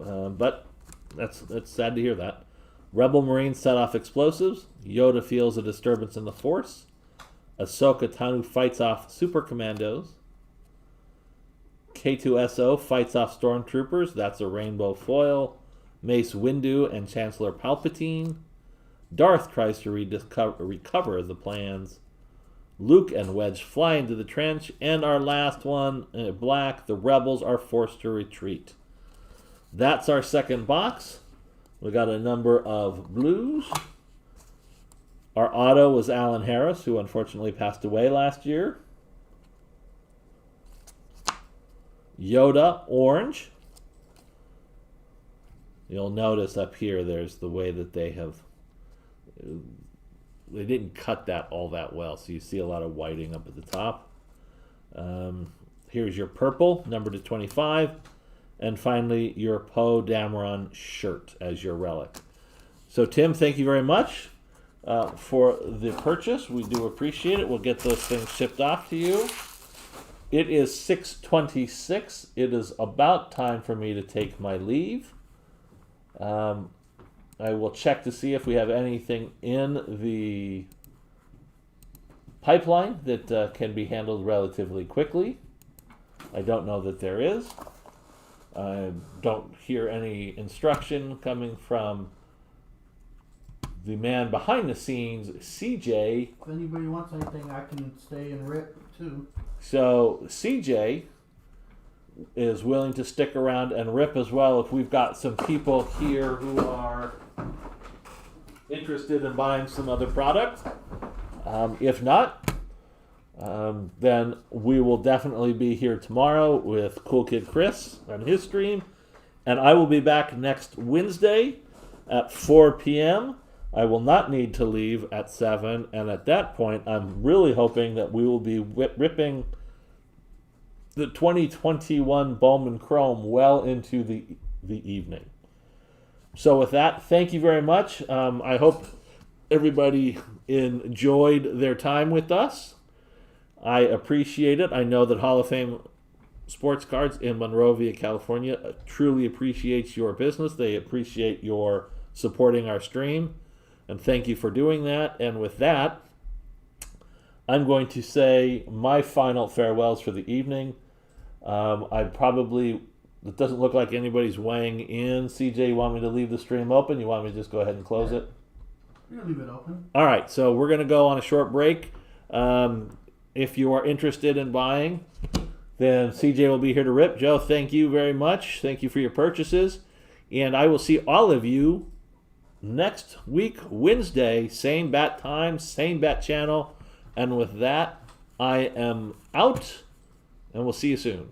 but that's sad to hear that. Rebel Marines set off explosives. Yoda feels a disturbance in the Force. Ahsoka Tano fights off Super Commandos. K2SO fights off Stormtroopers. That's a rainbow foil. Mace Windu and Chancellor Palpatine. Darth tries to recover the plans. Luke and Wedge fly into the trench, and our last one, black, the rebels are forced to retreat. That's our second box. We got a number of blues. Our auto was Alan Harris, who unfortunately passed away last year. Yoda, orange. You'll notice up here there's the way that they didn't cut that all that well, so you see a lot of whiting up at the top. Here's your purple, number to 25. And finally, your Poe Dameron shirt as your relic. So, Tim, thank you very much for the purchase. We do appreciate it. We'll get those things shipped off to you. It is 6:26. It is about time for me to take my leave. I will check to see if we have anything in the pipeline that can be handled relatively quickly. I don't know that there is. I don't hear any instruction coming from the man behind the scenes, CJ. If anybody wants anything, I can stay and rip too. So CJ is willing to stick around and rip as well if we've got some people here who are interested in buying some other product. If not, then we will definitely be here tomorrow with Cool Kid Chris on his stream. And I will be back next Wednesday at 4 p.m. I will not need to leave at 7. And at that point, I'm really hoping that we will be ripping the 2021 Bowman Chrome well into the evening. So with that, thank you very much. I hope everybody enjoyed their time with us. I appreciate it. I know that Hall of Fame Sports Cards in Monrovia, California truly appreciates your business. They appreciate your supporting our stream. And thank you for doing that. And with that, I'm going to say my final farewells for the evening. It doesn't look like anybody's weighing in. CJ, you want me to leave the stream open? You want me to just go ahead and close it? We're going to leave it open. All right, so we're going to go on a short break. If you are interested in buying, then CJ will be here to rip. Joe, thank you very much. Thank you for your purchases. And I will see all of you next week, Wednesday, same bat time, same bat channel. And with that, I am out, and we'll see you soon.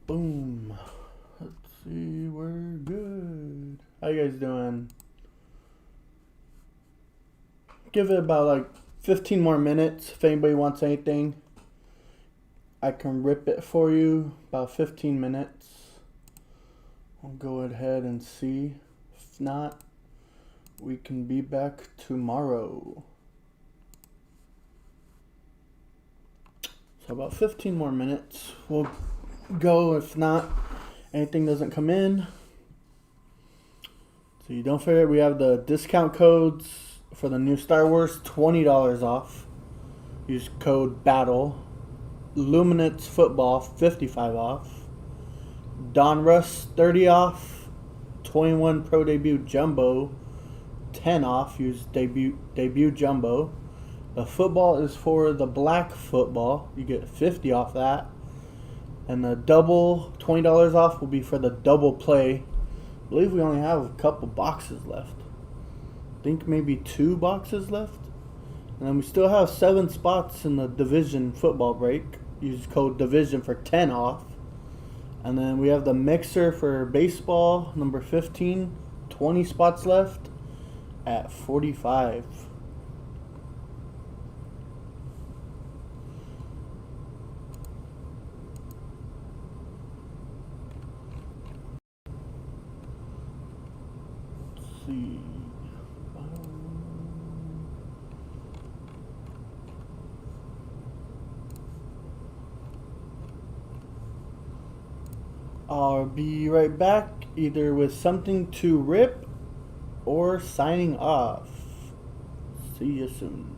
Boom. Let's see, we're good. How you guys doing? Give it about like 15 more minutes. If anybody wants anything, I can rip it for you. About 15 minutes. I'll go ahead and see. If not, we can be back tomorrow. So about 15 more minutes. We'll go. If not, anything doesn't come in. So you don't forget, we have the discount codes for the new Star Wars, $20 off. Use code BATTLE. Luminance Football, 55 off. Donruss, 30 off. 21 Pro Debut Jumbo, 10 off. Use debut Jumbo. The football is for the black football. You get 50 off that. And the double, $20 off, will be for the double play. I believe we only have a couple boxes left. I think maybe 2 boxes left. And then we still have 7 spots in the division football break. Use code DIVISION for 10 off. And then we have the mixer for baseball, number 15, 20 spots left at 45. Let's see. I'll be right back, either with something to rip or signing off. See you soon.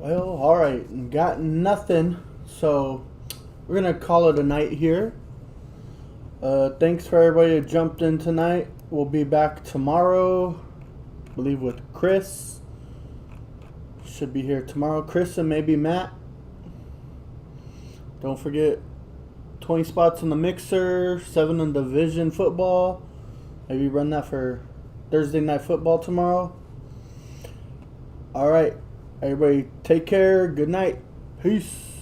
Well, all right. Got nothing. So we're going to call it a night here. Thanks for everybody that jumped in tonight. We'll be back tomorrow, I believe, with Chris. Should be here tomorrow. Chris and maybe Matt. Don't forget 20 spots in the mixer, 7 in division football. Maybe run that for Thursday night football tomorrow. All right. Everybody take care. Good night. Peace.